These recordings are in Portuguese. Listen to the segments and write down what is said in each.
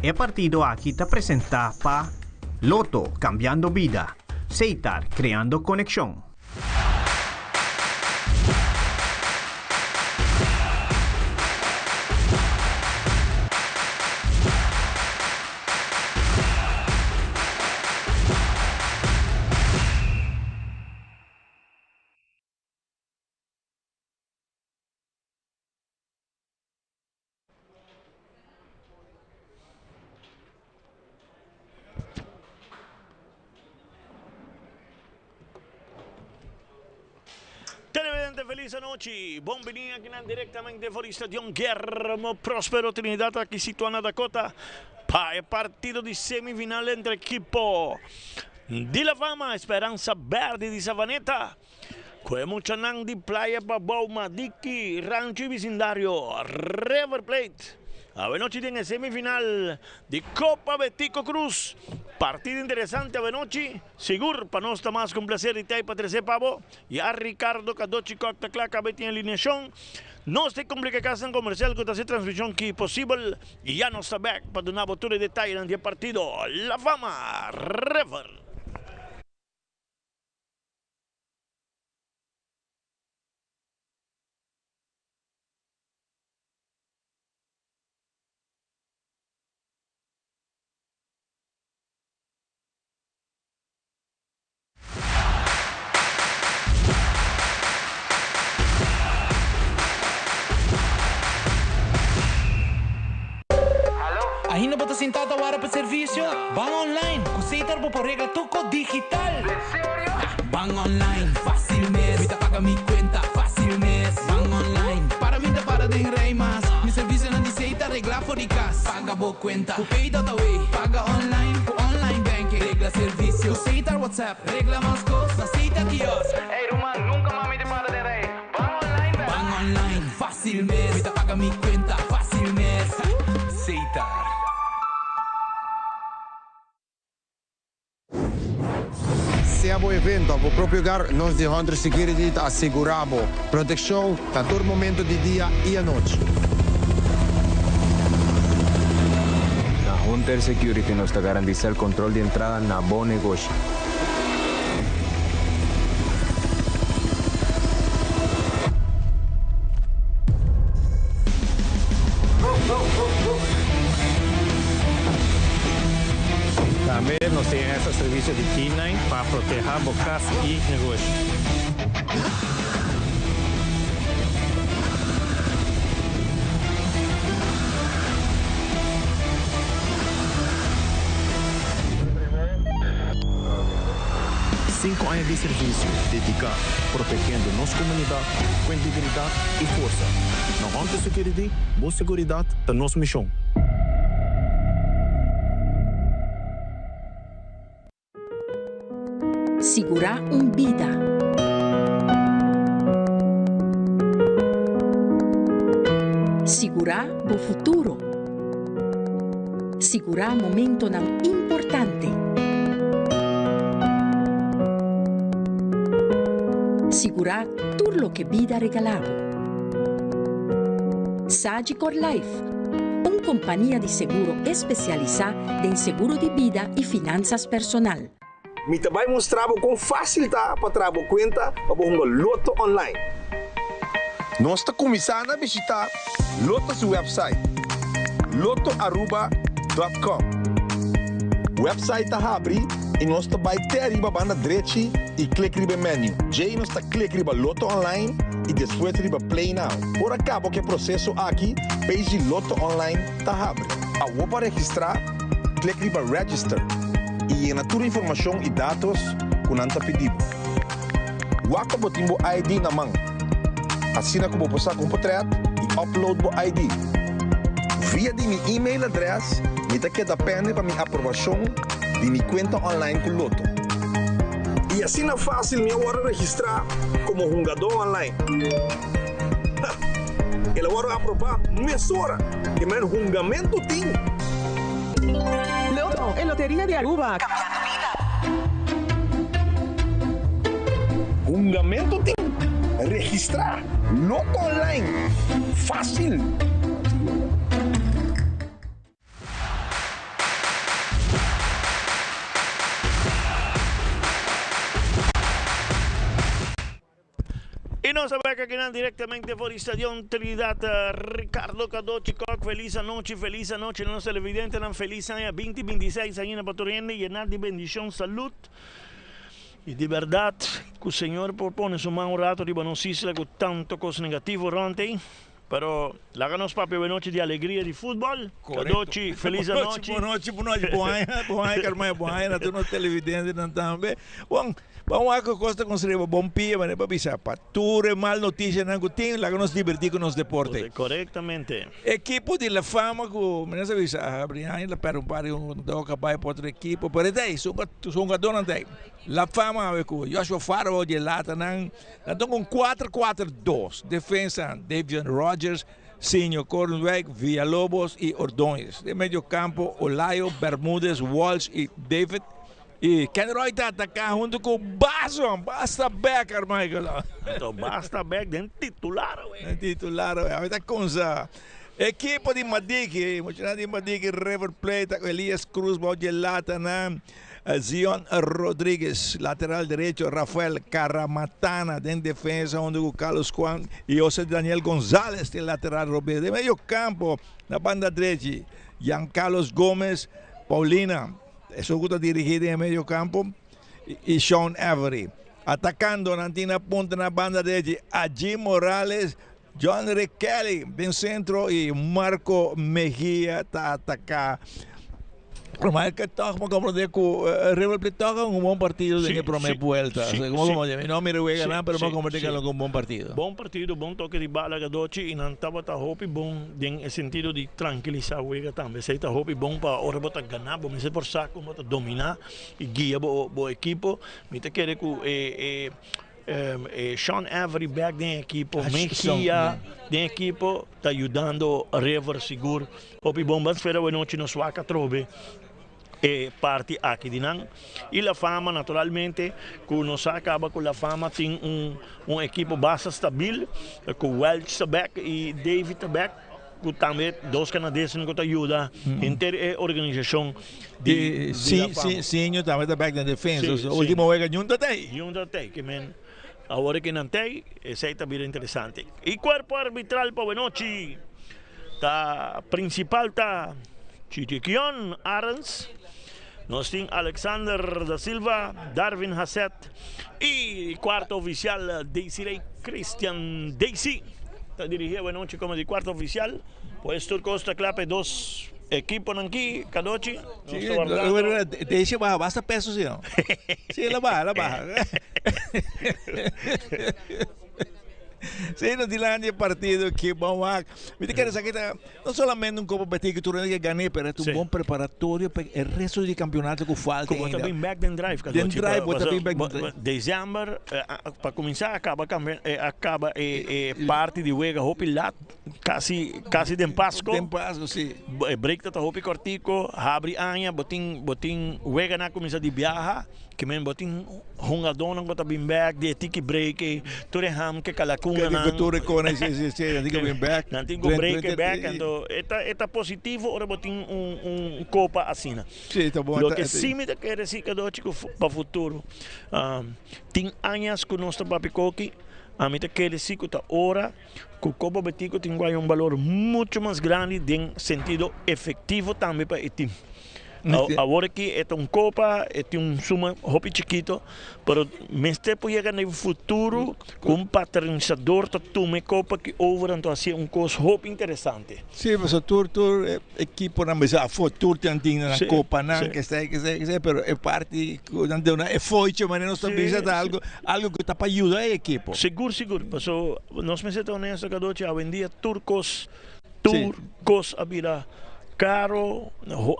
El partido aquí te presenta para Loto, cambiando vida. Seitar, creando conexión. Televidente, feliz noche. Bienvenido aquí directamente por el Estadio Guillermo Próspero Trinidad, aquí situado en Dakota, para el partido de semifinal entre el equipo de La Fama, Esperanza Verde de Savaneta, Cuemuchanang de Playa Babauma, Diqui, Rancho y Vecindario, River Plate. A noche tiene semifinal de Copa Betico Cruz. Partido interesante a noche. Seguro para no estar más con placer y para 13 pavo. Y a Ricardo Cadochi Cocta Claca Betty en alineación. No se complica casa en comercial con esta transmisión que es posible. Y ya no está back para una botura de detalle en el partido. La Fama River. Aí não bota sentado agora para serviço. Van online, Seitar por regla tuco digital. Van online, fácil mes. Vita paga mi cuenta, fácil mes. Van online, para mim da para de rei mas. Mi serviço não Seitar regla for de casa. Paga boa cuenta, o pay dot away. Paga online, o online banking. Regla serviço, Seitar WhatsApp. Regla mais coisas, Seitar kiosk. Hey Roman, nunca mami de para de rei. Van online, fácil mes. Vita paga mi cuenta, fácil mes. Seitar. Siamo evento, vou propagare nós de Hunter Security asseguramos proteção a todo momento de dia e a noite. Na Hunter Security nos garantiza el control de entrada na bom negócio. También nos tienen este servicio de K9 para proteger bocas y negocios. Cinco anos de serviço dedicado, protegendo nossa comunidade com integridade e força. Na Hunter Security, boa segurança da nossa missão. Segurar vida. Segurar o futuro. Segurar momento não importante. Segurar tudo o que vida regalava. Sagicor Life, uma companhia de seguro especializada em seguro de vida e finanças personal. Me também mostrava com facilidade para trabalhar conta para o Loto online. Nós estamos começando a visitar Loto's website, lotoaruba.com. O website está abrindo e nós vai ter arriba banda direita e clique no menu. Já nós está clique no Loto online e depois no Play Now. Por acabo que o processo aqui, page Loto online está abrindo. A para registrar, clique no Register. E na tua informação e dados que não está pedido. Waka botimbo ID na mão. Assim como você comprar e upload o ID. Via de meu e-mail address, me queda pena para minha aprovação de minha conta online com Loto. E assim é fácil me agora registrar como jogador online. Ele agora aprovar mesura que meu julgamento tem. Loto, en Lotería de Aruba. Fundamento tem registrar Loto online. Fácil. Nós sabemos aqui diretamente por Estadio Trinidad, Ricardo Cadoci, feliz noite, nosso televidente, feliz año 2026, año patoriente, llenar de bendición, salud. E de verdade, que o Senhor propõe um mau rato de notícias com tanto coisa negativa ontem. Pero láganos, papi, buenas noches de alegría de fútbol. Cadoci, feliz noite. Boa noite. Bom ano, Carmãe, bom ano, tu no televidente também. Bom, vamos a que costa construir bom pia, mas para pisar, pature mal notícia não tem, láganos divertir com nos deporte. Correctamente. Equipo de La Fama, que me não sei abrir ainda para um doca para outro equipo, pero daí, são gadona daí. La Fama, com Joshua Faro de lata, não com 4-4-2, defesa David Rogers, Senior Cornweg, Villalobos e Ordóñez. De meio campo, Olayo, Bermúdez, Walsh e David. E Ken Roy está atacando junto com o Basta Beck, Michael. Então, Basta Beck, dentro titular. Titular, está com essa equipe de Madique, de Madique, River Plate, Elias Cruz, Baugelata, Zion Rodrigues, lateral derecho, Rafael Caramatana, de defensa, onde o Carlos Juan e José Daniel González, de lateral Roberto. De meio campo, na banda direita, Jean Carlos Gomes, Paulina, eso está dirigido en medio campo, y Sean Avery. Atacando na punta na banda derecha, a Jim Morales, John Rick Kelly, en centro, y Marco Mejía está atacando. Mas que toca como de que River Plate toca um bom partido de primeira volta. Como não me ruega nada, mas como de que é um bom partido. Bom partido, bom toque de bala Cadoci e não estava tá hope bom em sentido de tranquilizar o Uega também. Se tá hope bom para hora botar ganhar, bom se por saco botar dominar e guiar o equipo. Me te querer que Sean Avery back da equipo, Mejia da equipo está ajudando a River seguro. Hope bom, mas espera a noite no suaca trobe. Parte aqui de Nan. E La Fama, naturalmente, quando nós acaba com La Fama, tem equipo bastante estável, com Welch Beck e David Beck, que também dois canadenses que ajudam a organização de La Fama. Sim, eu também Beck na defesa. O último jogo junto até. Junto até, que agora que não tem, esse aí está bem interessante. E corpo arbitral para a noite, tá principal tá Chichiquion Arens. Nós temos Alexander da Silva, Darwin Hassett e quarto oficial Desiree Christian Daisy. Está dirigido a noite como de quarto oficial. Pues Turcosta clape dois equipos aqui, Cadoci. Daisy basta pesos, não? Sim, ela baja. Sim, no dilante de partido que vamos a... Mira que aqui não somente um copo que tu que ganhei, mas é um bom preparatório para o resto de campeonato que falta. Como também back then drive, Cadoci. Dezembro, para começar, acaba parte de Uega, hopi lá, quase de Pasco. De Pasco, sim. Break tá hopi cortico, abre anha, botin Uega na começa de viajar, que men botin hungadona que tá bem back, de tiki break, Tureham que calacuna. Que tu reconhece, digo bem back. Não tem break back, então está positivo, ora botin copa assim. Sim, tá bom. Lo que sim me quer dizer que para o futuro, tem anos que nós estamos papicoqui, a mim quer dizer que ora que o copa betico tem um valor muito mais grande em sentido efetivo também para o time. Agora que é copa, é suma hobby chiquito, pero mestre pode chegar no futuro com um patronizador que tome copa que over então assim coisa hobby interessante. Sim, mas o tour equipo na mesa, futuro tem na copa não, que sei, pero é parte de uma efforto, mas não está pensando algo que está para ajudar a equipo. Seguro, mas nós me sentamos honesto Cadoci, a vendia turcos a virar caro,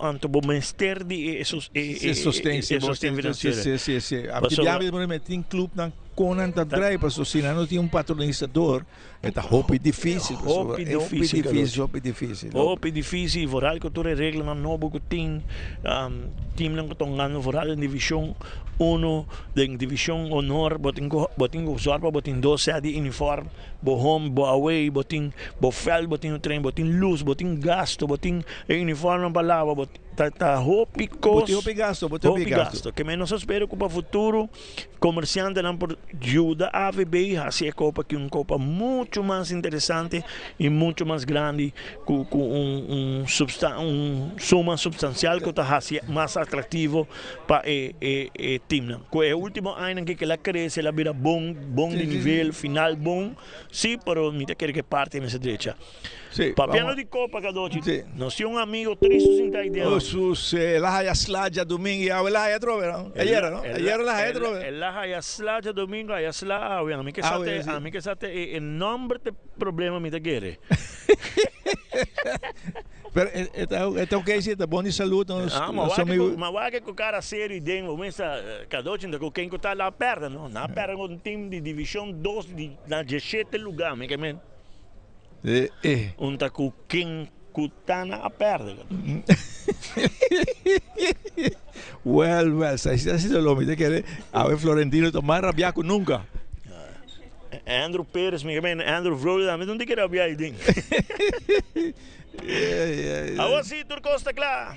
anto bom mestre de sostém financeiro. Sim. A Bibiá tem clube na Conan da Drive, para se não tem patronizador, é hobby difícil. Hobby difícil, voral que tu regla na novo que tem, time lang que ganhando voral em divisão 1, em divisão honor, botin usar para botin 12 de uniforme, bo home, bo away, botin bo fel, botin trein, botin luz, botin gasto, botin uniforme para lá, hopi gasto. Que menos espero que para o futuro comerciante não por ajuda a AVB a ser copa que uma copa muito mais interessante e muito mais grande com suma substancial que está mais atrativo para o time. Com o último ano que ela cresce, ela vira bom de nível final bom, sim, pero me quer que parte nessa direita. Papiano di Copa Cadoci, non sia un amico triste sin idea. La Haya Slaja domingo, la Haya trove, no? Ayer, no? Ayer la Haya trove. La Haya Slaja domingo, Haya Slaja, a mí que sate el nombre de problema me te quiere. Pero está ok, sí, está bom de saúde. Ma vai che con cara serie dentro, messa Cadoci, da quem que tá lá perto, no? Na perto un team di division 2 na 17 lugar, me que men. Un tacu quem cutana a perde. Well, se ha sido lo mismo que a ver Florentino tomar rabiaco nunca. Andrew Pérez, me que Andrew Florida, me não te quer rabiar aí dentro. Agora sim, Turcosta claro.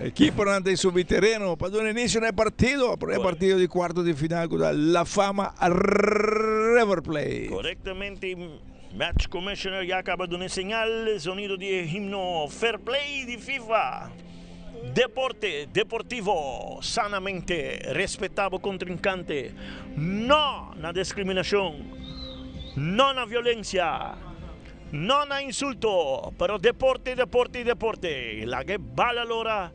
Equipo ante subterreno para dar inicio al partido, el partido de cuartos de final con la Fama River Plate. Correctamente, Match Commissioner ya acaba de enseñar el sonido de himno Fair Play de FIFA. Deporte, deportivo, sanamente, respetado contrincante, no na discriminación, no na violencia. Non a insulto, però deporte. La che balla allora,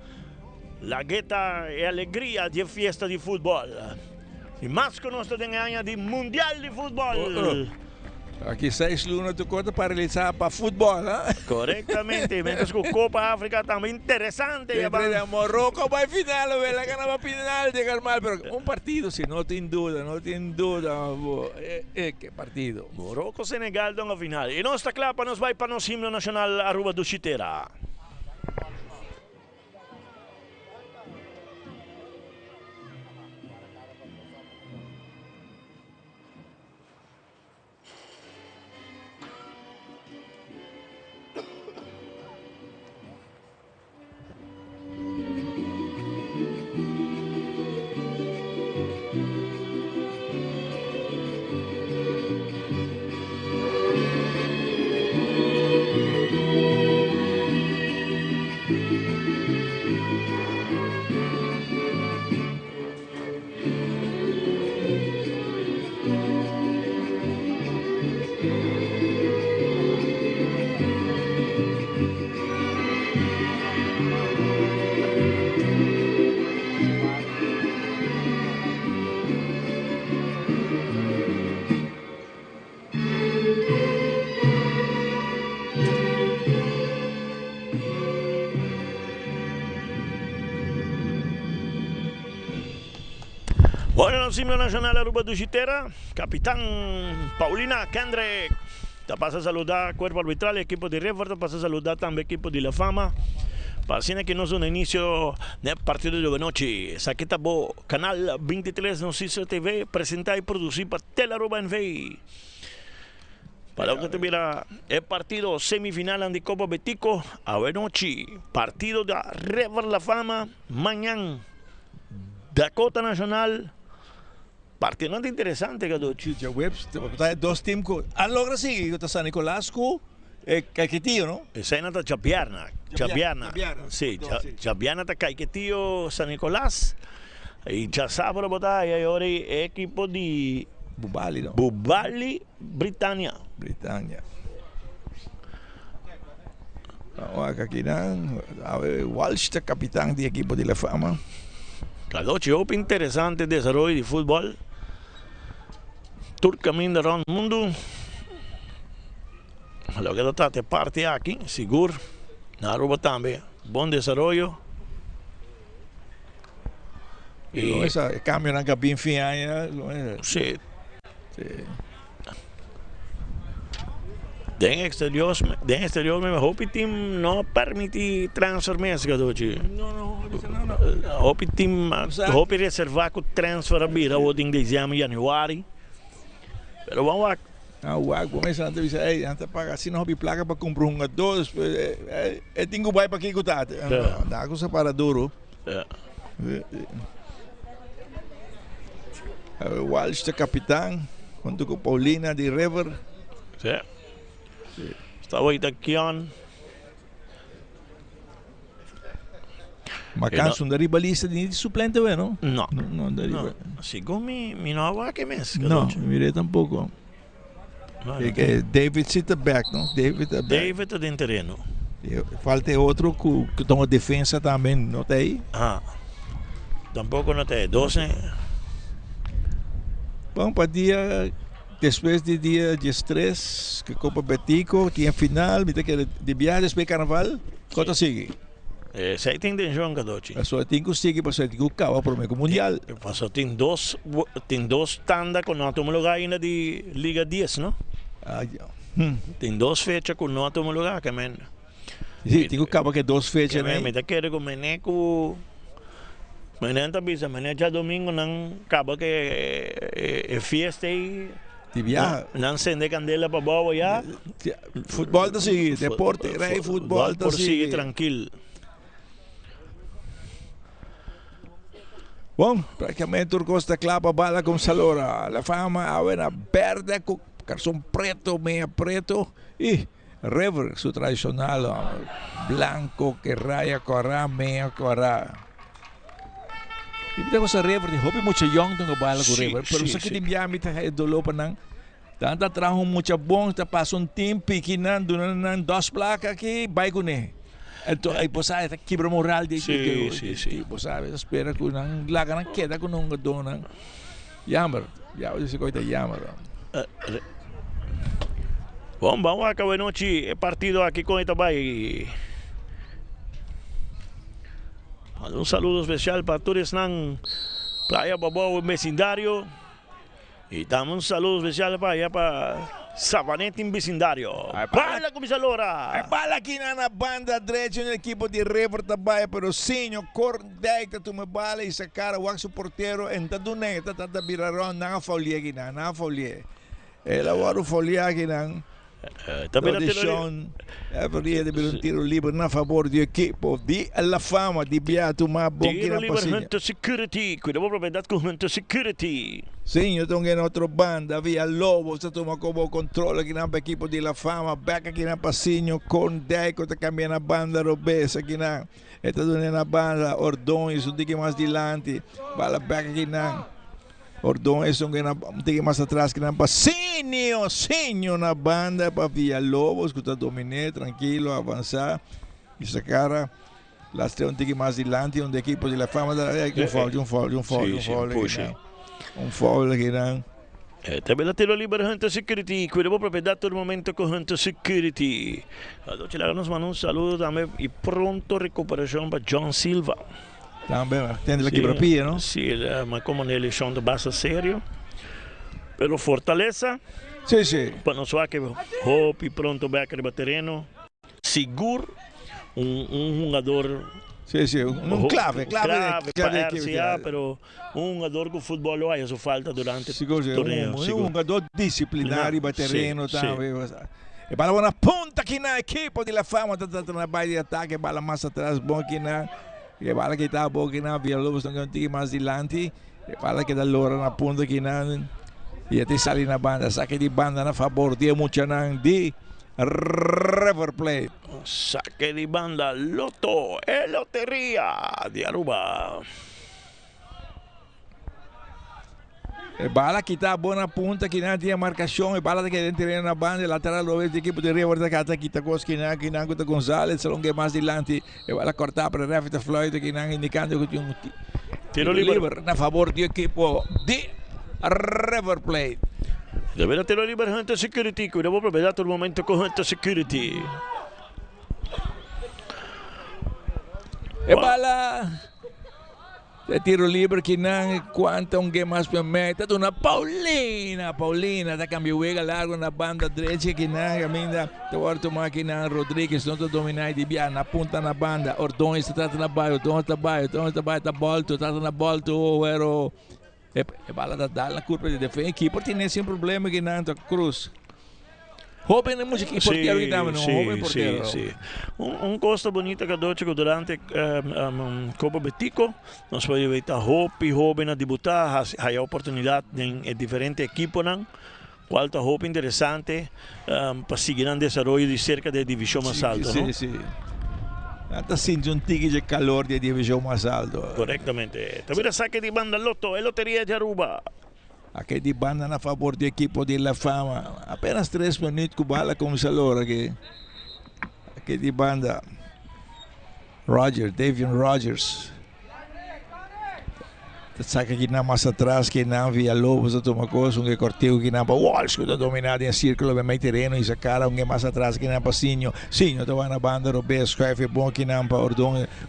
la ghetta e allegria di fiesta di football. Il masco nostro degli di mondiale di football. Aqui 6 lunas tu conta para realizar para fútbol, ¿eh? Correctamente, mientras que Copa África también interesante. Morocco va a final, la ganaba final, llegar mal, pero un partido, sí, no tiene duda. ¿Qué partido? Morocco-Senegal en la final. Y nuestra clapa nos va para el himno nacional Aruba do Chitera. Bueno, el himno nacional Aruba do Chitera, capitán Paulina Kendrick, te pasa a saludar cuerpo arbitral, equipo de River, te pasa a saludar también equipo de La Fama. Para que nos un inicio del partido de la noche. Saqueta Bo, canal 23 Noticias TV, presenta y producir para Telaruba NV. Para que tuviera el partido semifinal de Copa Betico, a ver noche, partido de River La Fama, mañana, Dakota Nacional. Partido interesante, Cadoci. Dos times que han logrado seguir, San Nicolás Caiquetío, ¿no? Esa es Chapiarna. Sí, Chapiarna está Caiquetío, San Nicolás. Y Chasabro botar y ahora equipo de Bubali, ¿no? Bubali, Britannia. Ahora aquí Walsh, capitán del equipo de La Fama. Cadoci, interesante desarrollo de fútbol. Tour caminando around el mundo. Lo que está de parte aquí, seguro. Aruba también. Buen desarrollo. Y ese cambio en la cabina final. Sí. Den exterior me hope team no permite transfer mesmo, Cadoci. No. Hope team hope reservar com transfer a bira o em dezembro e januário. Pero vamos lá. Wag, começa a dizer, ei, anta paga assim não hobby placa para comprar um dois, é tingo vai para que cutar. Dá coisa para duro. O Walsh, capitão, junto com Paulina de River. Estava aí daqui on. Mas canso da ribalista de suplente, não? Não. Não. Sigo mi nova que mês. Não, mirei tampouco. David sita back, não? David é dentro terreno. Falta outro que tem uma defesa também, não tem? Tampouco não tem. 12. Bom, para dia, depois de dia 13, que Copa Betico, tinha final, de viagem, depois carnaval, quanto sigue? Sei tem de jogo doce. Só tem que seguir para ser que o cava para o mundial. Passou tem dois tanda com nota homologada ainda de Liga 10, não? Tem 2 fechas com nota homologada, que men. Sim, tem que cava que 2 fechas, né? Me quero com meneco. Menenta bisa, meneca domingo não acaba que é festa e de viagem. Não acende candela para boa já. Futebol tá seguir, deporte, rei futebol tá seguir tranquilo. Bom, praticamente o Costa clapa bala com Salora. A fama agora verde com calção preto, meia preto e River, su tradicional blanco que raya corá, meia corá. E kita ko sa River, di hopi mucha young tong bala ko River, pero sa kitimyami ta hay dolo pa nang tanta trajo mucha bong ta pason tempo kinan dunan nan 2 placas aqui, vai ko ne. Ito ay posa ita kibra moral di tipo sabe espera ko nang laga nang queda ko nung donan yammer ya o se coita yammer. Bom, vamos acabar noite partido aqui com Itabay. Um saludo especial para todos na Praia Babao, vecindario. E também um saludo especial para allá para Sabanete em vecindario. Bala com Misalora. Bala aqui na banda direita no equipo de River também, pero sim, o Cordei que tu me bala e essa cara o axo porteiro então do nem tá viraron na folia aqui na folia. Ela agora folia aqui na também haveria de haver tiro livre na favor do equipo de La Fama de Beato Mabon que tiro livre Hunter Security, cuidado propriedade com Hunter Security. Sim, eu estou em outra banda, via Lobo, se toma como controle aqui na equipo de La Fama, back aqui na Passinho, com Deco, tá cambiando a banda Robes aqui na, está dando a banda Ordões, um tique mais dilante, bala back aqui na Ordões, um tique mais atrás que na Passinho, Sinho na banda, para via Lobos, que está dominando, tranquilo, avançar, e essa cara, lá está um tique mais dilante, um equipo de La Fama, um foul. Um foul aqui, não? Também tiro livre Hunter Security. Cuidado propriedade todo momento com Hunter Security. A Doce Laga nos manda um saludo também e pronto recuperação para John Silva. Também, tem la quebra-pia, não? Sim, mas como nele chão de base sério. Pelo Fortaleza. Sim. Para nós que hope pronto back no terreno. Seguro. Jogador. Sim, um clave para RCA, pero um jogador com futebol aí isso falta durante o torneio. Um jogador disciplinário, terreno, também. E bala na ponta aqui na equipe de La Fama, tá na baia de ataque, bala mais atrás, bom aqui na, e bala que tá bom aqui na Vila Lobos, não tem mais dilante, e bala que dá lora na ponta aqui na, e até sair na banda, saque de banda na favor de Muchanan de River Plate. Saque de banda Loto, Lotería de Aruba. Bala que está boa na ponta, que não tinha marcação, e bala que dentro na banda, lateral do equipo de River da Cata, que está com Guta Gonzalez, se longe mais dilante, e bala cortar para Rafita Floyd, que não indicando que tinha um tiro livre na favor do equipo de River Plate. Deve tiro livre Hunter Security, cuidado propriedade todo momento com Hunter Security. E bala de tiro livre que não quanto um game mais para meta, uma Paulina, da cambio wega largo na banda direita que não caminha, te vai tomar aqui na Rodrigues, não te dominar de bia na ponta na banda, Ordões está na baio, tá volta, tá na volta, o e bala da dalla curva de defesa, equipe tem esse problema que não Cruz. Joven é música porteiro que não, joven porteiro. Sim. Costa bonita que durante Copa Betico, nós podemos ver Hope jovem a debutar, a oportunidade em diferentes equipos, qual está Hope interessante para seguir o desenvolvimento de cerca da divisão mais alta. Sim. Está sentindo um tique de calor de divisão mais alta. Corretamente. Também saque de banda Lotto, é Loteria de Aruba. Aqui de banda na favor do equipo de La Fama. Apenas 3 minutos com bala com o salor aqui. Aqui de banda Davion Rogers. Saca aqui na mais atrás que não via Lobos a tomar coisa, que corteu que não para Walsh que está dominado em círculo, bem terreno e sacara um que mais atrás que não para Sinho estava na banda Robes, chefe bom que não para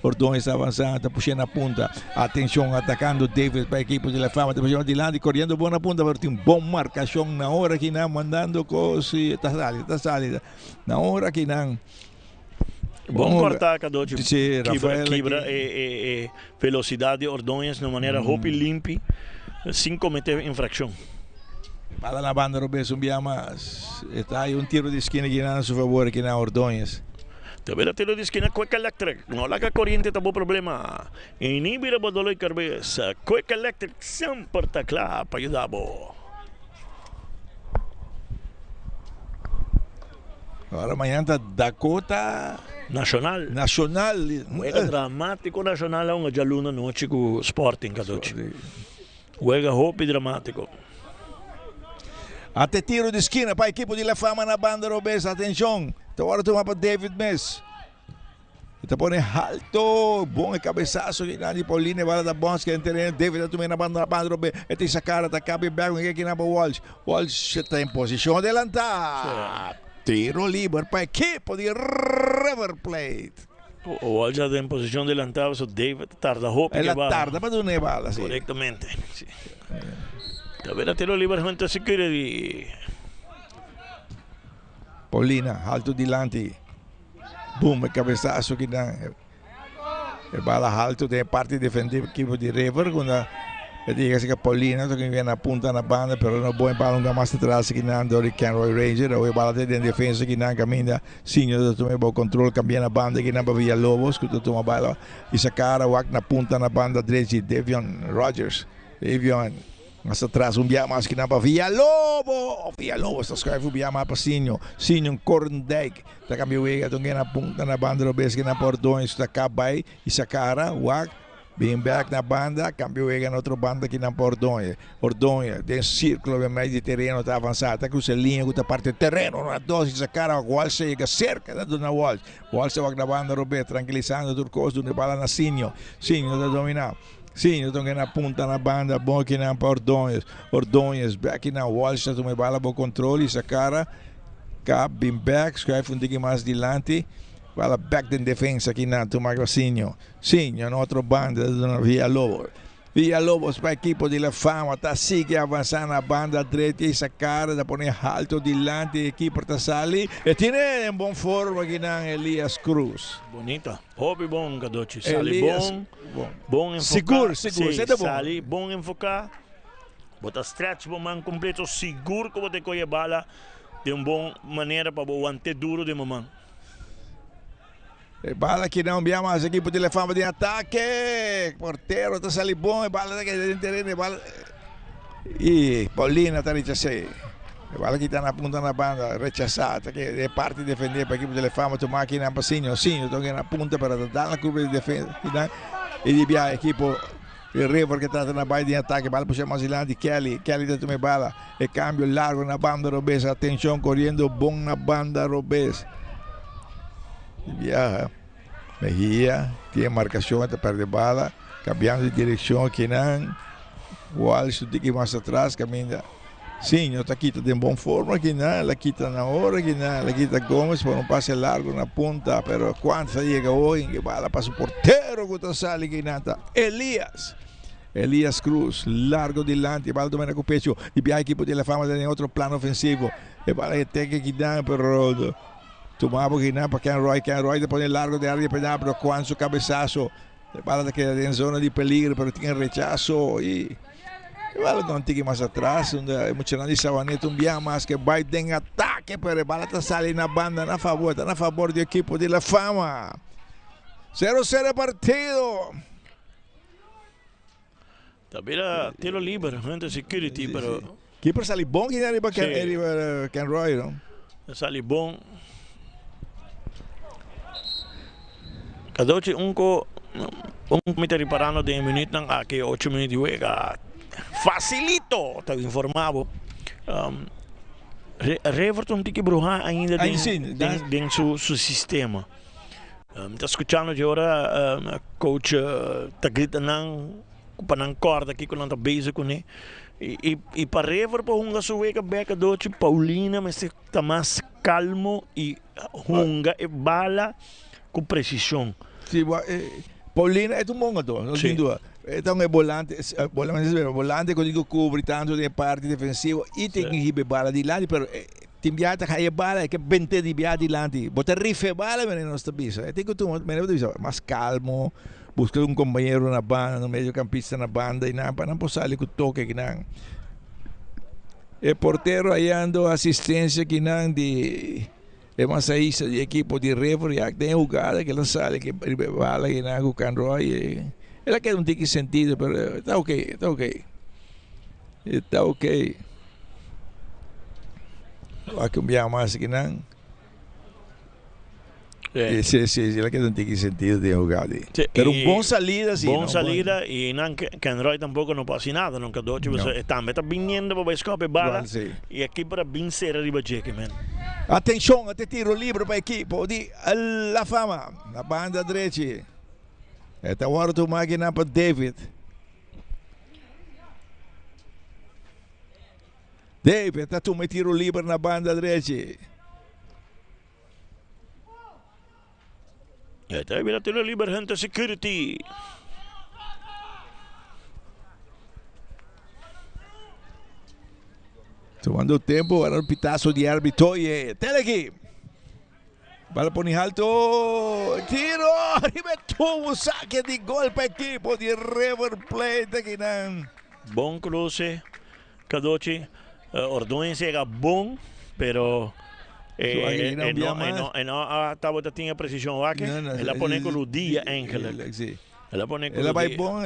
Ordões está avançando, está puxando a ponta, atenção atacando David para a equipe de La Fama, está puxando de lado e correndo boa na ponta, para ter um bom marcação na hora que não mandando coisa, está sálida, na hora que não. Bom cortar cada de quebra e velocidade de Ordões de maneira roupa limpa sem cometer infração. Bala na banda Robes, mas está aí tiro de esquina que não a seu favor aqui na Ordões. Também tiro de esquina Quick Electric, não lá que a corrente está bom problema. Inibir o dolor de cabeça, Quick Electric sempre está claro para ajudar. Agora amanhã está Dakota Nacional. Juega dramático nacional é um dia luna noite com Sporting cadoci. Juega Hope dramático. Até tiro de esquina para a equipe de La Fama na banda Robes, atenção. Agora toma para David Mess. Está pondo alto, bom cabeçaço que de Pauline, bala da Bons que é terreno. David também na banda Robes. Este essa cara está cabe bem aqui na Walsh. Walsh está em posição de adelantar. Tiro livre para a equipe de River Plate. O Walsh já em posição de adelantar, o David tarda Hope. Ela tarda para dar bala, sim. Corretamente. Sim. Também tiro livre junto a security. Paulina, alto dilante. Boom, cabeçaço que dá. Bala alto de parte defender a equipe de River. Quando diga que Paulina, que vem na ponta na banda, pero não bom bala um mais atrás que não do Kenroy Ranger, ou bala de defesa que não caminha, sim, toma bom controle, cambia na banda que não para Villa Lobos, que toma bala e sacara o na ponta na banda direita, Davion Rogers, mais atrás mais que não para Villa Lobos, está escrevendo mais para Sinho Corndijk, está cambiando o na ponta na banda, Robes que não para Ordões, está acabando e sacara o bem back na banda, cambiou ele na outra banda que não para Ordonha, tem círculo bem mais de terreno, está avançado, está com essa linha, com a parte de terreno, na dose, essa cara, o Walsh chega cerca da dona Walsh vai na banda, Robert, tranquilizando o turcoso, de bala na Sinho está dominado. Sim, estão na ponta na banda, bom que não para Ordonhas, back na Walsh, está bala para o controle, essa cara, bem back, escreve um pouquinho mais adiante. Bala back in defensa aqui na Tomagrosinho. Sim, na outra banda do Villa Lobos para a equipe de La Fama. Está sigue avançando na banda direita e essa cara da poner alto dilante. A equipe está sali. E tem em bom forma aqui na Elias Cruz. Bonita. Hobby bom, Gadochi. Sali bom enfocar. Seguro. Sali bom enfocar. Bota stretch bom man completo. Seguro que você colhe bala de uma boa maneira para o ante duro de mamãe. Bala que não via mais equipe de La Fama de ataque. Porteiro está sali bom. Bala que de terreno. Bala e Paulina está rechazando. Bala que está na ponta na banda rechazada. Que de parte defender para a equipe de La Fama tomar aqui na Passinho. Sim, estou aqui na ponta para dar na curva de defesa. E de a equipe de River que está na baia de ataque. Bala puxa mais adiante. Kelly está tomando bala. E cambio largo na banda Robes. Atenção, correndo bom na banda Robes. Viaja, Mejia, tinha marcação até perder bala, cambiando de direção aqui não, Walsh que mais atrás, caminha, sim, está aqui de boa forma aqui não, ela quita na hora aqui não, ela quita Gomes para um passe largo na ponta, pero quando chega hoje, que bala passa o porteiro que está saindo aqui não, Elias Cruz, largo dilante, bala domina com o pecho, e a equipe de La Fama tem outro plano ofensivo, e bala que aqui não, pero tomava que não para Kenroy depois largo de área penal, pero quando su cabeçazo, bala que em zona de peligro, pero tinha rechazo e Bala não tem mais atrás, emocionante de Savaneta, dia mais que Biden ataque, pero bala está salindo na banda, na favor do equipo de La Fama. 0-0 partido. También era tiro libre, gente security, pero... Keeper sali bom que arriba Ken Roy, não? Sali bom. Kadochi unko comité reparando de minutos nang aqui 8 minutos wega. Facilito, tá informado. Reverton tem que brujar ainda dentro seu sistema. Tá escutando de hora coach tá gritando para corda aqui quando tá base com ele. E para Rever para hunga suwega beca doce Paulina mas está mais calmo e hunga e bala com precisão. Sim, Paulina é um bom jogador, não tem dúvida. Então é volante quando digo cobre tanto de parte defensiva e tem que ir bala de lado, pero timbiata caia bala é que bente de biata de lado. Bota rife bala mas não está bisa. Tem que tu mais calmo. Buscar companheiro na banda, no meio campista na banda e não sair com o toque que não. O porteiro aí ando assistência que não de massaísta de equipo de Rever e tem jogada que ela sai que bala que não com o Roy. Ela quer tem que sentido, mas está ok. Vai cambiar mais que não. Sí, ela que não tem que sentido de jogar. Pero bom salida, sim. Bom salida e Ken Roy tampoco não passa nada, nunca doce. Está vindo para escapar bala e aqui para vencer arriba cheque, man. Atenção, até tiro livre para a equipe de La Fama, na banda direita. Esta hora tu máquina para David. David, está tu me tiro livre na banda direita. Está vira tiro libre, gente security. Tomando tempo, era um pitaço de árbitro e tele aqui. Bala por alto, tiro, arribetou, saque de gol para a equipe de River Plate aqui não. Bom cruce, Kadochi, Ordonez chega bom, pero estava tinha precisão aqui. Ela põe com o dia eigenlijk. Ela põe com ela vai bom,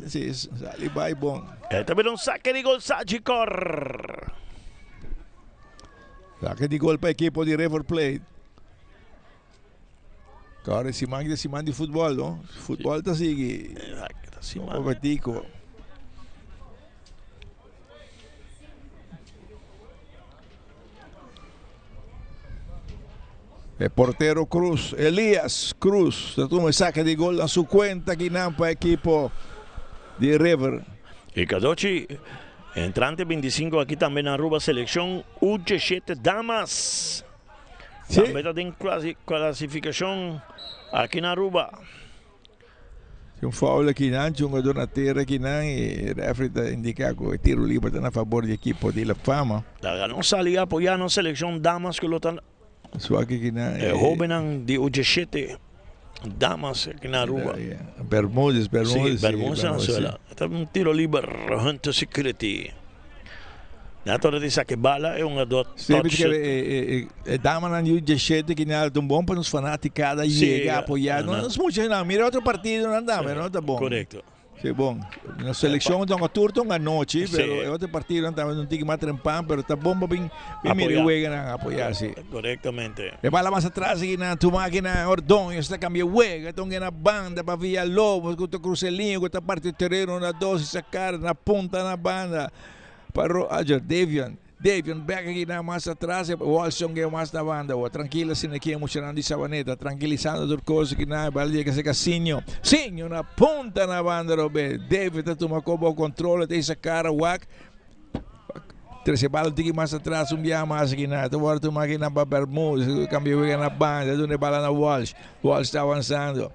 sim, ele vai bom. Também um saque de gol Sagicor. Saque de gol para a equipe de River Plate. Cara, se manda de futebol, não? Futebol tá assim. Tá assim, mano. El portero Cruz, Elias Cruz, tuvo un saque de gol a su cuenta que para el equipo de River. Y Kadochi, entrante 25 aquí también Aruba, selección U17 Damas. Sí. También en clasificación aquí en Aruba. Un foul aqui não, um jogador na terra aqui não, e o referee indica que o tiro livre está a favor do equipo de La Fama. Não salia apoiar a seleção Damas que lo estão. Joven de U17 Damas aqui na Aruba. Bermudes. Sí, Bermudes Venezuela. Está um tiro livre, gente security. Na torre de saque bala é jogador. Sim, porque Damas na U17 que não é tão bom para os fanáticos chegar a apoiar. Não é muito, não. Mira outro partido, não dá, não está bom. Correto. Sí, bom. Na seleção tem uma turta uma noite, pero é outro partido não tem que mais trempar, pero está bom para apoiar, sim. Correctamente. E bala mais atrás aqui na tua máquina Ordonho, está cambiando huega, estão na banda para via Lobos, com o crucelinho, com a parte do terreno na 12 sacar na ponta na banda para Roger Davian back aqui na mais atrás, Walson que é mais na banda, tranquila sin aqui emocionando de Savaneta, tranquilizando as coisas que na bala que se Casinho na ponta na banda, Robert David toma como o controle de essa cara, Wack 13 balas tiki mais atrás, dia mais aqui na, agora tu máquina para Bermudes, cambiou na banda, deu bala na Walsh está avançando.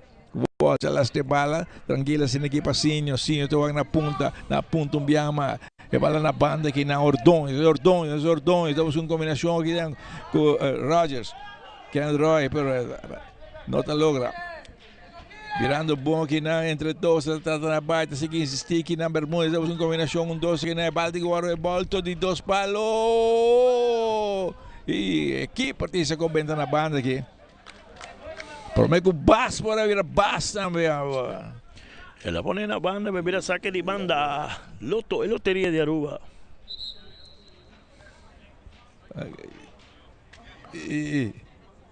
Walsh alas de bala, tranquila sin aqui para Sinho tu na punta biama. E bala na banda aqui na Ordonez, estamos em combinação aqui com Rogers, Ken Roy, pero não te logra. Virando bom aqui entre todos, trata na baita, seguinte, sticky na Bermudes, uma combinação, 2 que na Baltic, agora é volta de 2 palos. E aqui partida com benta na banda aqui. Prometo bass para vir bass também. Ela pone na banda, bebida saque de banda. Loto, é loteria de Aruba. E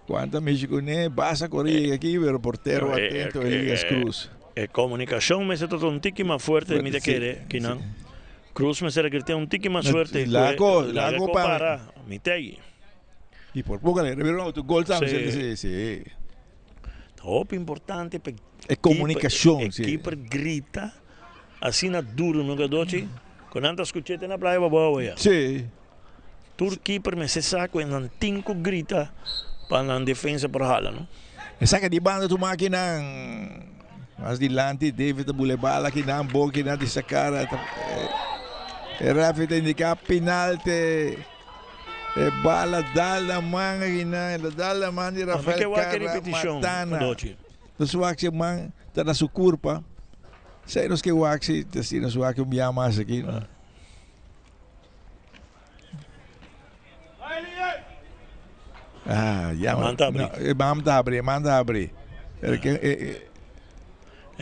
quanto México né, basta correr aqui, o porteiro atento, Elias Cruz. Comunicação, mas é todo um tique mais forte de mim de querer, que não. Cruz me será que tem um tique mais forte. Lago para me tem. E por pouco ele virou outro gol também, sim. Top importante. É comunicação, sim. Keeper grita, assina duro no gadote, quando anda escutando na praia, boa. Sim. Tur keeper me se saco en antinco grita para a defesa por hala, não? Saca de banda tu máquina mas dilante David Bulebala que não bom que não de sacar é rápido indicar penalti é bala dalla manga que não dalla manga de Rafael Carra Matana do suaxe man tá na sua curva sei nos que o axi assim na sua que um mais aqui não? Manda abrir.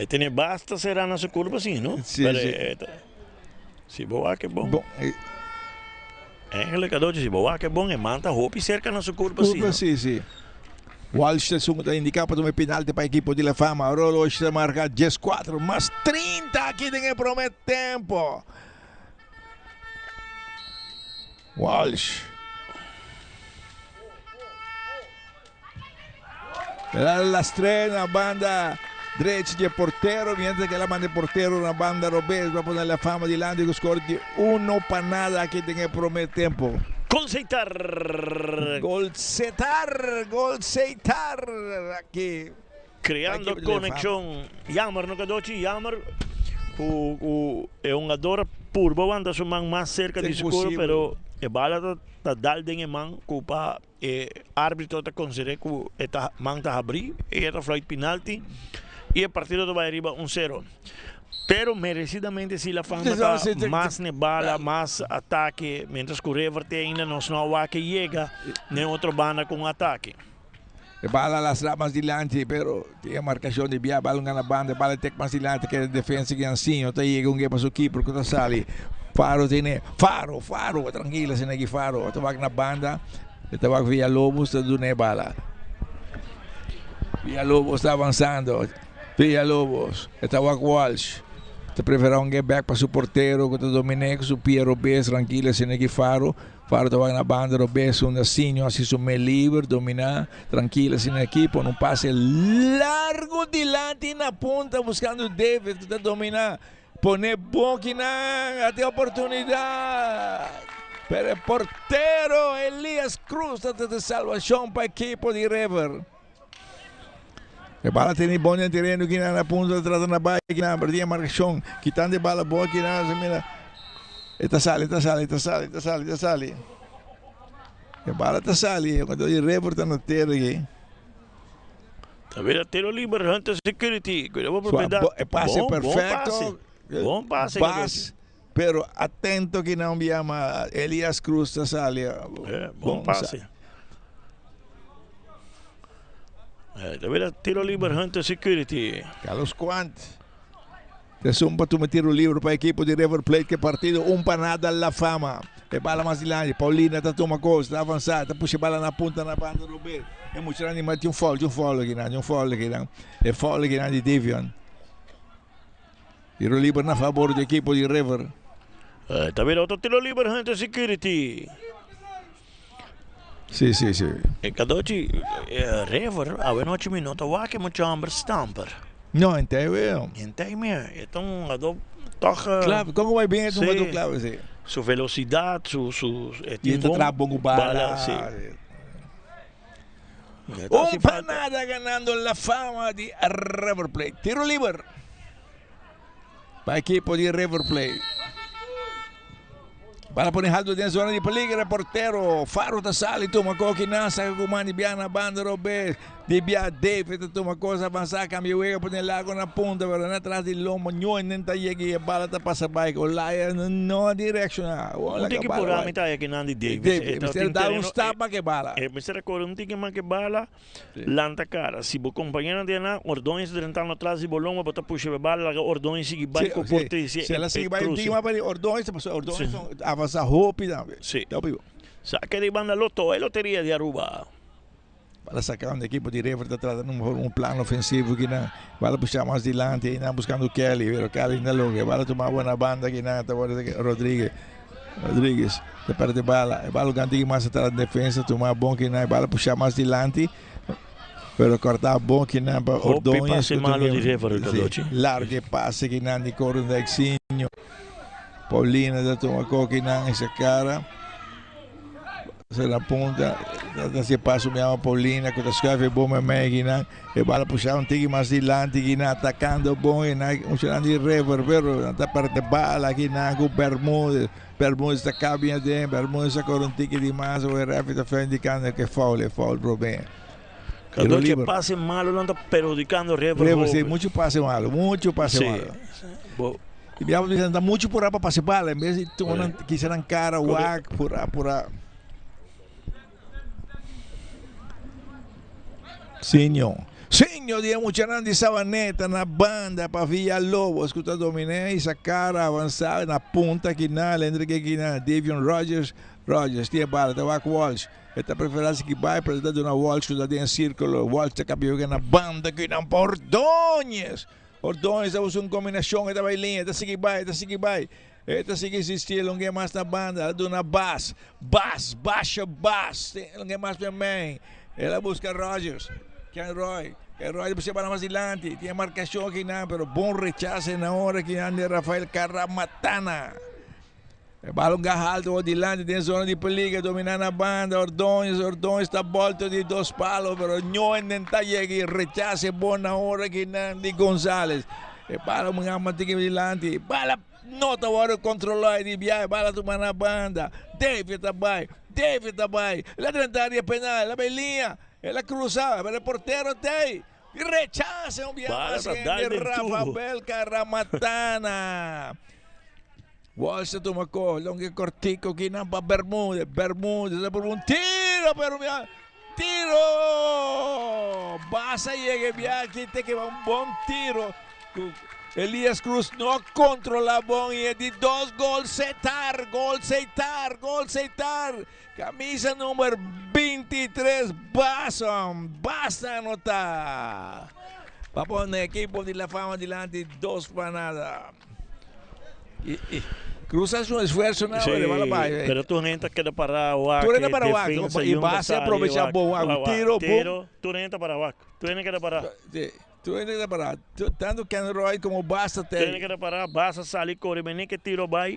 Tem basta será na sua curva assim, não? Sim. Se boa que é bom. Ele cadê se boa que é bom, manda roupa e cerca na sua curva assim. Sim. Walsh está indicado para o penalti para a equipe de La Fama. Rolo está marcado 10-4, mais 30 aqui tem que prometer tempo. Walsh. La estrena banda derecha de portero, mientras que la banda de portero una banda Robes va a poner la fama de Lando y score de 1 para nada que tenga que prometer tiempo. Gol Seitar aquí. Creando conexión. Yammer no Kadochi, Yammer é um adora purba banda su man más cerca de score, pero e bala ta dalden e man culpa árbitro ta considera que eta man ta abrir e eta flight penalty e o partido vai arriba 1-0. Pero merecidamente se la Fama tá mais ne bala, mais ataque, mientras que o River ainda não sabe que chega nem outro banda com ataque. Bala las ramas dilante, pero tinha marcação de via bala na banda, bala tek mais dilante que a defesa que assim, tá chega um para o keeper que tá sali. Faro tiene Faro, tranquila, se aqui Faro, tá na banda, tá via Lobos, tá do bala. Via Lobos está avançando. Via Lobos, tá Walsh. Te prefere un get back para su portero que te domine su pie Robes tranquila se aqui Faro te va na banda Robes un asigno así su me libre domina tranquila sin equipo un pase largo dilante na punta buscando David te domina pone boquina a te oportunidad pero el portero Elias Cruz de salvación para equipo de River. A bala tem bom no terreno aqui na ponta, tratando na baia aqui na perdida marcação, quitando a bala boa aqui na mira. Está sale. A bala está sale, quando o River está na terra aqui. Tá vendo tiro livre, Hunter Security, cuidado por pedaço. Passe perfeito. Bom passe. Pero atento que não me ama Elias Cruz está sale. Bom passe. Tá tiro livre Hunter Security. Carlos Quant. Te sumpa tu me tiro livre para a equipe de River Plate que partido para nada La Fama. E bala mais dilante, Paulina tá toma coisa, tá avançada, tá puxa bala na ponta na banda do B. É muito grande, mas tinha um foul aqui não. É foul aqui não de Devion. Tiro livre na favor da equipe de River. Tá vendo outro tiro livre Hunter Security. Sì. E cadoci River a 8 minuti wa che mo chamber stamper. No, entende wel. Entende, então toch claro, como vai bem tu do claro sim. Sua velocidade, e tá trabando bala. Para nada ganando la fama de River Plate. Tiro livre. Para a equipe de River Plate. Para poner alto dentro zona de peligro, portero Faro da sala e toma coquinança que comanda biana banda Robes Debia David toma coisa avançar, cambia o ego, põe lago na ponta, pero na atrás de lomo, não nenta e a bala tá passa bike, o laia não direcionar. Não tem que por a mitad aqui Nandi Davis. Você dá um tapa que bala. Você recorda um tique mais que bala, lanta cara. Se o companheiro de na ordões de entrar atrás de bolão, bota puxa a bala, ordões sigue bike com porte. Se ela sigue bike, tem uma para ordões, ordões avançar rápido. Sim. Saca de banda loto, é loteria de Aruba. Para sacar um equipo de River está tratando um plano ofensivo que não vai puxar mais adiante e não buscando Kelly, pero Kelly não logo, vai tomar boa banda que não está Rodrigues de parte bala, vai ganhar mais atrás da defesa, tomar bom que não vai puxar mais adiante, pero cortar bom que não para Ordonez. Passe malo de River, largo passe que não de coro da Exinho, Paulina da toma que não essa cara. Se la punta, se passa a Paulina, que escreve bom meio e bala puxar um tique mais adiante, que não atacando bom, e não de River, pero da parte bala que não com Bermúdez está cabinha de Bermúdez com um tique de mais, o ref está indicando que é foul problema. Cada que passe malo não está perjudicando o River. Sim, muito passe malo. E viamos dizendo, muito por para passe bala, em vez de quiser cara o ac por Senhor, dia Muchanan de Sabaneta na banda para Villalobos, escuta dominé essa cara avançada na ponta que na lembra que na Davion Rogers, tinha bala, estava com Walsh, esta preferência que vai para dar uma Walsh que está em círculo, Walsh está campeão na banda que não para Ordonez usa uma combinação, esta vai linha, esta sigue vai, esta sigue existir, ninguém mais na banda, dona baixa, ninguém mais também, ela busca Rogers. Ken Roy você vai mais adiante, tinha marcação aqui não, pero bom rechace na hora que ande Rafael Carramatana. Balão alto adiante, tem zona de perigo, dominando a banda, Ordonez está volta de 2 palos, pero não ententa chegar, rechace bom na hora que ande González. Bala mga matigim adiante, bala nota agora controlar de viagem, bala tomar na banda, David Tabay, lá dentro da área penal, lá belinha. Ela cruzava, mas o porteiro tem. E rechaça de Rafael Carramatana. Walsh toma cor, longe cortico que não para Bermúdez é por um tiro, tiro! Basta chegar viagem, tem que dar um bom tiro. Elias Cruz não controla bom e é de 2 gols aceitar. Camisa número 23, basta anotar. Para pôr na equipe de La Fama adiante, 2 para nada. Cruz hace un esfuerzo, ¿no? Sí, pero tú necesitas que parar o tú necesitas para abajo y vas a aprovechar el tiro. Tú necesitas para abajo. Tú tienes que parar. Sí. Tú tienes que parar. Tanto Ken Roy como Basta. Tienes que parar, vas a salir, corre, vení que tiro va.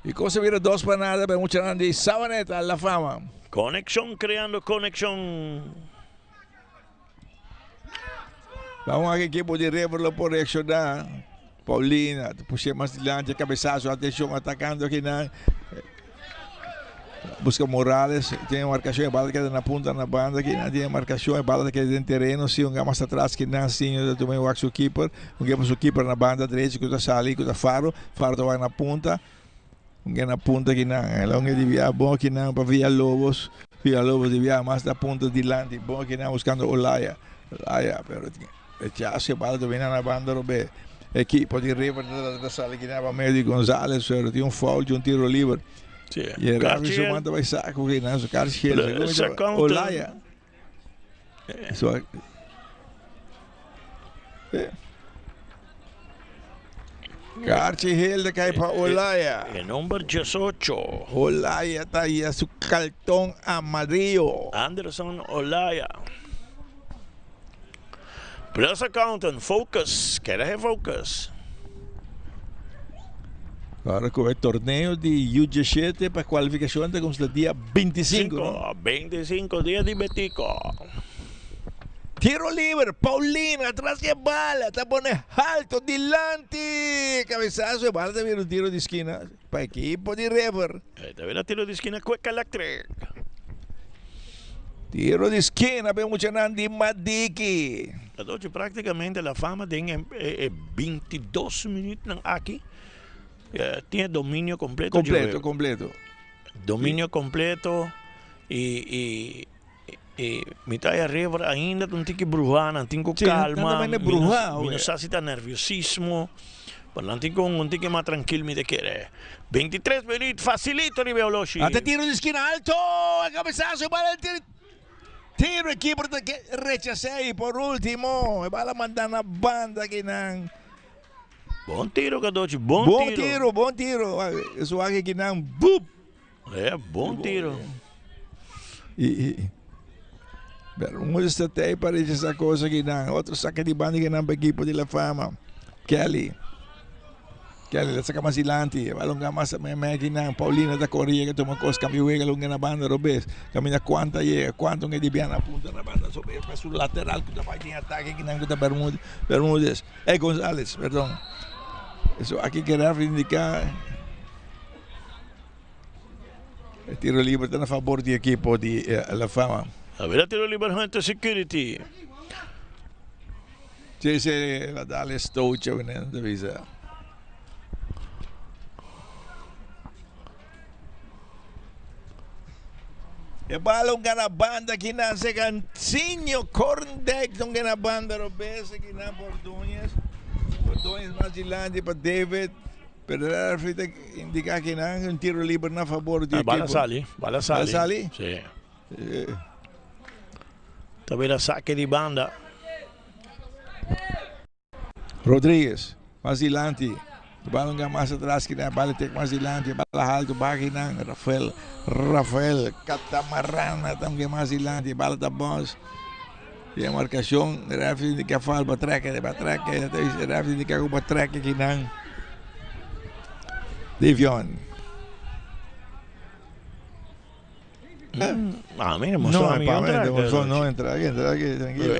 Y cosa viene 2 para nada, pero mucha gente Sabaneta, La Fama. Conexión, creando conexión. Vamos a equipo de River por reaccionar. Paulina, puxei mais adiante, cabeçazo, atenção, atacando aqui na. Busca Morales, tem marcação, a bala que é na ponta, na banda, que não tem marcação, a bala que é dentro do terreno, se um gama mais atrás, que não assim, eu também o axo keeper, um gama o keeper na banda direita, que está sali, que está Faro vai na ponta, um gama na ponta que não, ela é devia bom que não para Villalobos devia mais da ponta de lante, bom que não buscando Olaya, pero já se bala domina na banda, Robé. Equipo di River da sala que dava meio de González, tinha um foul, tinha um tiro livre. E era isso manda vai saco que não, o cara chega, Olaya. Só Carchi Hilde cai para Olaya. El número 18. Olaya está aí a su cartão amarillo. Anderson Olaya. Press accountant, focus, quer refocus. Agora com o torneio de U17 para qualificação até como o dia 25. 25 dias de Betico. Tiro livre, Paulina, atrás de bala, está pone alto, dilante. Cabezazo de bala, também um tiro de esquina para a equipe de River. Também um tiro de esquina, Quick Electric. Tiro de esquina, vemos Nandi Madiki. Kadochi, praticamente la fama tem 22 minutos aqui. Tinha domínio completo. Completo. Domínio completo e mitad arriba ainda não tem que brujar, não tem que calma. Não necessita nerviosismo. Não tem que mais tranquilo, me querer. 23 minutos, facilito, Ribeoloshi. Até tiro de esquina alto, a cabeçazo para el tiro aqui, porque rechacei por último. E bala mandar na banda aqui não. Bom tiro, Kadochi, bom tiro. Bom tiro. Isso aqui não, bup. Bom tiro. Bermudes até para essa coisa aqui não. Outro saque de banda que não para equipo de La Fama. Kelly, la saca más adelante, va a longa más máquina, Paulina da corrida que toma cosas, cambio juega longa na banda, Robes, camina cuánta llega, cuánto que divina a punta na banda, sobre para su lateral, que vai em ataque que não que Bermudes, González, perdão. Isso aqui querer indicar el tiro libre está a favor do equipo de La Fama. A ver, tiro libre Hunter Security. Sí, la dale Stocha, venendo da visa. E balong ka na banda kinasa Cansinho Corndec nung na banda Robes kina Bordoñez Magilante para David pero frita indica que un tiro libre na favor de bala sali sí. También saque de banda Rodríguez Magilante balong ka mais atrás que na bala tek Magilante bala alto bagi nang Rafael Catamarana também mais adiante, bala da boss. E a marcação, referee indica falta batraque, referee indica o batraque que não. Devion. Mira, não entra aqui, tranquilo.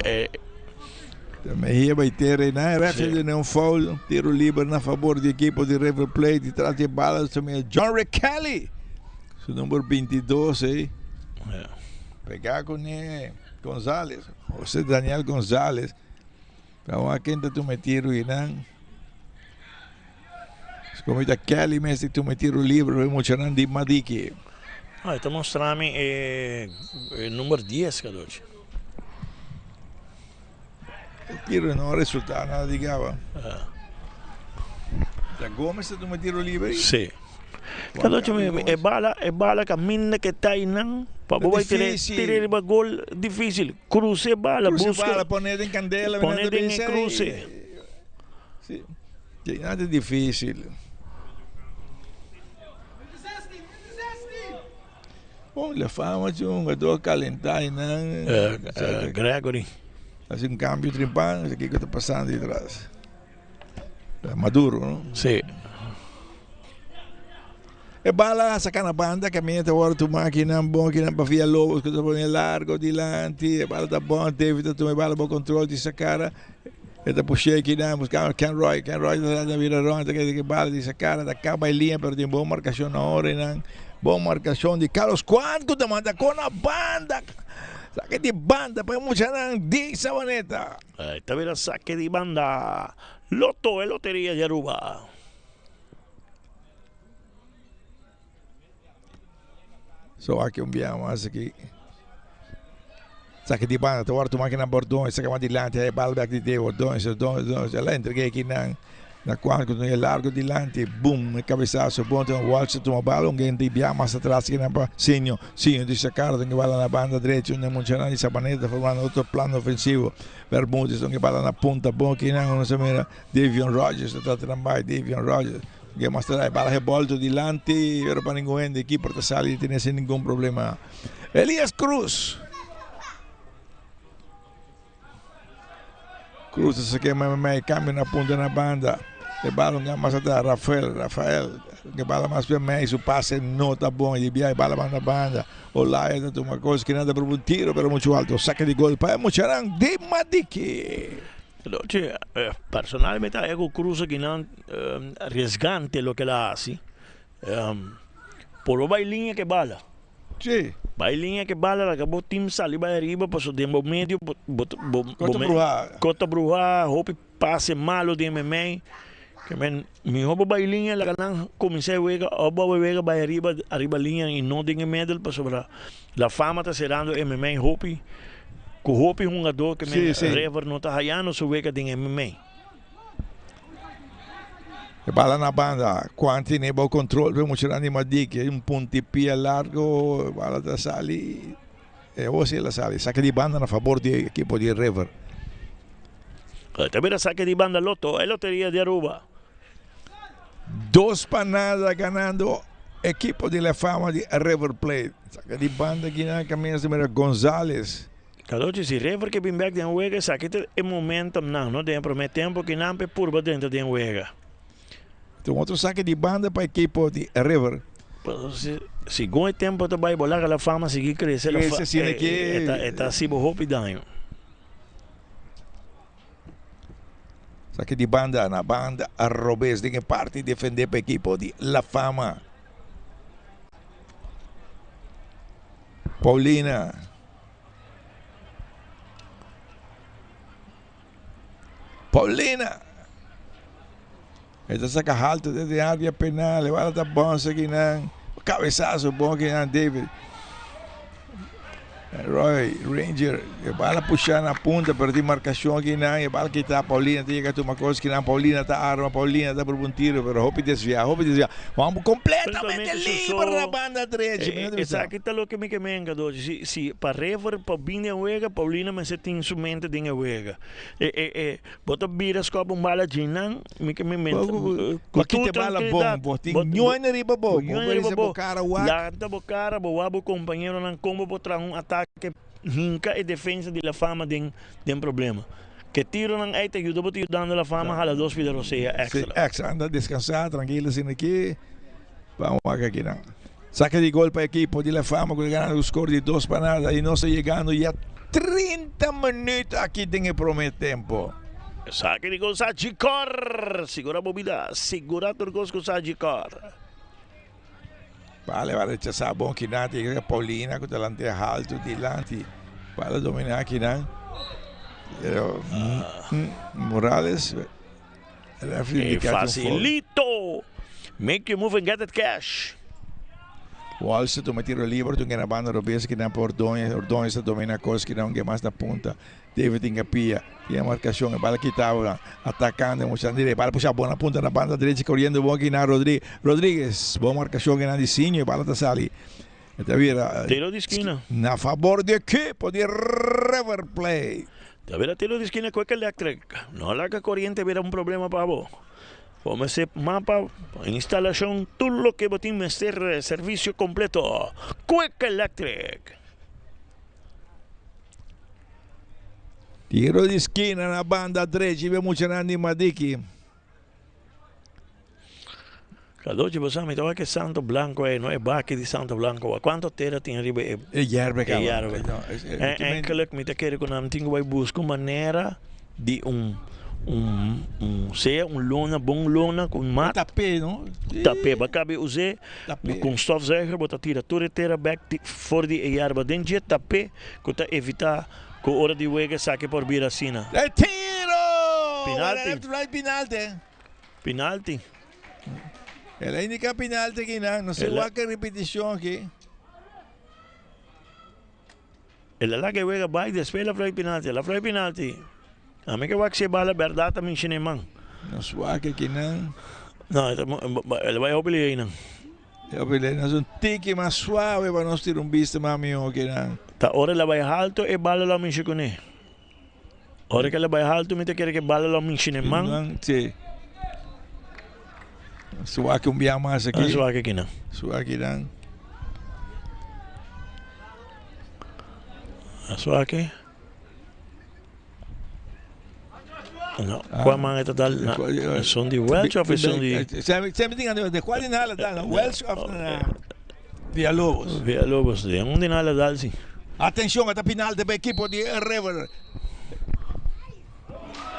Mejia vai ter, né? Referee não foul, tiro livre na favor da equipe de River Plate, traz de balas também John Kelly. Su número 22, pegar com González, José Daniel González, para uma quinta tu me tiro e não. Como está Kelly, mas tu me tiro livre, vamos chamar de Madiki. Está mostrando número 10, Kadochi. O tiro não resulta nada, digava. Da Gomes, tu me tiro livre? Sim. Kadochi, é bala caminha que está aí não, para você tirar o gol difícil. Cruze bala, busca. Poner em candela, poner em cruze. Sim, nada difícil. Bom, La Fama tinha um jogador calentar e não. Gregory. Faz cambio trimpante, aqui que está passando de trás. Maduro, não? Sim. E bala saca na banda, caminha agora tu máquina bom que não para via lobos que tu põe largo dilante, e bala tá bom, David tu me bala bom controle de sacara. E tá puxei aqui não, buscar Ken Roy da vira ronda que bala de sacara, da capa e linha, pero tem boa marcação na hora não. Boa marcação de Carlos Quanto da manda com a banda. Saque de banda para mucha não de Sabaneta. Esta vira saque de banda. Loto, loteria de Aruba. So aqui mais aqui. Saque de banda, agora tu máquina Bordões, saca mais adiante, aí bala back de Bordões, ela entreguei aqui na quando é largo adiante, boom, cabeçaço, bom, tem um waltz, toma bala, alguém de biar mais atrás que não para Sinho de sacar, tem que bala na banda direita, onde Monchana de Sabaneta formando outro plano ofensivo, Bermudes, tem que bala na ponta, bom, que não se mira, Davion Rogers, está trabalhando, Davion Rogers. Que mostrar bala revolto dilante, pero para ninguém de aqui para sair não tem nenhum problema. Elias Cruz se queima mais cambio na ponta na banda. Que bala mais atrás, Rafael, que bala mais para mais, o passe não tá bom, e via bala mais na banda. Olá, é uma coisa que nada para um tiro, pero muito alto, saque de gol para Mucharan de Madiki. Personalmente ego Cruz que não arriesgante lo que la hace. Por vai linha que bala. Sim. Vai linha que bala, acabou time sair vai arriba, passou dentro do meio, cota bruha, roupa passe malo de MMA. Que men, mi roupa vai linha, lá não comecei a ver, oba vai arriba linha e não tem medal para sobrar. A fama tá serando MMA roupa, com roupa um jogador que men Rever não tá raiando, só vê que tem MMA. E bala na banda, quanti ne bom controle, vemos tirando de Madic, um pontipia largo, bala da sali, e você la sali, saque de banda na favor do equipo de Rever. Também saque de banda Loto, é loteria de Aruba. 2 panadas ganando equipo de La Fama de River Plate. Saque de banda aqui na caminho de González. Cada se Rever que vem back de Uega, saque de momento não dentro, mas tempo que não é purba dentro de Uega. Então outro saque de banda para a equipe de River. Se com o tempo tu vai bolar a fama seguir crescer, está assim rápido. Saque de banda na banda a Robes de parte defender para a equipe de La Fama. Paulina. Esta saca alto desde a área penal, levada da bonsa aqui não. Cabeçaço bom aqui não, David. Roy Ranger, a bala puxar na punta, perdi marcação aqui não, a bala que está Paulina, tem que tomar coisa que não, Paulina está arma, Paulina está por um tiro, mas roupa desviar. Vamos completamente livre na banda direita. Essa aqui está o que me quemenga, se para Rever, para vir a Uega, Paulina, mas você tem sua mente de Uega. Bota viras com uma bala de não, me quemenga. Aqui te bala bom, tem nhoi na riba bom, Lata bocara, boabo companheiro não como botar ataque hinca e defesa de La Fama tem problema. Que tiro não é te ajuda para ajudando La Fama a 2 vidas seja extra. Extra, anda descansar, tranquilo assim aqui. Vamos aqui não. Saca de gol para a equipe de La Fama com ganhando o score de 2 panadas e não está chegando já 30 minutos aqui tem o primeiro tempo. Saca de gol Sajikor, segura a bobida, segura o gol com Sajikor. Vale, rechazar bom que não tem a Paulina com delante alto delante. Vale dominar aqui não. Morales. Facilito. Make you move and get that cash. Walsh toma tiro livre, tu ganha a banda Robes que não por Ordonez domina a coisa que não que mais da ponta. David Ingapia, e a marcação, a bala que estava atacando, mostrando a bala puxa a bola na ponta da banda direita, correndo bom aqui na Rodrigues, boa marcação que na Dicinho, a bala está sali. Tiro de esquina. Na favor de equipo de River Plate. Tiro de esquina com a elétrica. Não é que a corriente vira um problema para vos. Vamos hacer mapa, instalación, todo lo que botín meter servicio completo. Quick Electric. Tiro de esquina na banda 3, vemos Randy Madiki. Cadoche, você me toca que Santo Blanco não é baque de Santo Blanco. Quanto terra tem arriba? É Yerbe, cara. É que me te quero que não tenho vai buscar maneira de lona, bom lona com mat. Tapé, não? Tapé, vai caber usar com stofzuiger, bota tira toda inteira back for de erva dentro de tapé, que evitar que hora de wega saque por vir assim. É tiro! Penalti. Penalti. Ela indica penalti aqui, não sei qual repetição aqui. Ela lá que wega vai después la penalti. A mim que vai ser bala verdade também chineman. Não suaque aqui não. Não, ele vai obedecer não. Nós um tique mais suave para nós ter vista mais melhor que não. Tá hora ela vai alto e bala lá me chicone. Hora que ela vai alto me te quer que bala lá me chineman. Não, sim. Suaque biar mais aqui. Suaque aqui não. Suaque não. Suaque. Não, qual manga está tal? São de Welsh ou são de... Sempre tem de qual dinheiro tal? Welsh ou Villalobos? Villalobos, de dinheiro tal, sim. Atenção, esta final da equipe de River.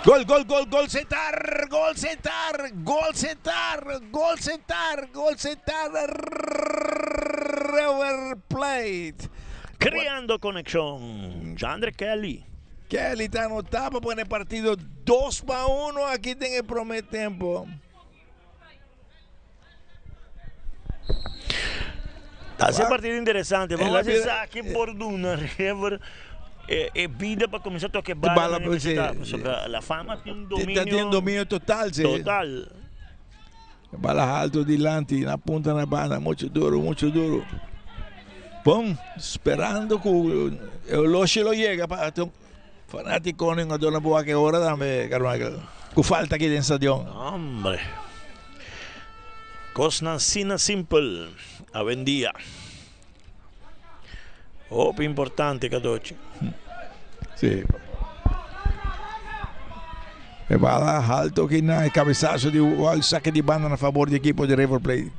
Gol, sentar. River Plate. Creando conexión. Chandre Kelly. Kelly está anotado para poner partido 2-1 aqui tem el primer tiempo. Está esse partido interessante. Vamos Ela ver vira- se aqui por Duna River vida para começar a tocar bala. A fama tem Tem um domínio total. Sim. total. Bala alto dilante, na ponta na banda, muito duro, muito duro. Bom, esperando que o Loche lo llega para ter fanático em a dona boa que hora dame, Carmichael. Que falta aqui dentro do estadião. Hombre. Cosnancina Simple. A vendia. Opo importante, Cadoci. Sim. E bala alto aqui na cabeçaço de o saque de banda a favor do equipo de River Plate.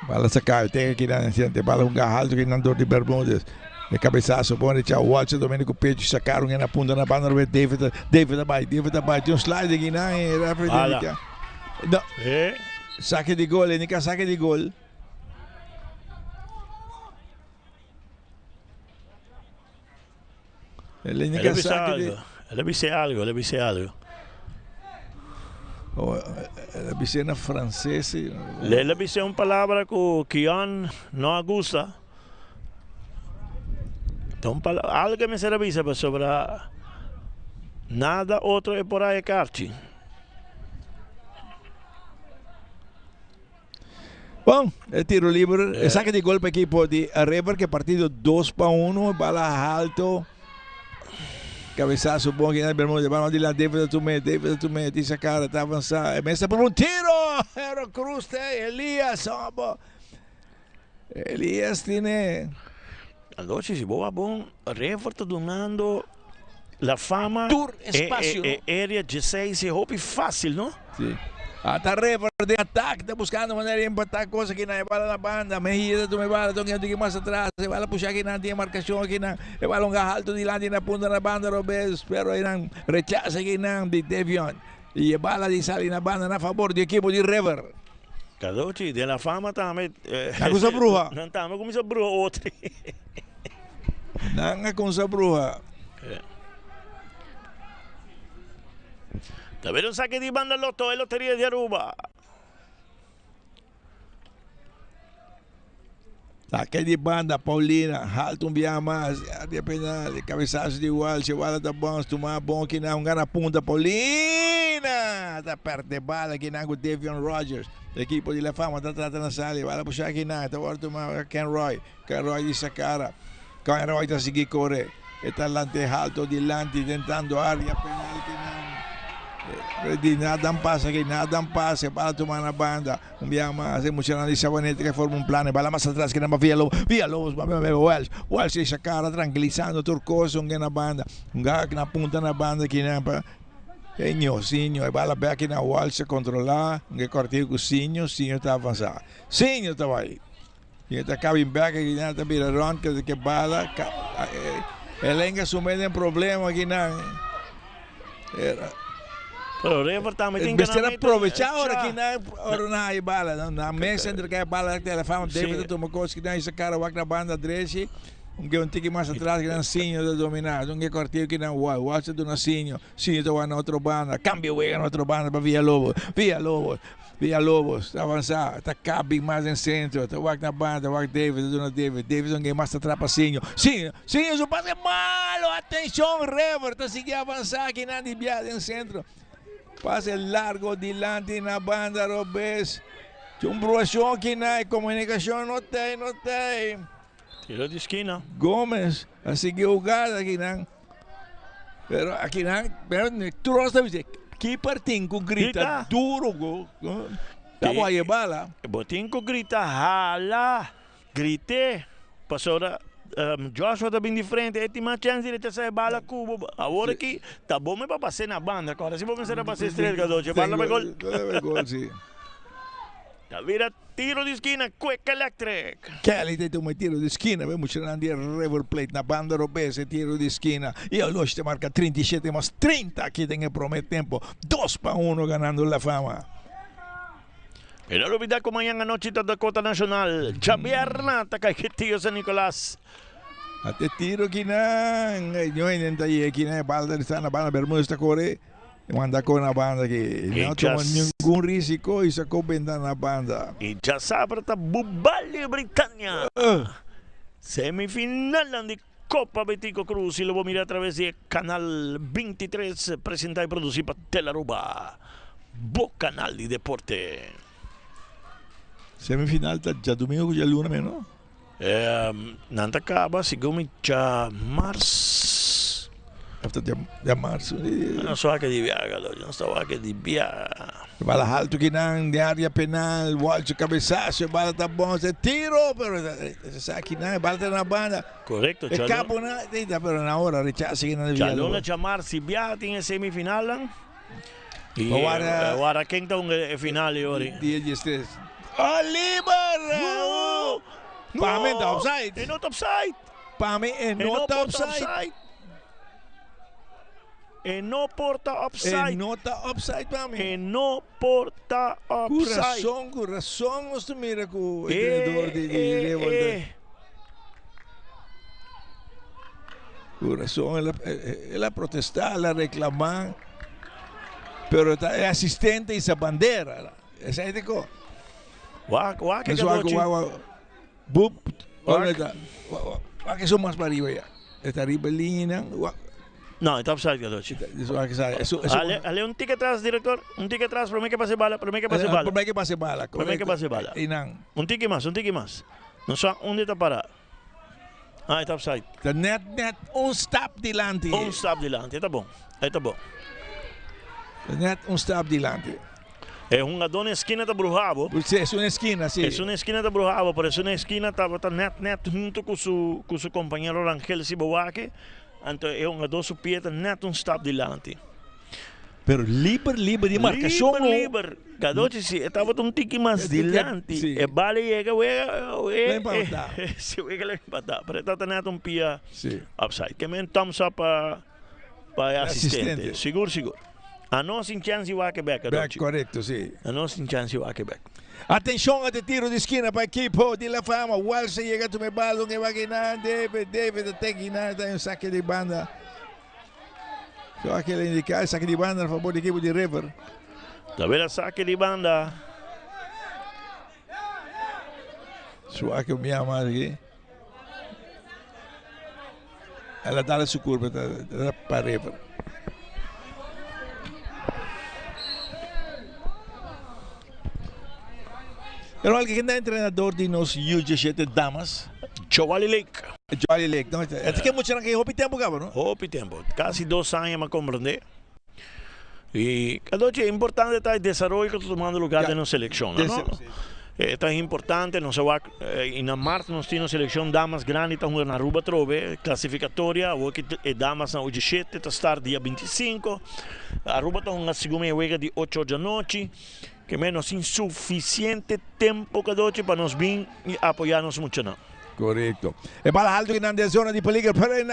Bala sacada, tem aqui na frente, bala alto aqui na dor de Bermudas. De cabeçaço, bom, tchau, Watson, Domenico Peixe, sacaram na ponta na banda, David abaixo, tem um slide aqui na referência. Não, saque de gol, Nica, saque de gol. Ele avise algo. Ele avise na francês. Ele avise uma palavra que Kian não gusta. Então, algo que me será avisa sobre nada outro é por aí, Carti. Bom, é tiro livre. É saque de gol para a equipe de River, que partido 2-1, bala alto. Cabeçaço bom aqui na Bermuda, vamos de lá, David Tumé, diz a cara, tá avançado, começa por um tiro, era Cruz, Elias, Elias tem... Allora, se boa bom, River está donando la fama Tour espaço. Área 16 é roupa fácil, não? Sim. Está River de ataque, está buscando maneira de empatar coisa aqui na bala na banda, Mejia, tu me bala, tu que mais atrás, se bala puxar aqui na tem marcação aqui na, e bala alto de lá na punta na banda, Robes, pero aí não rechaça aqui não de Devion, e a bala de sair na banda na favor do equipo de River. Cadoci, de la fama também. Na coisa bruxa. Não estamos com essa bruxa outra. Não é com essa bruxa. Tá vendo um saque de banda Loto, é loteria de Aruba. Saque de banda, Paulina, alto via mais, de penal, cabeçaço de igual, se bala tá bom, se tomar bom que não, na ponta, Paulina, tá perto de bala que não, o Devion Rogers, equipe de La Fama, tá tratando na sala, bala puxar aqui não, tá agora tomar Ken Roy disse cara, Ken Roy tá seguir correr, está lante alto, dilante, tentando área penal que não. Nada passa aqui, nada passa para tomar na banda. Via mais emocionante de Sabanete que forma plano. Bala mais atrás que não Via Lobos, Welsh deixa cara tranquilizando Turcoso na banda. Gak na ponta na banda que não para. Sinho, e bala back na Welsh controlar. Que cortei com o Sinho está avançado. Sinho está aí. E está cabin back aqui não está virando que bala. Ele assumindo um problema aqui não. Pero River também tem que aproveitar a hora que não há bala. Na mesa entre que a bala que ela fala, David toma coisa que não esse cara vai na banda direita, que um tique mais atrás que não Sinho de dominar, que cortei que não o se do Sinho está na outra banda, cambia o na outra banda para Via Lobos, avançar, está cabe mais em centro, está na banda, David não mais atrás para Sinho, o passe é malo, atenção River, está seguindo avançar que não desviado em centro. Pase largo dilante na banda, Robes. Chumbração aqui na comunicação, não tem. Tiro de esquina. Gomes, a seguir o jogada aqui não. Pero aqui não, tu gosta de dizer, que partinco grita duro, gol. Tá bom aí, bala. Botinco grita, rala, grite, passou Joshua está bem de frente, ele tem mais chance de sair bala cubo. Agora aqui, tá bom, mas para passar na banda, agora se vou pensar para passar estrela, Cadoci, bala para gol. Sim. Tá vira tiro de esquina, Quick Electric. Kelly tem um tiro de esquina, vemos tirando River Plate na banda Robes, tiro de esquina. E o Loche marca 37 mais 30 aqui tem o primeiro tempo, 2-1 ganhando La Fama. Y no olvidar que mañana noche está Dakota Nacional. Javier Nata, Cajetillo San Nicolás. Ate tiro kinang ngayon tayo kinang balda sana banda Bermuda sta kore manda ko na banda que não toma nenhum risco isa ko benda na banda y ya sabe ta Bubali Britania semifinal de Copa Betico Cruz y lo voy a mirar a través de Canal 23 presentar y producir para Telaruba Bo Canal de Deporte semifinal ya domingo ya luna menos Nanta acaba, sigamos já março. Já março. Não só que de viaja, não só que de viaja. Bala alto que não de área penal, volta cabeçaço, bala tá bom, se tiro, pero sabe que não, bala tá na banda. Correto, Chalón. Capo na, pero na hora rechaza que não devia. Chalón chamar se viaja tem semifinal. E agora quem tá final hoje? Dia 13. Oliver! Para mim, offside. É not offside. Para mim, é not offside. É não porta offside. É not offside para mim. É não porta offside. Com razão, nós mira com o treinador de Revolta. Com razão, ela protestar, ela reclamar. Pero é assistente e essa bandeira. Essa é de co. Que Bup, olha, que são mais para arriba já. Está ribelina. Não, está offside, Gadochi. Ale um tique atrás, diretor. Um tique atrás, para mim que passe bala, para mim que passe bala. Para mim que passe bala. Para mim que passe bala. Um tique mais. Não só onde está parado. Ah, está offside. Net, stop dilante. Stop dilante, está bom. Está bom. Net stop dilante. É uma dona esquina da Brujabo. É uma esquina, sim. É uma esquina da Brujabo, por isso uma esquina estava net junto com seu companheiro Rangel Siboaque. Então é uma dona supieta net stop dilante. Pero liber de marcação. Liber. Gadochi se estava um tique mais dilante. É vale chega, se chega le empatar. Pero está net pia upside. Que men thumbs up para assistente. Seguro. A nós sem chance de Quebec. Correto, sim. A nós sem chance de Quebec. Atenção a tiro de esquina para a equipe de La Fama. Walsh chega a me balão que vai ganhar. David até ganhar. Tem um saque de banda. Só aquele indicar saque de banda a favor da equipe de River. Também saque de banda. Só que eu me amo aqui. Ela dá a sua curva para River. Pero alguien é treinador de nos U17 damas. Joali Lake. Não, é que muito que hopi tempo, cabrão. Hopi tempo. Quase 2 anos me compreender. E Gadochi é importante estar desenvolvendo que estou tomando lugar na seleção, não? É importante, não se vai em março nós temos seleção damas grande, está jogando na Aruba Trove, classificatória, o que é damas na U17, está start dia 25. A Aruba está jogando a segunda joga de 8 da noite. Que menos insuficiente tempo Gadochi para nos vir e apoiar-nos muito não. Correto. E para alto que na zona de peligro, para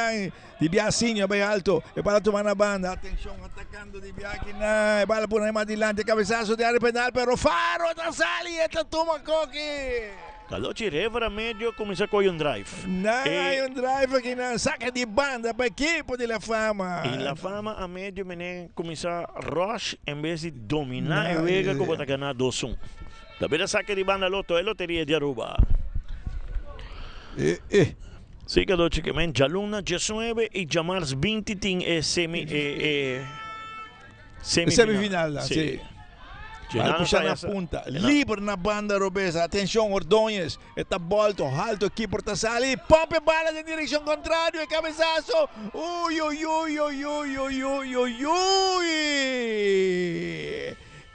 de Biasinho, bem alto. E para tomar na banda, atenção, atacando de Biaquina. E para por mais adiante, cabeçaço de área penal, pero Faro está sali, está toma coque. Gadochi River a médio começa com um drive. Não, um drive aqui na saca de banda para a equipe de La Fama. E La Fama a médio começa rush em vez de dominar e vega como para ganhar 2-1. Também a saca de banda loto é loteria de Aruba. Sim, Gadochi que men Jaluna 19 e Jamars 20 tem semifinal. Sim. Vai puxar na punta, livre na banda Robesa. Atenção, Ordonhas. Está volto, alto aqui por Tassali. Pompe bala na direção contrária. Cabeçaço. Ui.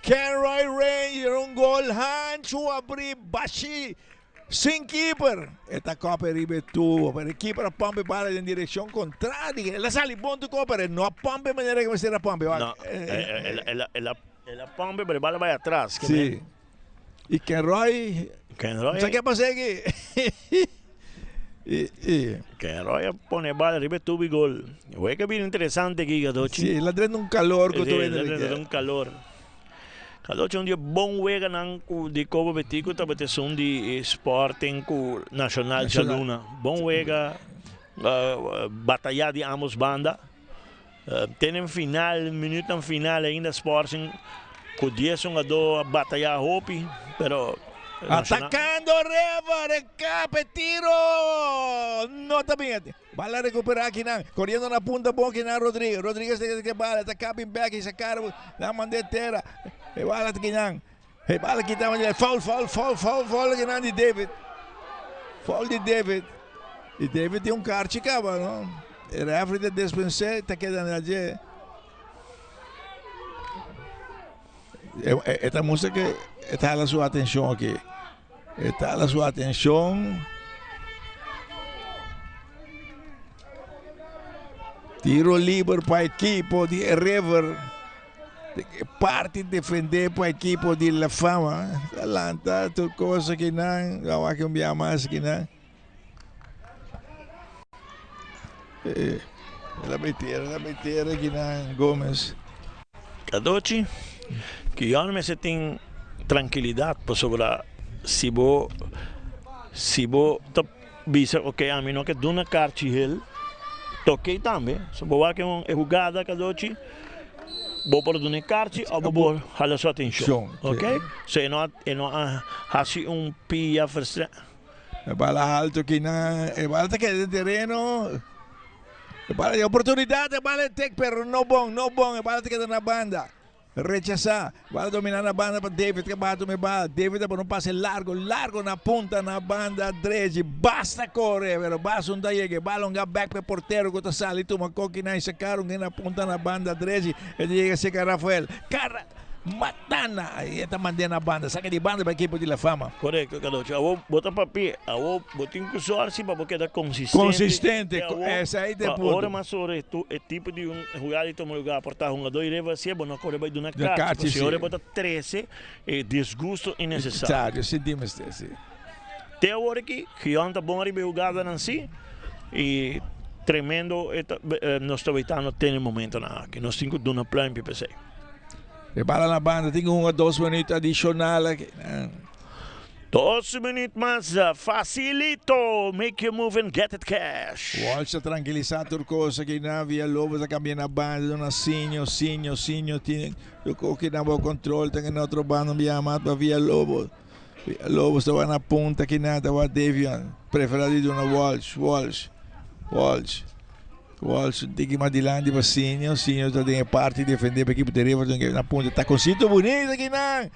Kenroy Ranger, gol. Hancho abrir Bashi. Sem keeper. Esta Copa ribe tu. Para keeper pompe bala na direção contrária. Ela sali bom tu Copa. Não pompe maneira que vai ser a pompe. Não, ela pompe, mas a bala vai atrás. Sim. E Kenroy. Sabe o que passa aqui? Kenroy põe a bala, ribe tubo e gol. O que é bem interessante aqui, Gadochi. Sim, ela tem um calor. Ela tem um calor. Kadochi um dia bom wega nang de Kobo Betico tá batendo de Sporting com Nacional de Luna. Bom wega batalhar de ambos banda. Tem final, minuto no final ainda Sporting com 10 a batalhar Hopi, pero atacando Rever, escape, tiro. Notamente. Bala recuperar aqui não. Correndo na punta bom aqui na Rodrigues. Rodrigues tem que bala, tá capping back e sacar na mandeteira. E bala aqui não. E bala aqui tá foul aqui não de David. Foul de David. E David tem kart cava, não? E refere de dispensar, tá quedando ali. Esta música está a sua atenção aqui. Está a sua atenção. Tiro livre para a equipe de River. Parte defender para a equipe de La Fama. Atlanta, tudo coisa que não. Não há que enviar mais que não. La meteira que não, Gomes. Kadochi, que eu não me tem tranquilidade por sobre se vou bisa ok a mim não que dona cartihel toquei também se vou que uma jogada Kadochi vou por dona carte ou vou hala sua atenção, ok? Se não assim pia frustra bala alto que não bala que de terreno bala de oportunidade bala tek pero no bom bala que na banda rechazar, bala dominar na banda para David que bate me bala, David para um passe largo na ponta na banda Dredge, basta correr, pero basta um daí bala um back para porteiro que tá salindo uma coquina e sacaram na ponta na banda Dredge, ele chega a secar Rafael, cara Matana, e está mandando a banda, saca de banda para a equipe de La Fama. Correto, Kadochi. Eu vou botar papel, eu vou botar com sorte para quedar consistente. Consistente, essa aí depois. Agora, mas sobre é tipo de jogada de lugar, portar dois levas, se é bom, não corre bem de uma carta. Se eu botar 13, é desgosto innecessário. Sentimos isso. Tem a hora que eu não bom de jogada assim, e tremendo, nós estamos evitando ter momento que nós temos de uma plano para PPC. E bala na banda, tem 1 ou 2 minutos adicional aqui. 2 minutos mais, facilito, make you move and get it cash. Walsh a tranquilizar Turcosa aqui na Via Lobos a cambiar na banda, dona Sinho, tem que dar o controle, tem na outra banda, via Mato para Via Lobos. Via Lobos estava na ponta aqui na, estava Devian, preferido dona Walsh, tem que ir mais adiante para Sinho está em parte de defender para a equipe de River na ponta, está com cinto bonito aqui não.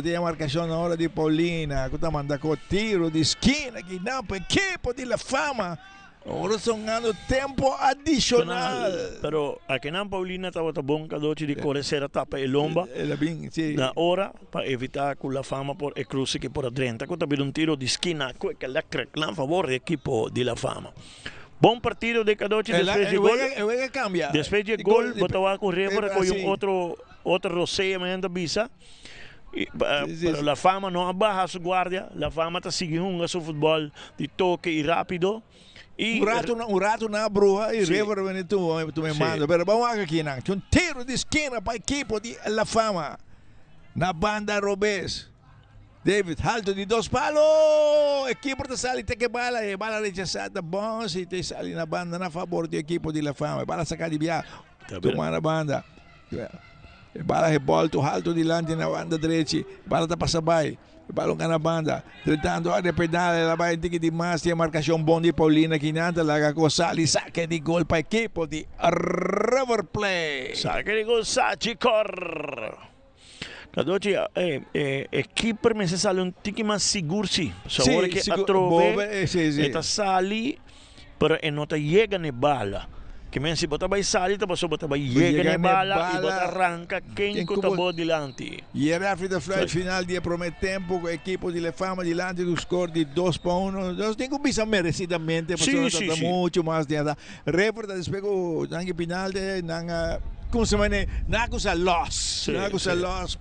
Tem a marcação na hora de Paulina, que está mandando tiro de esquina aqui não, para a equipe de La Fama. Agora estão ganhando tempo adicional. Pero aqui na Paulina estava bom Kadochi de correr a tapa e lomba na hora para evitar que La Fama por e cruce que por adentro. Que está um tiro de esquina que le crack a favor do equipe de La Fama. Bom partido de Kadochi depois de gol. Depois de gol, botava a correr para com outro roceamento bisa. Pero La Fama não abaixa sua guarda. La Fama está seguindo seu futebol de toque e rápido. Um rato na bruxa e River vem tu me manda. Pero vamos aqui não. Um tiro de esquina para a equipe de La Fama. Na banda Robes. David, alto de 2 palos. Equipe te sale te que bala rechazada bom se te sale na banda na favor do equipe de La Fama. Bala sacar de via. Toma na banda. Bala rebolta alto delante na banda direita. Bala tá passa by. Bala na banda. Tentando a pedal, ela vai ter que demais tem marcação bom de Paulina que nada larga com Sali, saque de gol para a equipe de River Plate. Saque de gol Sachicor. Kadochi, equipe me se sale um tique mais seguro sim. Agora que a trove está sali, pero não chega na bala. Que men se botar vai salir, tá passou botar vai chega na bala e botar arranca quem que tá bom delante. E era a final de primeiro tempo com a equipe de La Fama delante do score de 2-1. Nós temos que pensar merecidamente, porque nós muito mais de nada. River despegou na final de como se chama, na coisa loss,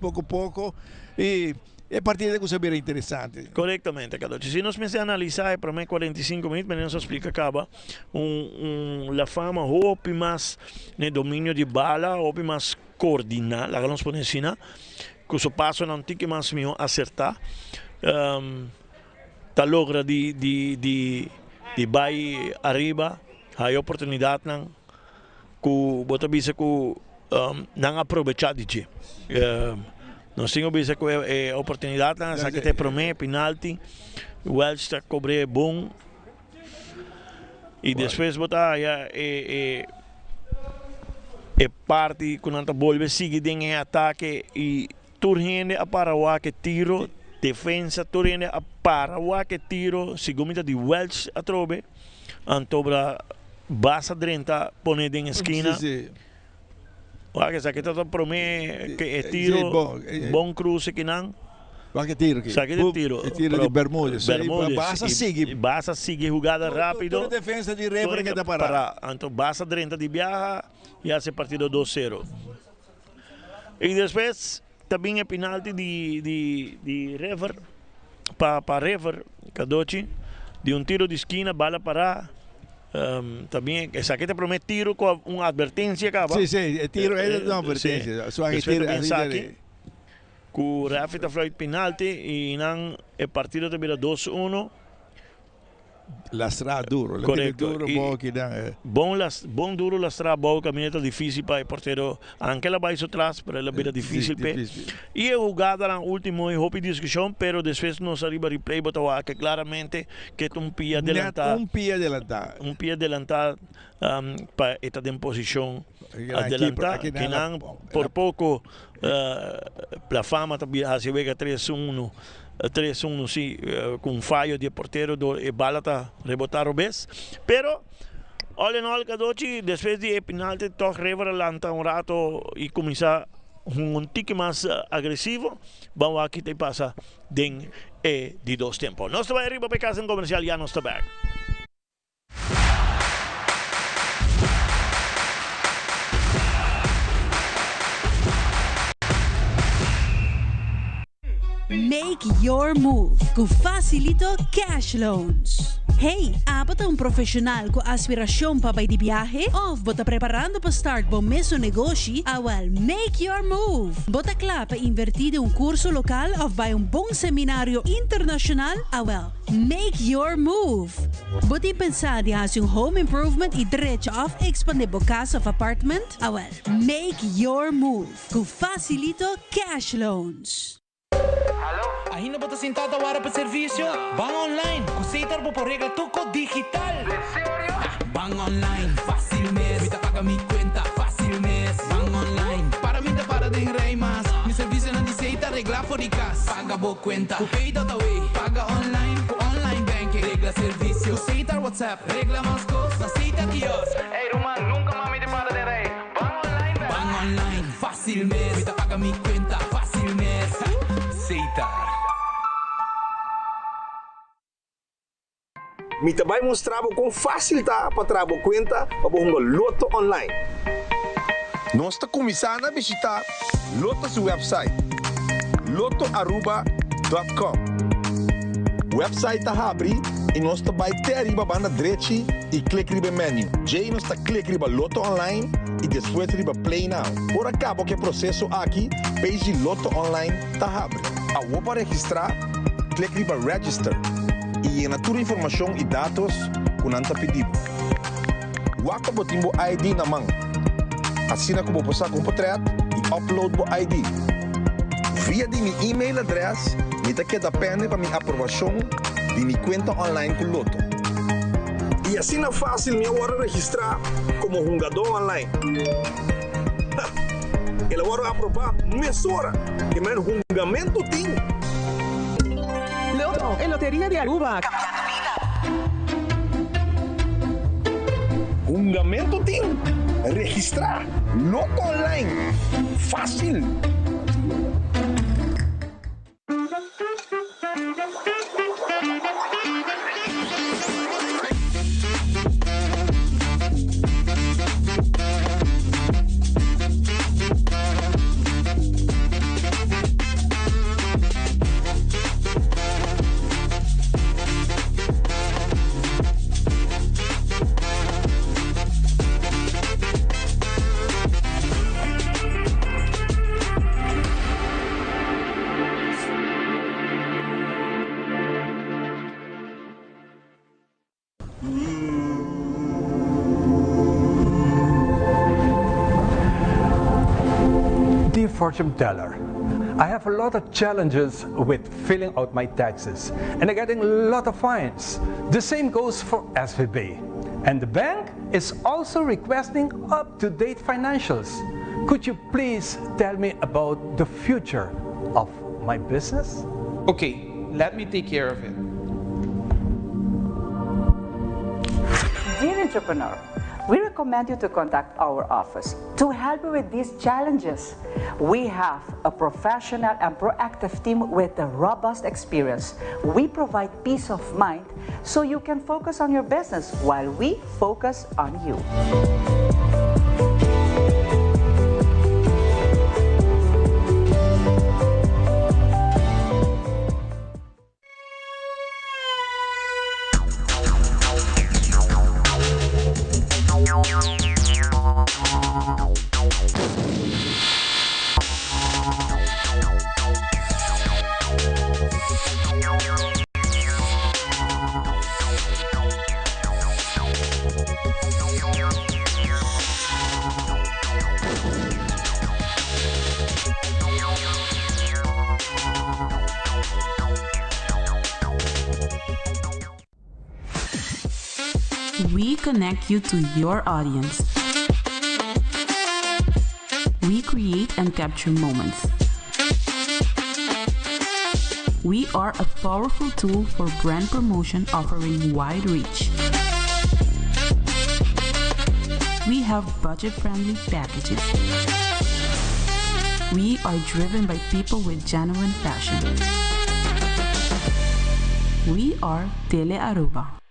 pouco a pouco e é partida que é interessante. Corretamente, Kadochi. Se nós começamos a analisar, para mim 45 minutos, mas não explica acaba La Fama hope mais no domínio de bala, hope mais coordinar, lá nós podemos ensinar, cujo passo não tem que mais me acertar. Tá logra de vai arriba, a oportunidade não que bota bisa que não aproveitar de ti. Nós temos bisa que a oportunidade não sabe que te promete penalti, o Welsh está cobre bom e depois botar parte quando a bola sigue em ataque e turrende a Paraguai que tiro defesa turrende a Paraguai que tiro segundo de Welsh a trobe antobra basa drenta pone em esquina olha que aqui tá promete que é tiro bom cruze que não que tiro aqui. Saque de tiro. Tiro de Bermudes. Basta seguir jogada rápido. Toda defesa de Rever que tá parado. Então basta drenta de viaja e hace partido 2-0. E depois também é penalti de Rever para Rever Cadoci de tiro de esquina, bala para também essa aqui te promete tiro com uma advertência acaba. Sim, tiro é uma advertência. Só que tiro aqui. Com o Rafi está fazendo penalti e não é partido de 2-1. Lastra duro, correto. Bom Duro lastra bom, caminhada difícil para o porteiro. Anche ela vai atrás, para ela vira difícil. E a jogada na última houve discussão, pero depois nos arriba replay, botou que claramente que um pia adelantado. Um pia adelantado para estar em posição adelantada. Que não, por pouco, a fama também se vê 3-1. 3-1 sim, com falho de porteiro e bala está rebotar o bes. Pero, olha no Cadoci, depois de penalti, toca Rever lanta rato e começar tique mais agressivo. Vamos aqui te passa de 2 tempos. Nós vai arriba para casa em comercial, já nós está back. Make your move com Facilito Cash Loans. Hey, bota profissional com aspiração para ir de viagem? Ou bota preparando para start bom mesmo negócio? Well, make your move. Bota claro para invertir em curso local ou vai bom seminário internacional? Well, make your move. Bota pensar de fazer home improvement e direito of expandir casa of apartment? Well, make your move com Facilito Cash Loans. Ainda bota sentado agora para serviço? Bang online, com Seitar por regra tuco digital. Bang online, fácil mês. Vita paga mi cuenta, fácil mês. Bang online, para mim te para de rei mas. Mi serviço não de Seitar, regla for de casa. Paga boa cuenta, com pay da way. Paga online, com online banking. Regla serviço, Seitar WhatsApp. Regla mais coisas, na Seitar kiosk. Hey, Roman, nunca mais me para de rei. Bang online, Bang online, fácil mês. Vita paga mi cuenta, fácil mês. Seitar. Me também mostrava com facilidade para trabalhar conta para um loto online. Nós estamos começando a visitar Loto's website, lotoaruba.com. O website está abrindo e nós estamos até arriba na direita e clique no menu. Já nós estamos clicando no Loto online e depois no Play Now. Por acabo que o processo aqui, page Loto online está abrindo. A para registrar, clique no Register. E na tua informação e dados que não está pedido. Waka botimbo ID na mão. Assina como posar com portrait e upload o ID. Via de meu e-mail address, me tá queda pena para minha aprovação de minha conta online com Loto. E assim é fácil me agora registrar como jogador online. Ele agora aprovar mesura que meu julgamento tem. Loto, en Lotería de Aruba. Fundamento tem. Registrar. Loto online. Fácil. Dear fortune teller, I have a lot of challenges with filling out my taxes and I'm getting a lot of fines. The same goes for SVB. And the bank is also requesting up-to-date financials. Could you please tell me about the future of my business? Okay, let me take care of it. Dear entrepreneur, we recommend you to contact our office to help you with these challenges. We have a professional and proactive team with a robust experience. We provide peace of mind so you can focus on your business while we focus on you. We connect you to your audience. We create and capture moments. We are a powerful tool for brand promotion offering wide reach. We have budget-friendly packages. We are driven by people with genuine passion. We are Tele Aruba.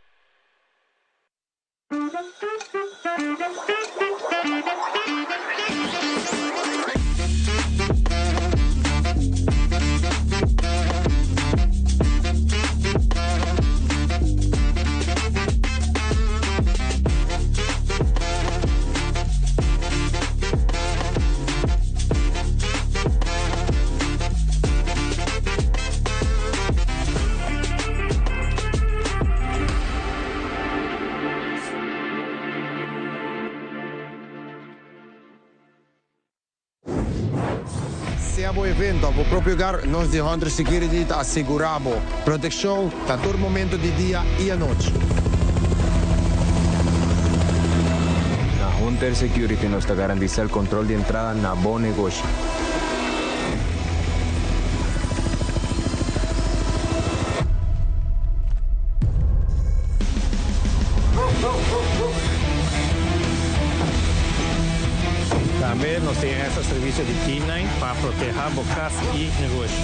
Se a evento, vou próprio lugar, nós de Hunter Security asseguramos proteção a todo momento de dia e à noite. Na Hunter Security nos garantiza el control de entrada na bom negócio. Também nós temos esse serviço de K9 para proteger bocas e negócio.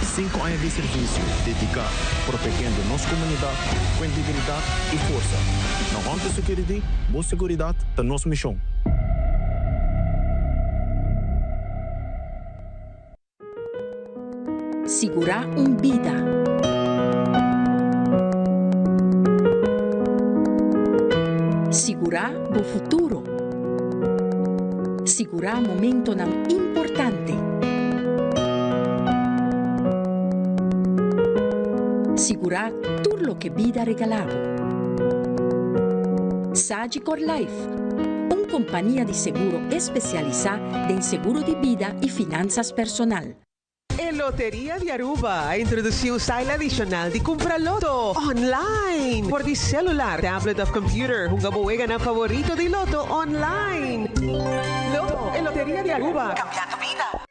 Cinco anos de serviço dedicado, protegendo nossa comunidade com integridade e força. Na Hunter Security, boa segurança da nossa missão. Segurar vida. Segurar o futuro. Segurar momento não importante. Segurar tudo o que vida regalava. Sagicor Life, uma companhia de seguro especializada em seguro de vida e finanças personal. En Lotería de Aruba introdució un style adicional de comprar loto online por di celular, tablet o computer. Un gabuega na favorito de loto online. Loto en Lotería de Aruba. Cambiando vida.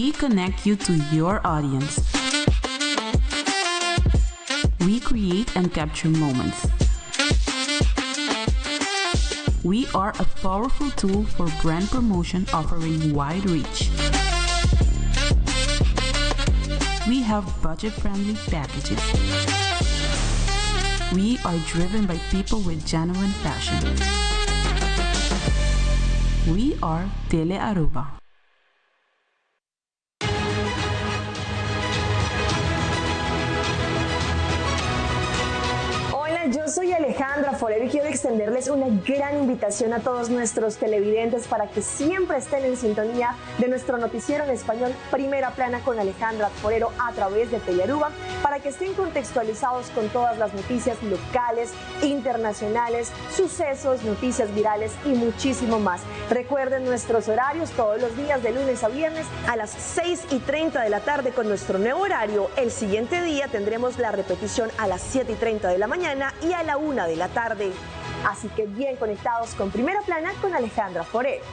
We connect you to your audience. We create and capture moments. We are a powerful tool for brand promotion offering wide reach. We have budget-friendly packages. We are driven by people with genuine passion. We are Tele Aruba. Yo soy Alejandra Forero y quiero extenderles una gran invitación a todos nuestros televidentes para que siempre estén en sintonía de nuestro noticiero en español Primera Plana con Alejandra Forero a través de Telearuba, para que estén contextualizados con todas las noticias locales, internacionales, sucesos, noticias virales y muchísimo más. Recuerden nuestros horarios todos los días de lunes a viernes a las 6:30 de la tarde con nuestro nuevo horario. El siguiente día tendremos la repetición a las 7:30 de la mañana y a la 1 de la tarde. Así que bien conectados con Primera Plana con Alejandra Forero.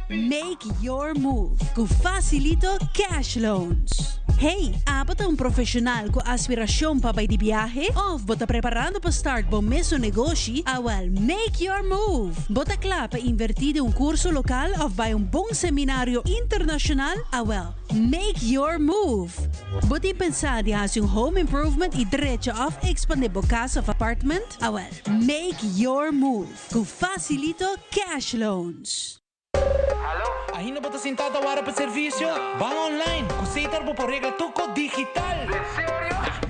Make your move com Facilito Cash Loans. Hey, bota um profissional com aspiração para ir de viagem? Ou bota preparando para start bom mesmo negócio? Well, make your move. Bota claro para invertir em um curso local ou vai bom seminário internacional? Well, make your move. Bota pensar em fazer home improvement e direito of expandir a casa ou apartment? Well, make your move com Facilito Cash Loans. Ainda bota sentado agora para serviço? Vão online, com Seitar por regra tuco digital.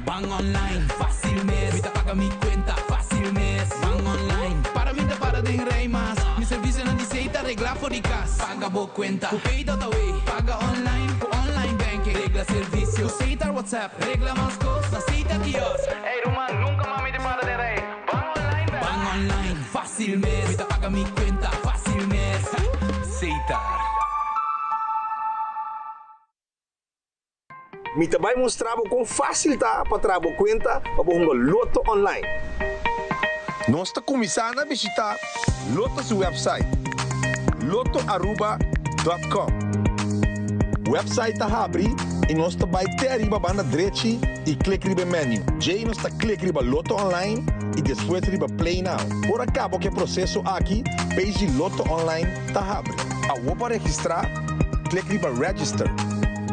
Vão online, fácil mesmo. Vita paga mi cuenta, fácil mesmo. Vão online, para mim da para de rei mas. Mi serviço não de Seitar, regla for de casa. Paga boa cuenta, com pay dot away. Paga online, com online banking. Regla serviço, com Seitar WhatsApp. Regla mais coisa, Seitar kiosk. Hey, Roman, nunca mami de para de rei. Vão online, baby. Vão online, fácil mesmo. Vita paga mi cuenta, fácil mesmo. Seitar. Me também mostrava com facilidade para trabalhar conta para um loto online. Nós estamos começando a visitar Loto's website, lotoaruba.com. O website está abrindo e nós também ter arriba banda direita e clique no menu. Já nós está clique no Loto online e depois no Play Now. Por acabo que o processo aqui, page Loto online está abrindo. Ao para registrar, clique no Register.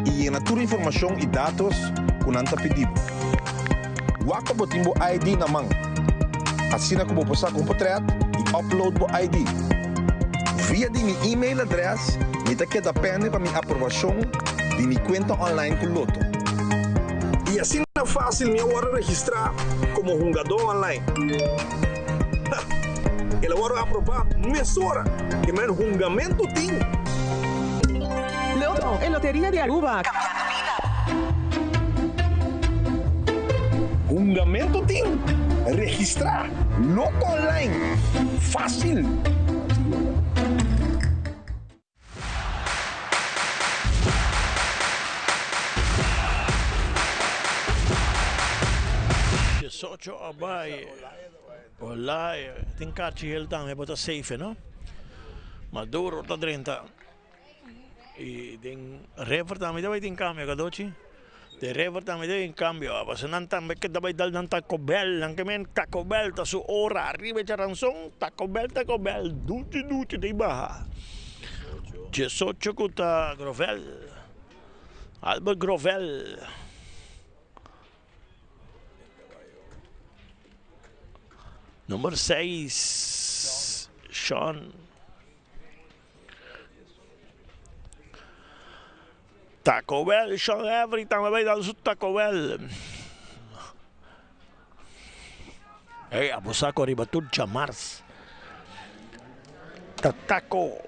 E na tua informação e dados que não está pedido. Waka botimbo ID na mão. Assina como posar com portrait e upload o ID. Via de meu e-mail address, me tá queda pena para minha aprovação de minha conta online com Loto. E assim é fácil me agora registrar como jogador online. Ele agora aprovar mesura que meu julgamento tem. Loto, en Lotería de Aruba. Fundamento tem. Registrar. Loto online. Fácil. Socio abai. Olá, tem carti ele também bota safe, não? Maduro tá 30. E tem refer também deve ter cambio, cadoci? Tem refer também deve ter cambio. Basta não também que deve dar não Taco Bell, não que men Taco Bell tá su hora arriba de ransom, Taco Bell, duti de baja. Socio cuta Grovel, Albert Grovel. Número 6, Sean. Taco Bell, Sean Every time vai dar su Taco Bell. Hey, abusaco arriba tu chamars. Taco.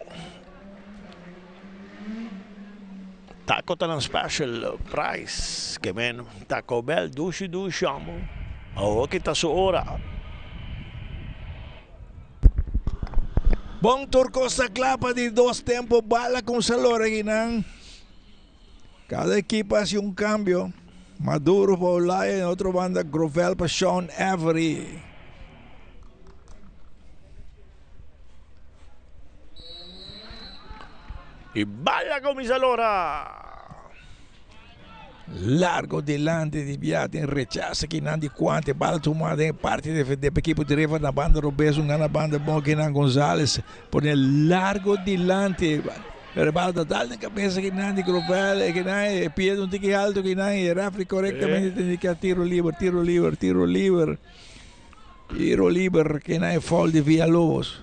Taco tá no special price. Que men, Taco Bell, dushi amo. Oh, que tá su hora. Bom turco sa clapa de 2 tempos, bala com Salora ginang. Cada equipa hace un cambio. Maduro para Olaya, en otra banda Grovel para Sean Avery. Y bala con Misalora. Largo delante de Biate, rechaza que não de quanto, bala tomada em parte de equipe de River na banda Robeso, na banda bom que não Gonzalez, por largo delante. Pero bala total na cabeça que não de Grovel, que não pede um tique alto que não e refri corretamente tem que tiro livre, que não é foul de Villalobos.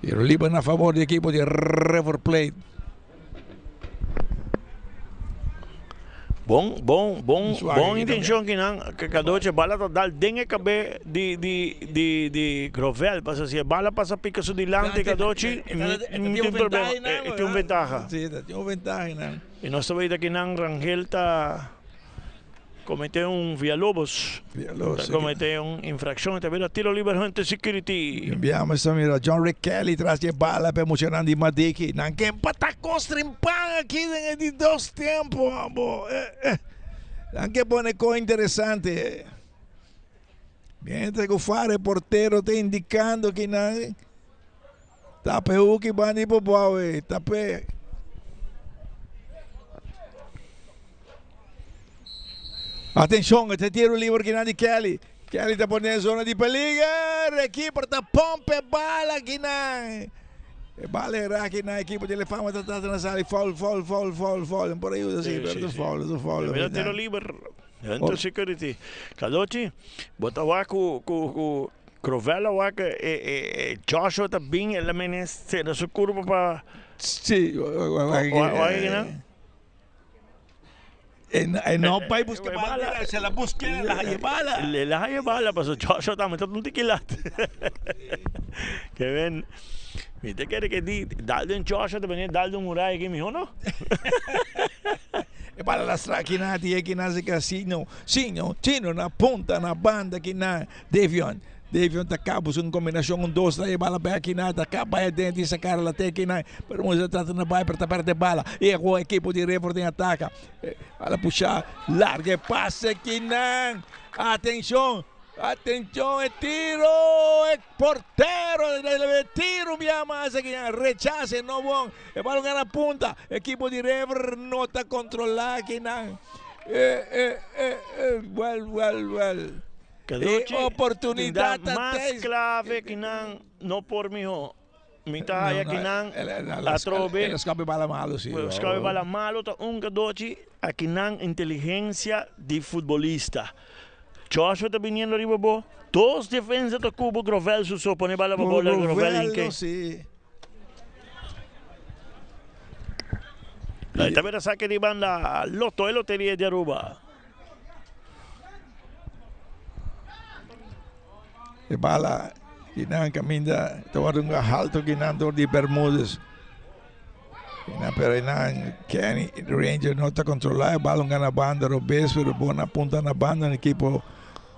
Tiro livre na favor do equipe de River Plate. Bom intenção que não, que cada vez bala total dengue cabe de Grovel, passa se bala passa pica su dilante cada vez tem uma ventaja. Sim, tem uma ventaja, não. E nós sabemos que não Rangel tá cometeu Villalobos, cometeu infração, está vendo tiro livre gente security. Enviamos também a John Rick Kelly traz de bala para emocionar de Madiki. Não quer empatar com Strimpang aqui de 2 tempos, amor. Não quer pôr coisa interessante. Mientras que o Fare porteiro está indicando que não tape o que vai de popó, tape. Atenção, este tiro livre que não de Kelly. Kelly está ponendo em zona de perigo. A equipe está pompe bala aqui não. Bala era aqui na equipe de Elefante está tratando de sair. Foul. Por aí assim, pero foul. Mira tiro livre. Dentro security. Kadochi, bota lá com Crovella lá que Joshua está bem, ele merece na sua curva para. Sim, não vai buscar bala, se la busca, la bala. La bala, pero Joshua está metiendo un tiquilate. Que ven, ¿viste que di Dalden Joshua te venía Dalden Murray aquí, mijo, no? Para la straquinati e che nasi casino, Chino na punta na banda que na Devion tá cabo uma combinação 2 daí bala para aqui nada acaba é dentro essa cara lá tem que na pero você trata na vai para tapar de bala errou a equipe de River tem ataca bala puxar larga passe aqui não atenção é tiro é porteiro tiro minha massa que rechace não bom é balão na punta equipe de River não está controlar aqui não well oportunidade mais clave que não por mijo mitad que não atrobe escape bala malo sim escape bala malo tá gadochi aqui não inteligência de futebolista. Joshua está vindo arriba, bo. 2 defensas do cubo, Grovel se opone bala para bola, Grovel em que. Sim. Aí também saque de banda, Loto e Loteria de Aruba. E bala, kinang kaminda, tawarong halto kinandor di Bermudas. Pero Kenny Ranger não está controlado, balão na banda, Robeso, boa na ponta na banda, o equipe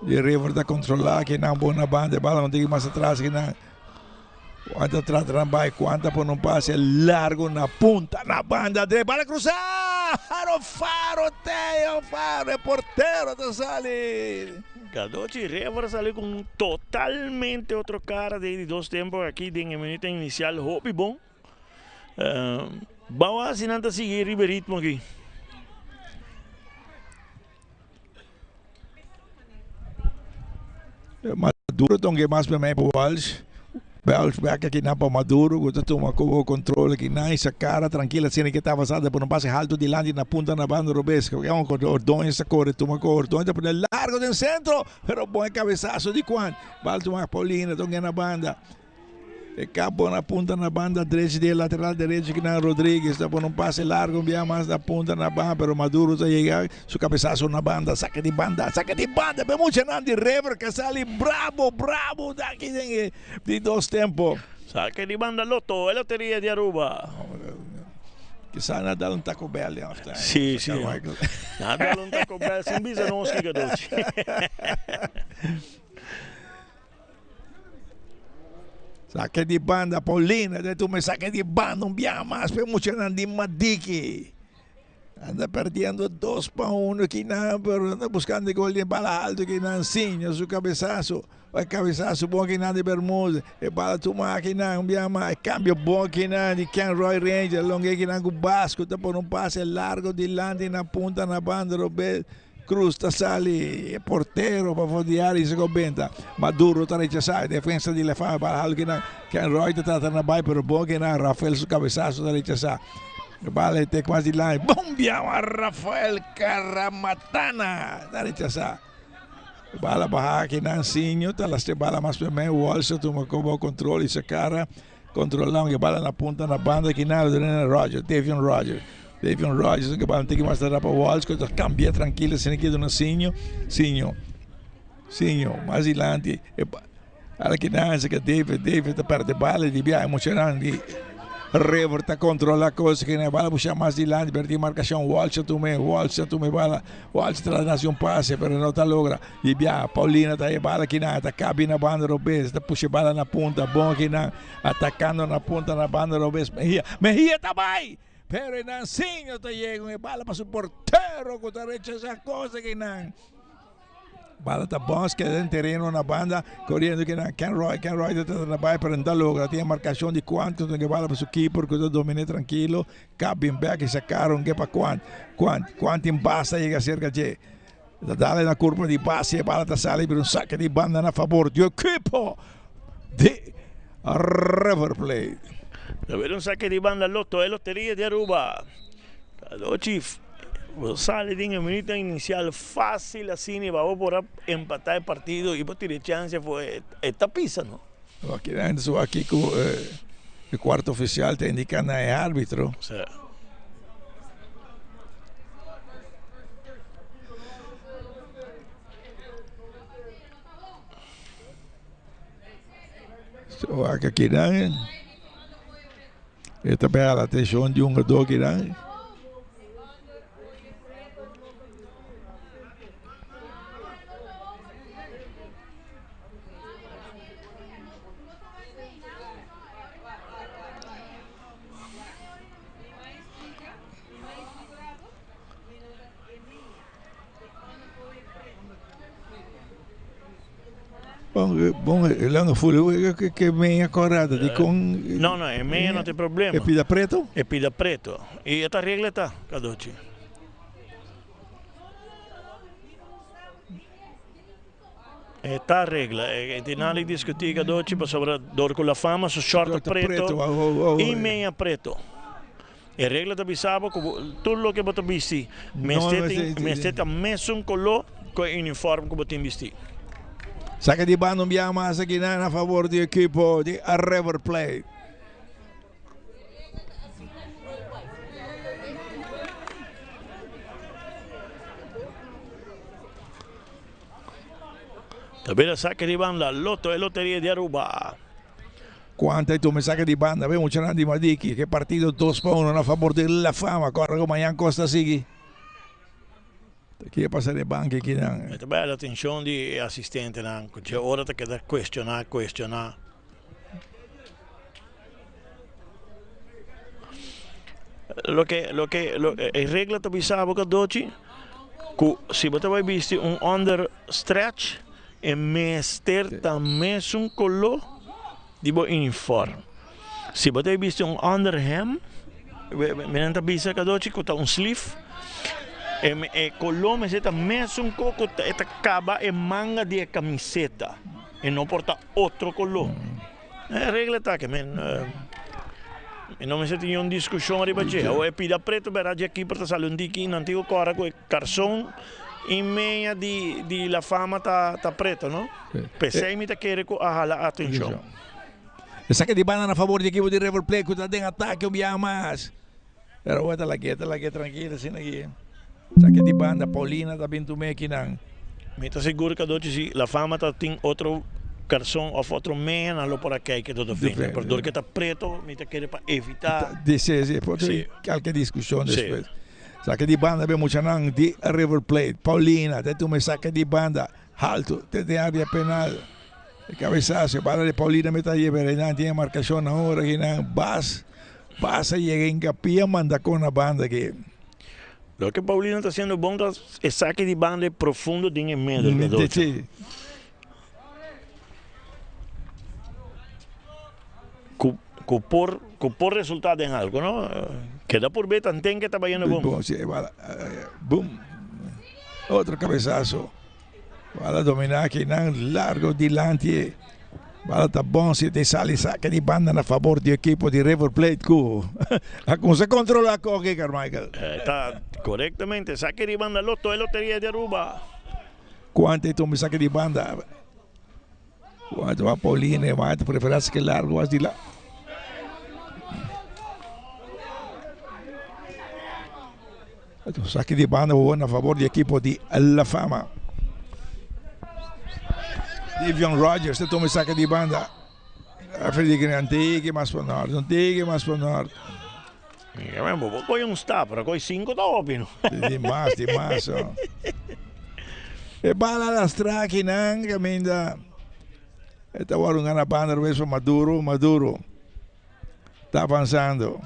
de River está controlado, que não boa na banda, balão tem mais atrás, que não. Quanto atrás vai, quanto por não passe, largo na ponta na banda, de bala cruzar, faro, é porteiro, tá sali. Gadochi River salió con totalmente otro cara de 2 tempos aquí en el minuto inicial, hobby bom. Vamos a assinante seguir el ritmo aquí. Maduro tongue mais para mim para Walsh. Walsh back aqui na para Maduro, gosta toma como controle aqui na essa cara tranquila, sem que estava passada por não passe alto de lado na ponta na banda Robesco. É um cordão essa corre, toma cordão, está por largo do centro, pero bom cabeçaço de quanto. Balto uma Paulina, tongue na banda. E capo na ponta na banda direita de lateral direito que na Rodrigues, está por um passe largo, envia mais da ponta na banda, pero Maduro está chegando, seu cabeçaço na banda, saca de banda, bem muito de River, que sale bravo daqui de 2 tempos. Saca de banda Loto, a Loteria de Aruba. Que sai nadar Taco Bell. Sim. Nadar Taco Bell, sem bisa não os que gadote. Saque de banda, Paulina, de tu me saque de banda un día más, pero mucho Nandi Madiki. Anda perdiendo 2-1 aqui, pero anda buscando gol de bala alto aqui, Nancinho, su cabeçazo. Vai cabeçazo bom aqui de Bermuda. E bala tomar aqui, um dia mais. Cambio bom aqui, de Ken Roy Ranger. Longe aqui, o Basco, tá por um passe largo de lande na ponta, na banda, Roberto. Cruz tá sali, porteiro para fodear e se comenta. Maduro tá rechazado, defesa de Lefama, bala alto aqui, Ken Roy tá na baia, pero bom aqui, Rafael, su cabeçazo tá rechazado. Vale, te quase lá. Bombia, Rafael Caramatana. Tá rechazado. Bala baja aqui, Nancinho. Tá lá, bala mais para mim. Walsh, toma como controle. Esse cara controlando que bala na ponta, na banda. Aqui na Roger, Davion Roger. Davion Roger, que bala tem que mostrar para o Walsh. Que cambia tranquilo. Sem aqui do Nancinho. Sinho, mais adiante. Olha que Nancy, que David tá perto de bala. De bia emocionante. Rever está controla a coisa que não bala puxa mais de lado, perdi marcação, Walsh tu me bala, Walsh traz um passe, pero não tá logra. E bia, Paulina tá aí bala que não, tá cabe na banda Robes, tá puxa bala na ponta, bom que não, atacando na ponta na banda Robes, Mejia tá bem, pero Nancinho tá chegando e bala para o porteiro, que tá rechazando coisa que não. Bala tá bom, que dentro terreno na banda, correndo que na Ken Roy tá na baia, pero não logra, tem marcação de quanto, tem que bala para o keeper, que domina tranquilo, cabe em back e sacaram que para quanto em basta chega cerca de dale na curva de base, a bala tá sale per un saque de banda na favor do equipo de River Plate. Deve un saque de banda Lotto, è Lotteria di Aruba. Oggi sale en el minuto inicial fácil así, ni va a por empatar el partido y por tirar chance fue esta pizza, ¿no? Aquí con el cuarto oficial te indican el árbitro. Sí. Aquí esta pega la atención de un jugador que Bom, Leandro Fulvio, che meia corrada de com. No, è meia non tem problema. E pida preto? E pida preto. E esta regra tá, Cadoci. Esta regra, tem nada que discutir, Cadoci, para sobre dor com a fama, su short preto e meia preto. E regra da bisabo, tudo o que você vesti, me está mesmo color com o uniforme que você vesti. Saca di banda un via massa che a favore di equipo di River Plate. Tabella saca di banda Lotto e Lotteria di Aruba. Quanta tu mi saca di banda, abbiamo Cenandi Madiki, che partito 2-1 a favore della fama, corre come Ian Costa Sighi. Chi passa le banche chi dan. È bella l'attenzione di assistente, c'è ora che da questionare. Lo che è regola che bisabo che doci, se você vai visto un under stretch e mester também un collo di uniforme. Se você vai visto un under hem, mentre bisa che doci con un sleeve. E colome se messo un coco e acaba e manga di camiseta e non porta altro colore. Regola ta che non mi senti in discussione ribace o è pida preto per oggi qui per sale un diki in antico cora con carson in meia di la fama ta preto, no? Per sei mi ta chiede alla attenzione. E sa che di banana a favore di equipo di River Plate con den attacco via mas. Pero vuelta la que tranquila sin aquí. Saque di banda, Paulina da bintu mekinang. Mi sta sicuro che oggi la fama tem outro garçom of outro man allo por aqui que todo fine. Per dor che sta preto, mi sta chiede per evitare. Sì, poi qualche discussione después. Saque di banda abbiamo Chanang di River Plate. Paulina, te tu me saque di banda, alto, te de área penal. El cabezazo, bala de Paulina meta lleve, tiene marcación ahora, que vas a llegar en capilla, manda con la banda que... Lo que Paulina está haciendo bom es saque de banda profundo en el medio del sí. Por resultado en algo, ¿no? Queda por ver también que está vayendo bom. Sí, bala, boom. Otro cabezazo. Bala dominar aqui largo delante. Bala tá bom se te sale saque de banda a favor do equipo de River Plate. Como se controla aqui, Carmichael? Está correctamente. Saque de banda Lotto e Loteria de Aruba. Quanto tu me saque de banda? Quanto a Paulina, quanto preferência que largo as de lá. Saque de banda a favor do equipo de La Fama. Davion Rogers, tu toma saque de banda. A frente que não tem mais para nós, não tem mais para nós. Vou pôr stop, para coi 5 tá óbvio. Demais. E bala das traque não, caminha. Está agora na banda, o Maduro. Está avançando.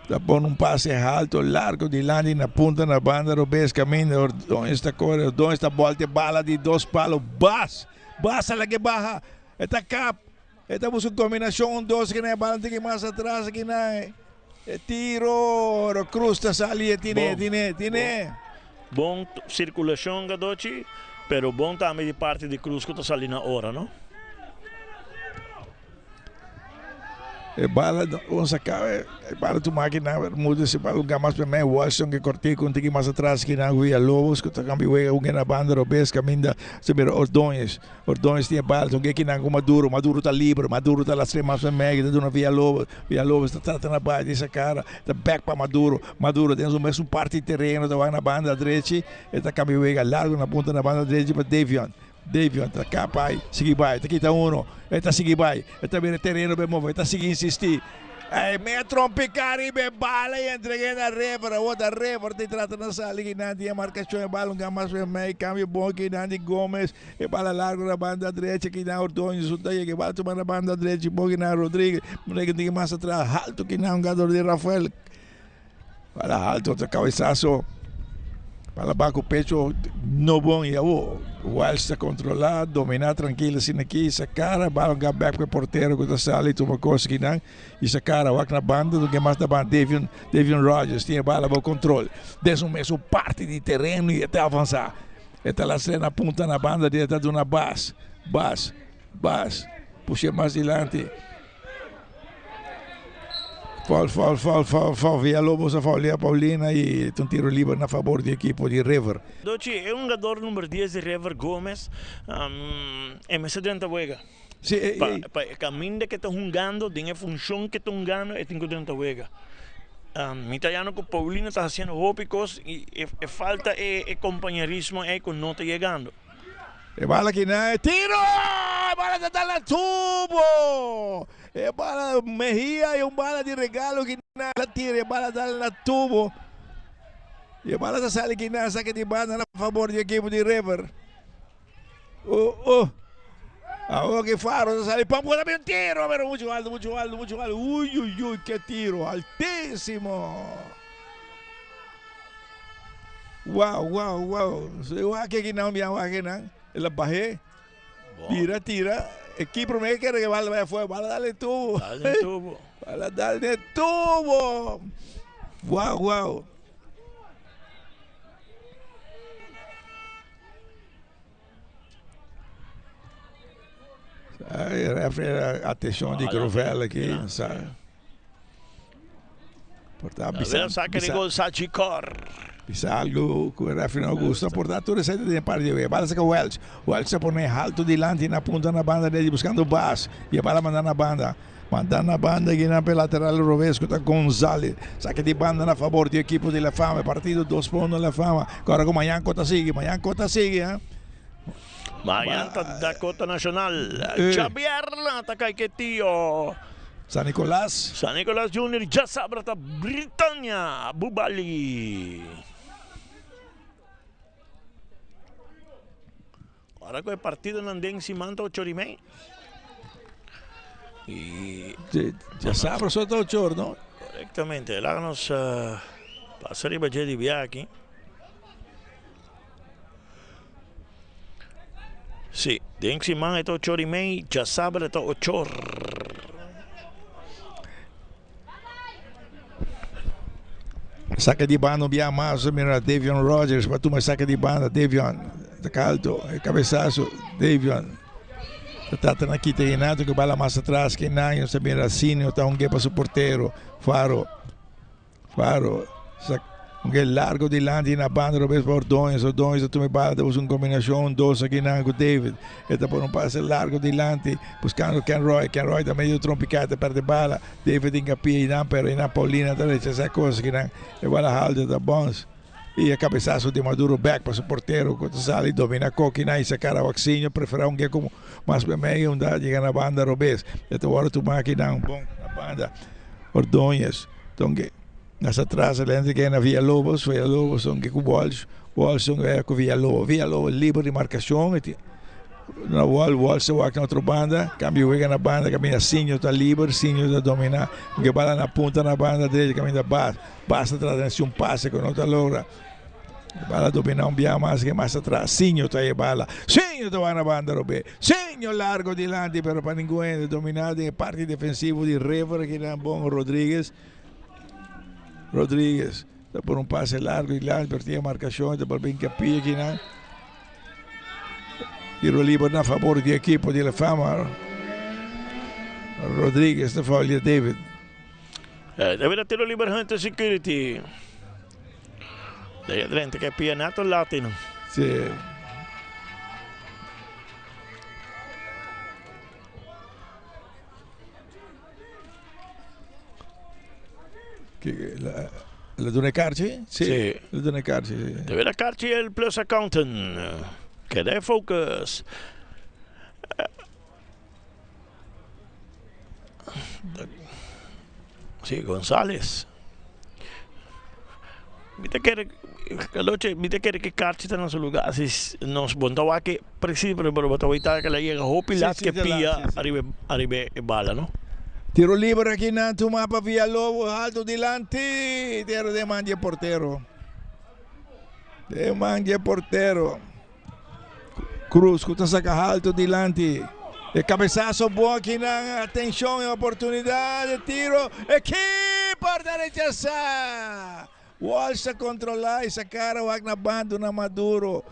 Está pondo passe alto, largo de lado na ponta na banda, o Bes caminha, onde está correndo, onde está volta, bala de 2 palos, basta la que baja, está cap, está buscando combinação 2 que não é bala, tem que mais atrás, que não é tiro, o Cruz está saliendo, tiene. Bom circulação, Gadochi, pero bom também de parte de Cruz que está salindo agora, não? Bala, vamos sacar, bala tu máquina, muda se bala lugar mais para mim, Washington que cortei com tiki mais atrás que não via Lobos, que tá cambiando na banda, o Bes caminha, se ver Ordões tinha bala, então que não com Maduro tá livre, Maduro tá lá mais para mim, que tá dando via Lobos tá tratando a base dessa cara, tá back para Maduro tem o mesmo parte de terreno, tá na banda direita, tá cambiando largo na ponta na banda direita para Davion, tá cá, pai, seguir vai, tá aqui tá está seguir vai, está vendo terreno bem mover, está seguir insistir. Me trompe Caribe, bala e entreguei na River, outra River, te trata na sala, que não tinha marcação, bala, mais para mim, câmbio bom, que não de Gomes, e bala largo na banda direita, que não Ordões, que bala tomar na banda direita, bom, que não Rodrigues, que tem mais atrás, alto, que não jogador de Rafael, bala alto, outro cabeçaço. Para baixo o pecho não bom e o Wells está controlado, dominar tranquilo assim aqui, essa cara, bala back para o porteiro que está sali, toma coisa que não, e essa cara, o na banda, do que mais da banda, Davion Rogers, tinha bala para o controle, desde mesmo parte de terreno e até avançar, está lá na ponta na banda, está dando uma base, puxa mais adiante. Fall, Villalobos a Paulia Paulina e um tiro livre na favor do equipo de River. Dochi, é um jogador número 10 de River Gomes, é mais dentro da wega. Sim, para caminho que está jugando, tem a função que está jugando, é dentro da wega. Italiano com Paulina está fazendo rópicos e falta o companheirismo aí quando não está chegando. E bala que não, tiro! Bala está no tubo! E bala Mejia e bala de regalo que não tira, e bala está no tubo. E bala está saindo que não, saque de banda a favor do equipo de River. Agora que Faro sale, vamos a ver un tiro, pero mucho alto. Uy, qué tiro, altísimo. Wow. Eu aqui não me aqui não. Ela bajé. Tira. Aqui primeiro quer que bala vai fora, bala dale tubo. Bala dale tubo. Wow. Atenção de Cruvella aqui, sabe? Saque de gol Sachicor. Algo que o refri não gosta, portanto, tudo isso de parte de bala saca o Welch se põe alto delante na ponta na banda dele buscando base e a bala mandando na banda aqui na lateral Rovesco está González, saque de banda na favor do equipo de La Fama, partido 2 pontos La Fama, agora com Mayanco sigue, hein? Mayanco da Cota Nacional, Xavier ataca que tio. San Nicolás Junior já sabe da Britânia, Bubali. Ahora con el partido en Andén Simanto Chorimay. Y ya sabe sotto il giorno. Correctamente, háganos pasar y bajar de viaje. Sí, Den Siman esto Chorimay, ya sabe esto Ochor. Sacca di banda abbiamo mais, mira Davion Rogers, ma tu mi sacca di banda, Davion, da caldo, cabeçaço, Davion. Tata na kita inato que bala mais atrás que não sabia Racine, tá um para o porteiro, Faro, um largo de lante na banda, Roberto Ordões, tu me bala, temos uma combinação, dois aqui na com David, eta por um passe largo de lante, buscando Ken Roy da meio trompicata, perde bala, David incapia, não, pero na Paulina, tá essa coisa que não, e bala halde da bons. E a cabeçaço de Maduro back para o porteiro, quando sai domina Coquina e sacar o Axinho, prefere um que como mais bem meio, chega na banda Robes. Então agora tu máquina um bom na banda Ordonhas. Então que nessa atrás ele que na Via Lobos, são que com Walsh é com Via Lobos livre de marcação. Na Walsh se vai na outra banda, cambia na banda, caminha Sinho está livre, Sinho está dominar, que bala na ponta na banda dele, caminha basta trazer um passe com outra logra. Bala dominar biamo mais que mais atrás. Sinho tá aí bala. Sinho tá na banda Robé. Sinho largo de lante pero para ninguém dominado em parte defensivo de Rever que é bom Rodrigues tá por um passe largo de lante per tinha marcação tá por bem capia aqui não. Tiro livre a favor do equipo de La Fama. Rodrigues da folha David. David tiro livre Hunter Security. Dai Drente che è pianato latino. Sì. La Dune Carci? Sì. La Dune Carci, sì. Deve la Carci è il plus accountant. Che dai focus. Sì, González. Mite quiere que Carchi está en su lugar. Si nos bontaba que preciso, pero bontaba que la llega Hopilat que pilla arriba bala, ¿no? Tiro libre aqui na tu mapa Via Lobo, alto dilante. Tiro de manje portero. Cruz, escuta saca alto dilante. E cabeçaço bom aqui na atenção e oportunidade. Tiro. Aqui, porta rechaçar. Walsh a controlar e sacar o na banda na Maduro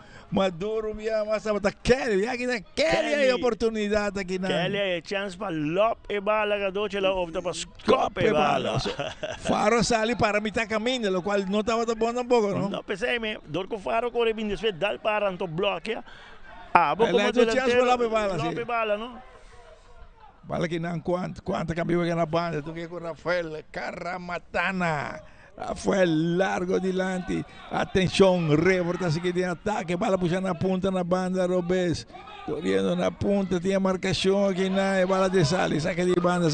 via mas tá Kelly aí a oportunidade aqui na Kelly é chance para Lop e bala que doce lá opta para Scop e bala. Faro sali para mitad caminho, lo qual não estava tão bom tampoco, não? Não pensei me, dorco Faro corre bem desfeito dal para anto bloqueia. Ah, vou como delantero Lop e bala, não? Bala que não quanto cambiou aqui na banda, tu que com Rafael Caramatana. Foi largo dilante. Atenção, revolta seguinte de ataque. Bala puxando na ponta na banda, Robes. Correndo na ponta, tinha marcação aqui na bala de Sali. Saca de banda,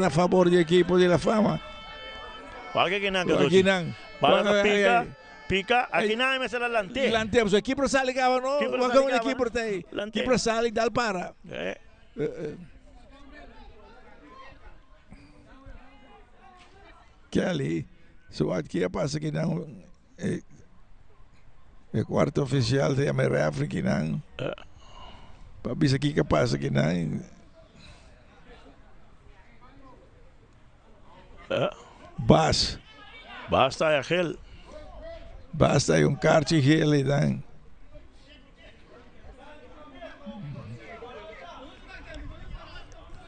a favor do equipo de La Fama. Qual que não? Bala na pica. Aqui não é será lante. Lante, o equipo Sali gava no. O equipo tem. Equipo Sali dal para. Que ali. So aqui passa que não é quarto oficial de América que não para bisa aqui que passa que não basta é aquele basta é Carchi gel e dan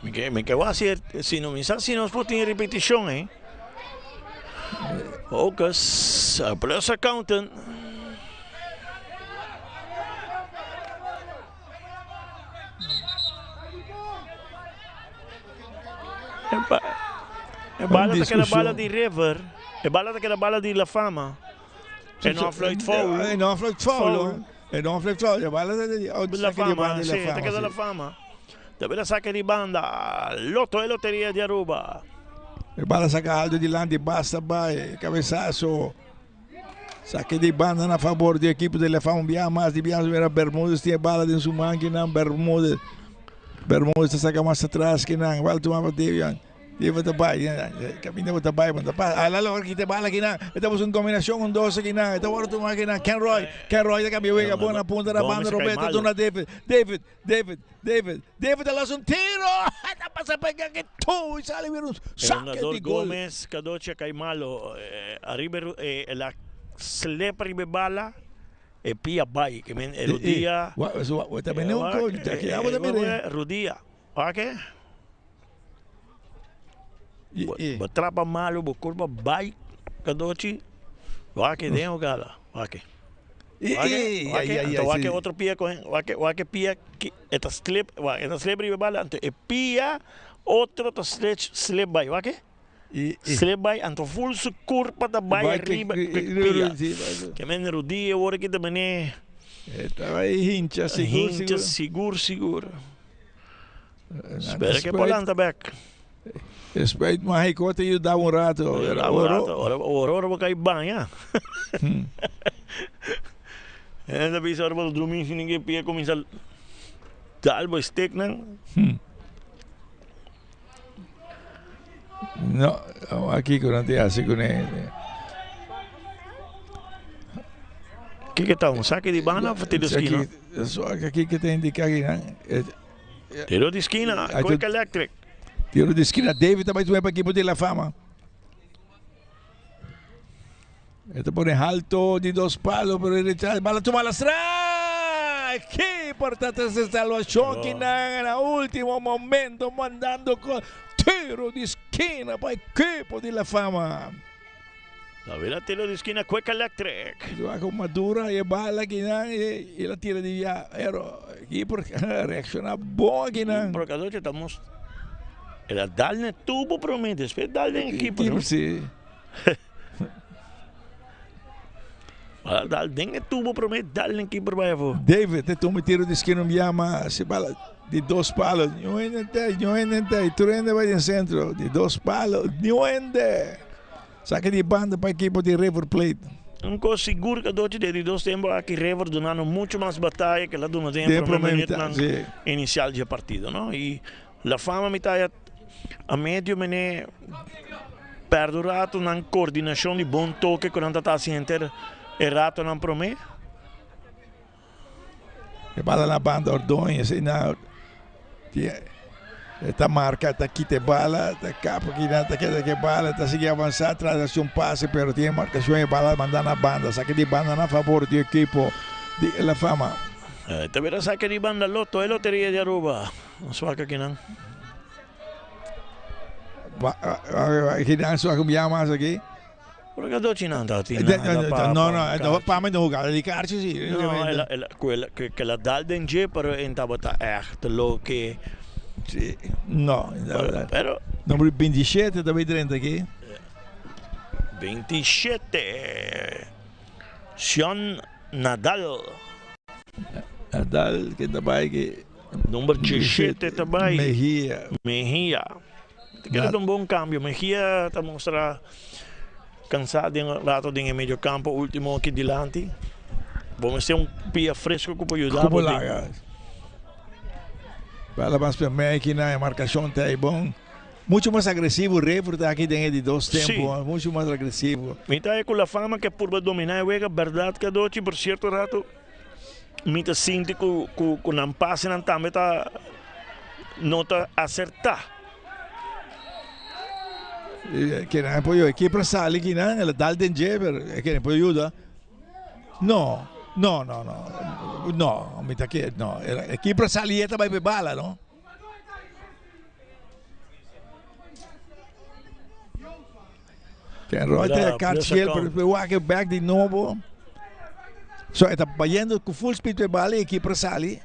me que va a ser si no nos putin repetição Focus, plus accountant. É bala daquela bala de River, é bala daquela bala de La Fama. É não flight foul. É não flight foul. É bala de La Fama, sim, daquela La Fama. Deve sacar de banda, Lotto e Loteria de Aruba. E bala saca alto di lante, basta vai, cabeçaço. Saque de banda a favor do equipe de Lefão. Mais de Bermudes tinha bala de sua mão que não Bermudes. Bermudes saca mais atrás que não. Vai tomar para Devian. Devian tabay. Caminho para tabay. Alala kita bala que não. Estamos em combinação com 12 que não. Estamos tomar que não. Ken Roy da caminho. Boa na ponta da banda. Roberto Dona David. David alas um tiro. Está passando pegar que tu. Sale vir um saque de gol. Gomes Cadoche kay malo. Arriba la slip ribe bala e pia bay que men Rudia também não Rudia ok batrapa malo bo curva bay Cadochi wake deu gala wake wake outro pia com wake pia esta slip ribe bala ante e pia outro slip bay wake slip by anto full su curva da by riba que men Rudia ora que também estava aí hincha seguro espera que Polanta back respeito mas aí conta e dá rato ora vai cair banha ainda bisa ora do domingo se ninguém pia começa dar o stick não no, aqui não tem assim com ele. Que está um saque de bana ou tiro de esquina? Só aqui que tem de aqui, né? Tiro de esquina, Quick Electric. Tiro de esquina, David também vai para aqui por La Fama. Este pone alto de 2 palos, pero el bala toma la strike. Qué importante es esta salvación que en el último momento mandando con tiro de esquina para el equipo de La Fama. La vera tiro de esquina Quick Electric. Va con Madura y bala que y la tira de via. Pero aquí reacciona bom aqui não. Por causa estamos era darle tubo promete, después darle equipo. Sim. Darle tubo promete, darle equipo para David, te toma tiro de esquina me llama, se bala de 2 palos, Nhuende, Turende vai no centro, de 2 palos, Nhuende. Saca de banda para a equipe de River Plate. Um coisa seguro que de 2 tempos aqui River donando muito mais batalha que lá do no tempo inicial de partido, não? E La Fama me está a meio mene perdurato na coordenação de bom toque quando está sendo errado não promete. E bala na banda Ordonha, assim não. Está marca, está aqui te bala, está capa aqui na que bala, está seguindo avançar, traz um passe, pero tem marcação e bala mandar na banda, saque de banda na favor do equipo de La Fama. Também saque de banda Loto, é loteria de Aruba, não só aqui não. Aqui não só que me chama aqui. Por que do China não no, para mim não jogar de cartas sim. Não, que ela dá dengue, pero estava echt louco. Sì, no, però numero 27 também 30 aqui. 27 Sean Nadal que também que número 17 também Mejia quer um bom câmbio. Mejia está mostrar cansado em lado de meio campo último aqui delante. Vamos ter pia fresco que pode ajudar. Bala mais para máquina, a marcação está aí bom. Muito mais agressivo, o River está aqui dentro de 2 tempos, muito mais agressivo. Me está com a fama que por dominar a verdade que doce por certo rato me está sentindo que não passa não também está não está acertar. Que não pode aqui para sair que não, ela dá o danger, que não pode ajudar. No, me está aqui, no. Aqui para sair também vai bala, não? Ken Roy tem a cartiel para o walk back de novo. Só está batendo com full speed para bala aqui para sair.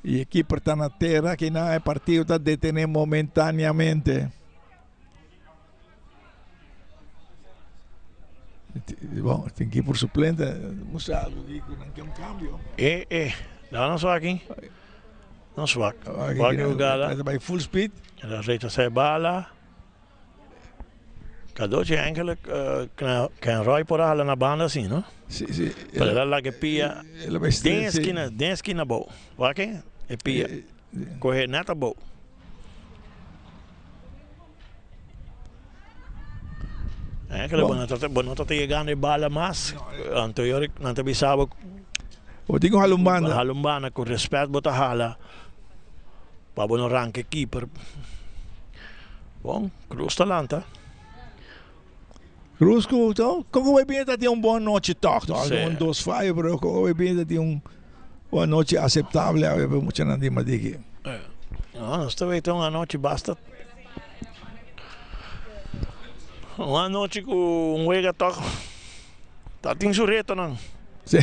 E aqui para estar na terra que não é partido está detendo momentaneamente. Bom, tem que ir por suplente, mostrado, digo, não tem cambio. Não só aqui. Não só aqui. Vai jogar. Vai full speed. Ela reita sai bala. Cadoce eigenlijk kan Roy por hala na banda assim, não? Sim. Para ela lá que pia. Den esquina boa. Vai que? E pia. Correr neta boa. Eigenlijk bonota te chegando e bala mas anterior não te bisava. O digo halumbana. Halumbana com respeito bota hala. Para bom rank keeper. Bom, Cruz talanta. Cruz, então, como vai bem ter uma boa noite, toch? Um dos falhos, mas como vai bem ter uma noite aceitável, eu vou muito não dizer aqui. Não, estou vendo uma noite basta. Uma noite com juega toch. Tá tem surreto não? Sim.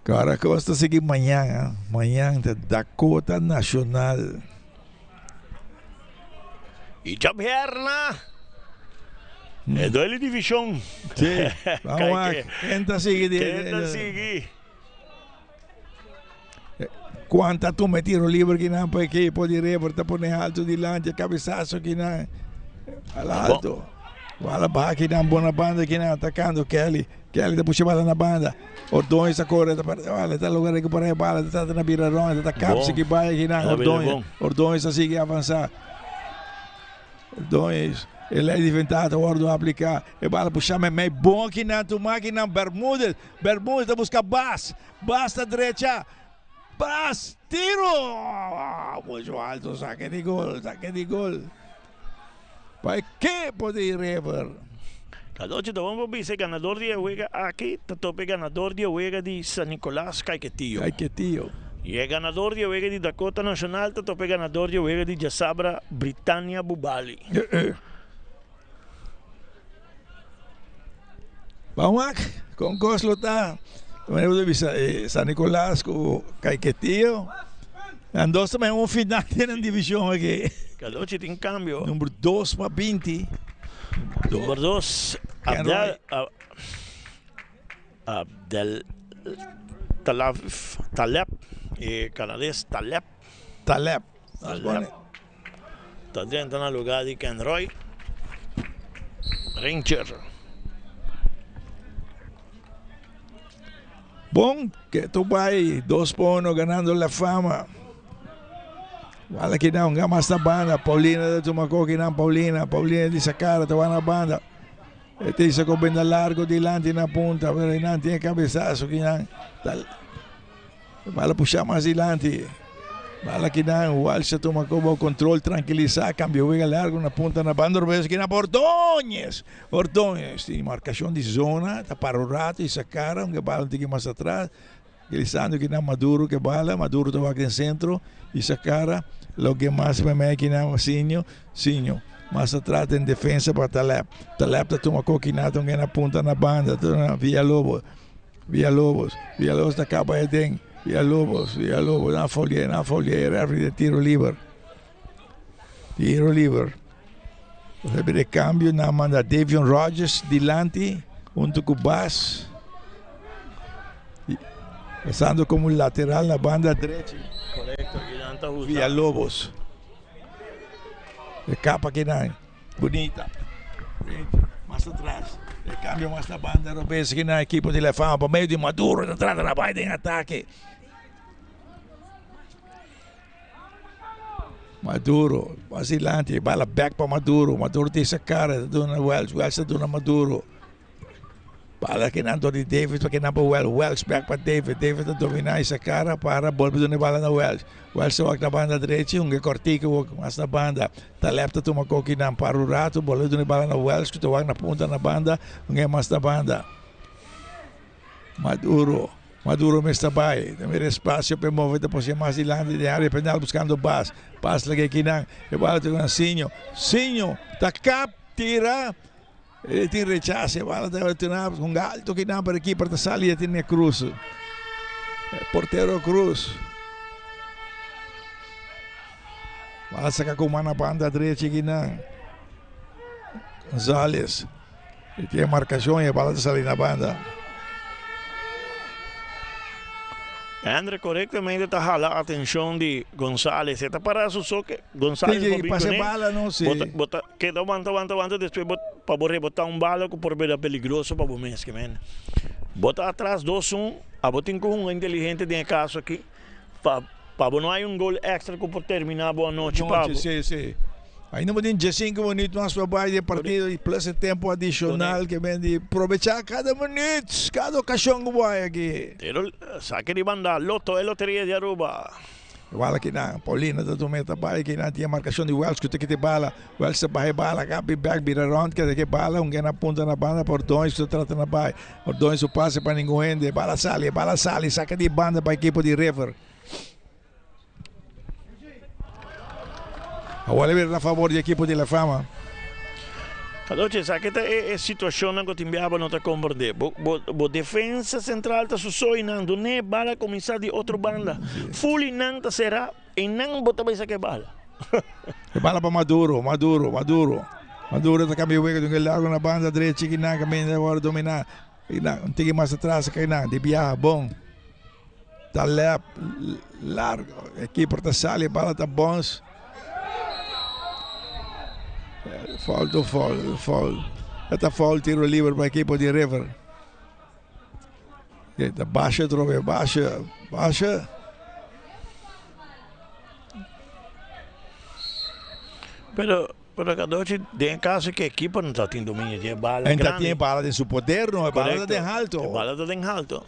Cara, Costa seguir amanhã, da Dakota Nacional. E Jabherna. É doile divisão. Sim. Vamos lá. Tenta seguir. Quanta tu me tiro livre que não para equipo de Rever, te pone alto delante, cabeçaço que não al alto. Bala ba que não boa banda que não atacando Kelly da puxa bala na banda. Ordões a corre, olha, tá lugar que para a bala, tá na bira ronda, tá capse que vai que não Ordões a seguir avançar. Ordões ele é inventado, ordem aplicar. E bala puxar meio bom que não tu máquina Bermudes a buscar Bas da direita. Bas, tiro! Muito alto, saque de gol. Vai que pode Rever. Cadoce, vamos ver se ganador de juega aqui, tope ganador de juega de San Nicolás, Caiquetillo. E é ganador de juega de Dakota Nacional, tope ganador de juega de Jasabra, Britannia Bubali. Vamos lá, com Coslo tá. San Nicolás com Caiquetillo. Andou também um final na divisão aqui. Cadoce tem cambio. Número 2 para 20. Número 2, Abdel Taleb e canadense Taleb. Está dentro no lugar de Ken Roy. Ranger. Bom, que tu vai 2 pontos ganando a fama. Wala que não, gamas na banda. Paulina de Tumaco que não, Paulina de Sacara, estava na banda. Este se combina largo delante na punta, pero não tinha cabeçaço que não. Wala puxar mais delante. Wala que não, o Walsh Tumaco vai controle, tranquilizar, cambio vega largo na punta na banda, vezes que não, Ordóñez, tem marcação de zona, está para o rato e Sacara, um que bala um pouquinho mais atrás. Grisando que não Maduro que bala, Maduro estava aqui no centro e Sacara, lo que mais para mim que não Sinho, mais atrás em defesa para Taleb está tomando coquinato que na ponta na banda, Villa Lobos da capa de tem, Villa Lobos, na folha, refri de tiro livre, de cambio, na manda Davion Rogers delante, junto com Bass. Passando como lateral na banda direita. Correto, Villa Lobos. De capa que não. Bonita. Mais atrás. De cambio mais na banda. Robes que na equipe de Lefama. Para meio de Maduro. Entrada na baita em ataque. Maduro. Vacilante. Bala back para Maduro. Maduro tem essa cara. Dona Wells. Wells dona Maduro. Bala que não de David, porque não para Wells back para David a dominar essa cara para volver de bala na Wells se vai na banda direita, que cortico mas na banda, Taleb está tomando coquinha para o rato, volver de bala na Wells, que vai na ponta na banda, mais na banda. Maduro me está bem, tem espaço para mover depois mais de lado de área penal buscando Bas lá que não, e bala tem um Sinho, tá cap, tira. Ele tem rechazo, bala de retornar com alto que não para aqui para a salia tem Cruz, porteiro Cruz, bala saca com uma na banda direita que não, Gonzalez, ele tem marcação e a bala de salir na banda, André correctamente está jalando a atención de González. Está para su soque. González pase bala, não sei. Queda aguanta, depois para rebotar bala por ver peligroso para o mês que vem. Bota atrás 2-1, a botin com inteligente de caso aqui. Pablo, não há gol extra que pode terminar boa noite, Pablo. Sim. Ainda vamos ter 5 minutos mais para baixo de partida e plus tempo adicional que vem de aproveitar cada minuto, cada ocasião que vai aqui. Saque de banda, Loto, loteria de Aruba. Igual aqui na Paulina, da Tometa, que não tinha marcação de Wells, que tem que bala, Wells se barre bala, cabe back, vira round, que tem que bala, na ponta na banda, Ordões, se trata na baia, Ordões o passe para ninguém, bala sale, saca de banda para a equipe de River. Agora ver a favor da equipe de La Fama. Allora, sa che è situazione che ti abbiamo non comprendere. Bo defensa central ta susoinando ne bala cominciare di outra banda. Fully nang ta será e nang bota vai sa che bala. E bala para Maduro tá caminhando com ele largo na banda direita que não caminha agora dominar. E não tem mais atrás que não, de viajar bom. Tá largo, equipe tá sale, bala tá bons. Foul. Esta foul, tiro livre para a equipe de River. Baixa, trove, baixa. Pero Cadoci, tem caso que a equipe não está tendo domínio de bala. Ainda tem bala de seu poder, não é bala de alto. É bala de alto.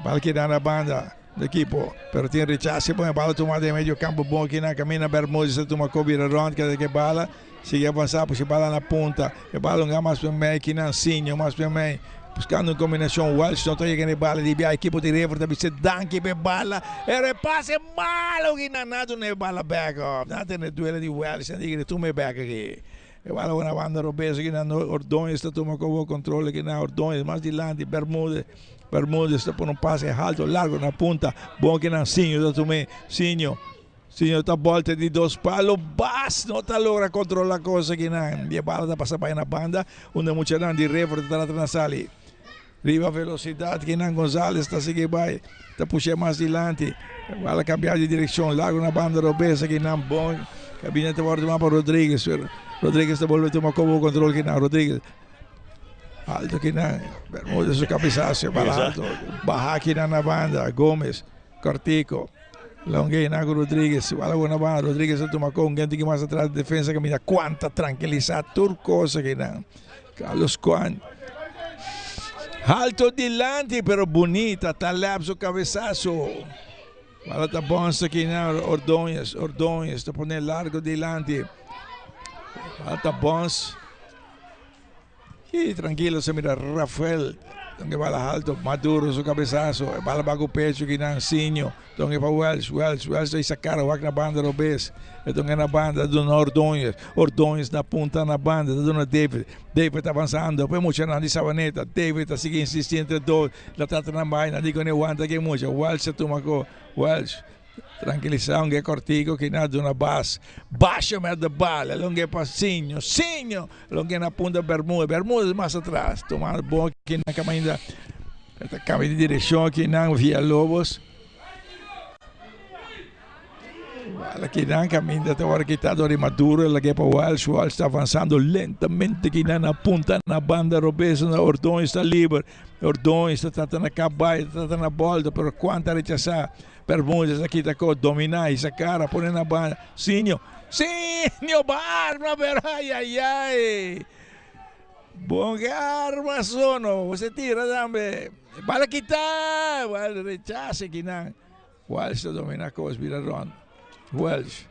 Bala que dá na banda. Da equipe, pero tem rechace, põe a bala tomada em meio campo bom aqui na caminha Bermudes, se toma cobira round, que bala, sigue avançar, puxa bala na ponta, e bala não mais para meio, que não sinha, mais para meio, buscando uma combinação, Welsh, não está chegando bala, de a equipe de River, deve ser danke para bala, e repasse malo, que não nada, não é bala back up, não tem duelo de Welsh, não diga, tu me back aqui. E bala uma banda robesa, que não, Ordões, está tomando como controle, que não, Ordões, mais dilante, Bermudes está por um passe alto, largo na ponta, bom que não, Sinho, também, Sinho está volta de 2 palos, não está logra controlar a coisa que não, e a bala está passando para na banda, onde muita gente de River está na sala, riba velocidade, que não, González está seguindo, está puxando mais dilante, a bala cambiar de direção, largo na banda robesa, que não, bom, gabinete vai tomar para Rodrigues está voltando a tomar como controle, que não, Rodrigues. Alto que não, Bermudes su cabeçaço, balato, Barraque na banda, Gomes, Cortico, Longuei na Rodrigues, bala na banda, Rodrigues toma com gente que mais atrás de defesa que mira quanta tranquilizar turcosa que não, Carlos Juan, alto dilante, pero bonita, talab su cabeçaço, bala tá bom aqui não, Ordões, tá pondo largo dilante, bala tá bom. Y tranquilo se mira Rafael, donde bala alto, Maduro su cabezazo, bala bajo pecho que dan Sinho, donde para Welsh aí sacaram o na banda do Bes, donde na banda do Ordões na ponta na banda do David está avançando, depois mucha na de Sabaneta, David está seguindo insistindo entre dois, la trata na baina, digo ne aguanta que mucha, Welsh se toma com Welsh. Tranquilizar um Cortico que nada uma baixa me da bala, longe para Sinho, longe na ponta Bermudes mais atrás, tomando bom aqui na caminha de direção aqui na Via Lobos, aqui na caminha da hora que está de Maduro, aqui para Welsh está avançando lentamente aqui na ponta na banda robesa, Ordões está livre, Ordões está tratando de acabar, está tratando a bola, pero quanta rechazar. Bermudes aqui tá com dominar essa cara, põe na banda. Sinho, arma, pero ai. Bom arma sono, você tira também. Bala quitar, bala rechace que não. Welsh domina com os viraron. Welsh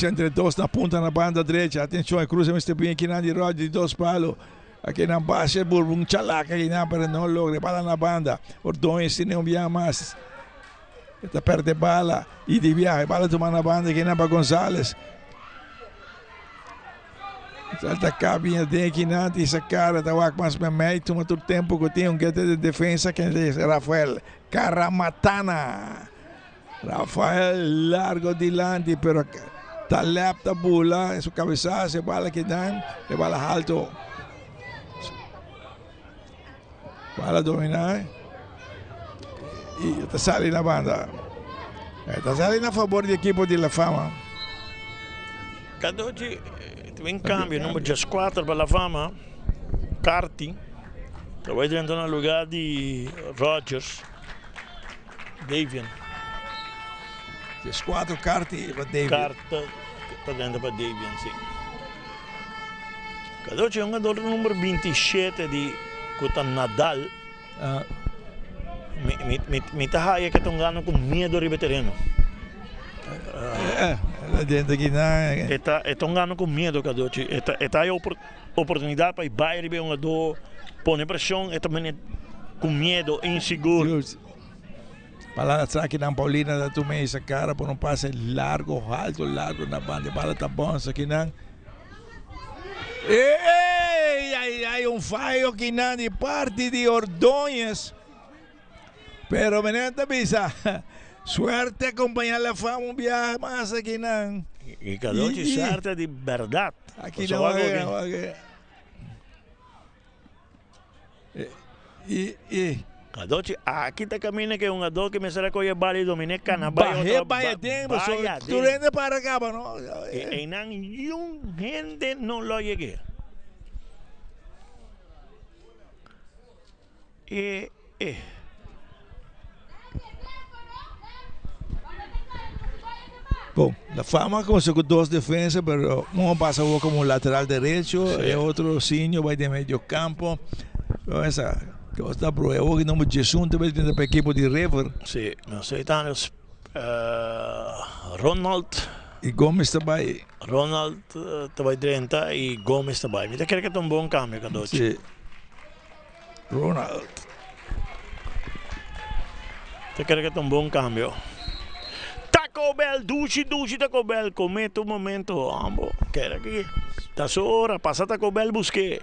entre dois na ponta na banda direita. Atenção, cruzamento bem aqui na de roda de 2 palos. Aqui na base, um chalaca aqui na para não logra bala na banda. Ordões tem um via mais. Está perde bala e de viagem, bala toma na banda aqui na para González. Salta cabinha tem aqui na essa cara da Wak mais meio, toma todo tempo que tem guete de defesa que é Rafael Caramatana. Rafael largo dilante, pero talap ta bula, su cabezazo, bala que dan, bala alto. Bala dominar. E está saindo na banda. Está saindo a favor do equipo de La Fama. Cadoci tem cambio, número 4 para La Fama. Carti. Vai dentro no lugar de Rogers. Davian. 4 Carti para Davian. Carta está dentro para Davian, sim. Cadoci é um jogador número 27 de Nadal. Me tahaia que estão ganhando com medo de terreno. Dentro aqui na. Estão ganhando com medo, Cadoci. Está aí a oportunidade para ir receber um jogador, pôr pressão, e também com medo, inseguro. Para atrás aqui na Paulina da Tumei essa cara por um passe largo, alto na banda. Bala tá bom aqui não. Ei, um fallo aqui na de parte de Ordóñez. Pero meneta bisa. Suerte acompanhar La Fama um viaje mais aqui não. E Cadoci suerte de verdade. Aqui não Cadoci, aqui está caminhando que um jogador que me será que vale dominica na Bahia. Bahia dentro, tu rende para cá, não? E não gente não lo llegué. Bom, La Fama começou com 2 defensas, mas um passa como lateral direito e outro Sinho vai de meio campo. Então, essa está provando que não é Jesus também dentro do equipo de River. Sim, nós estamos Ronald e Gomes também. Ronald também dentro e Gomes também. Me quer que é um bom cambio, Cadoci. Sim. Ronald. Te quer que é um bom cambio. Taco Bell, duci Taco Bell, comete um momento, ambo. Quer que tá sua hora, passa Taco Bell, busque.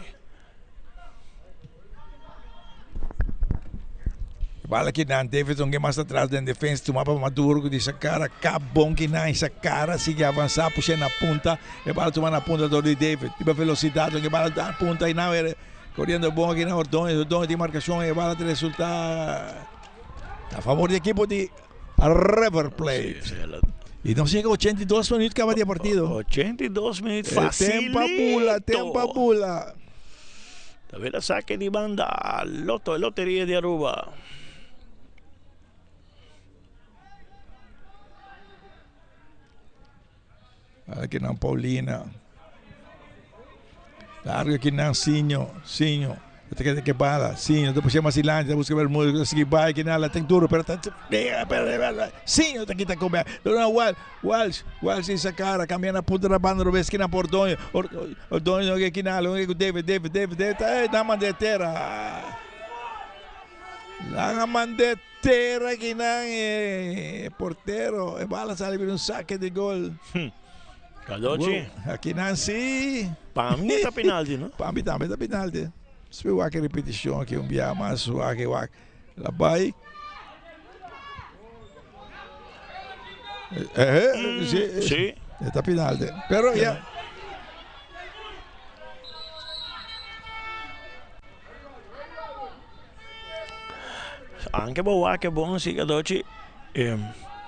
Bala que não, Davidson que mais atrás da defesa, tomava Maduro que essa cara, bom que não, essa cara, sigue avançar, puxa na ponta, e bala tomar na ponta do David, tipo velocidade, que bala na ponta e não era correndo bom aqui na Ordóñez de marcação, e bala de resultar a favor do equipo de River Plate. E não chega 82 minutos que acaba de partido. 82 minutos, facilito. Tempo a pula. Talvez saque de banda, loteria de Aruba. Aqui na Paulina. Largo aqui na Sinho. Que bala, Sinho, depois chama Silândia, busca ver música, consegui vai que nada, tem duro, pero tá Sinho, tá aqui tá coberto. Walsh essa cara, caminhando na ponta da banda, vez que na Ordóñez, Ordóñez aqui na David, tá na mandeteira. La mandeteira aqui na porteiro, e bala sai por um saque de gol. Cadoci. Aqui na si. Para mim tá penalti, não? Para mim também tá penalti. Se eu aqui repetição aqui um dia mais aqui lá vai. Sim. Está penalti. Pero ya. Anche boa che buono si Cadoci.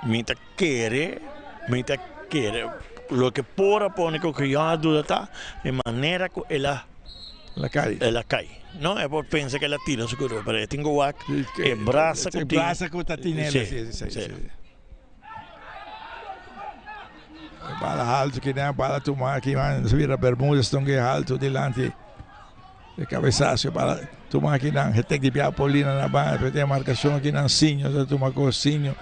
Mi quiere lo que por apónico que yo duda de manera que la cae. No, es por pensar que la tira seguro, pero tengo guac e braça con braça con tatinela, sí. Bala alto que nem bala tomar que man vira bermuda, estão que alto delante de cabeçaço, bala tomar que não, tem que piar Paulina na banda, tem marcação aqui não Sinho, da tomar com Sinho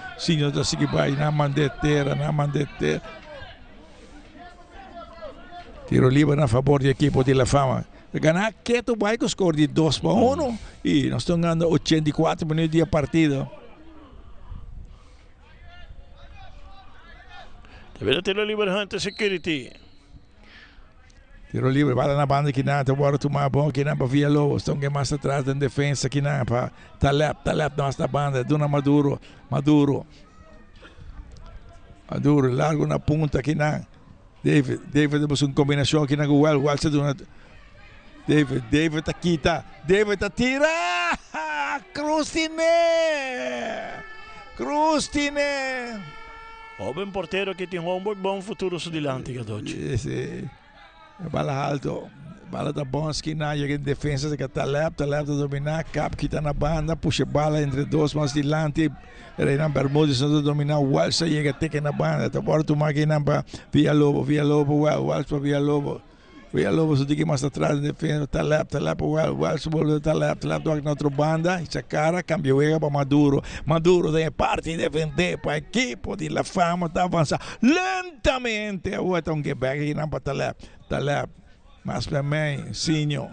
da seguir vai na mandeteira. Tiro livre a favor do equipo de La Fama. Ganhar quieto vai com o score de 2-1 e nós estamos ganhando 84 minutos de partida. Deve tiro livre Hunter Security. Tiro livre, bala na banda que não, agora tomar bom que não para Villalobos, estão que mais atrás da defesa que não para Talep na nossa banda, Dona Maduro, largo na ponta que não. David temos uma combinação aqui na Google, David tá aqui, tá. David tá tira! Crustine. Joven portero que tem bom futuro adiante, Gadochi. Sim. Bala alto. Bala da bom esquina, chega em defesa, que Taleb a dominar, Cap que está na banda, puxa bala entre dois mais adiante, Renan Bermúdez a dominar, Walsh chega até na banda, tá bora tu máquina para Walsh para Villalobos o que mais atrás, defesa, Taleb, Walsh volta Taleb na outra banda, essa cara, cambia o para Maduro tem parte de defender para a equipe de La Fama, está avançando lentamente, o então que pega aqui para Taleb. Mas para mim, Sinho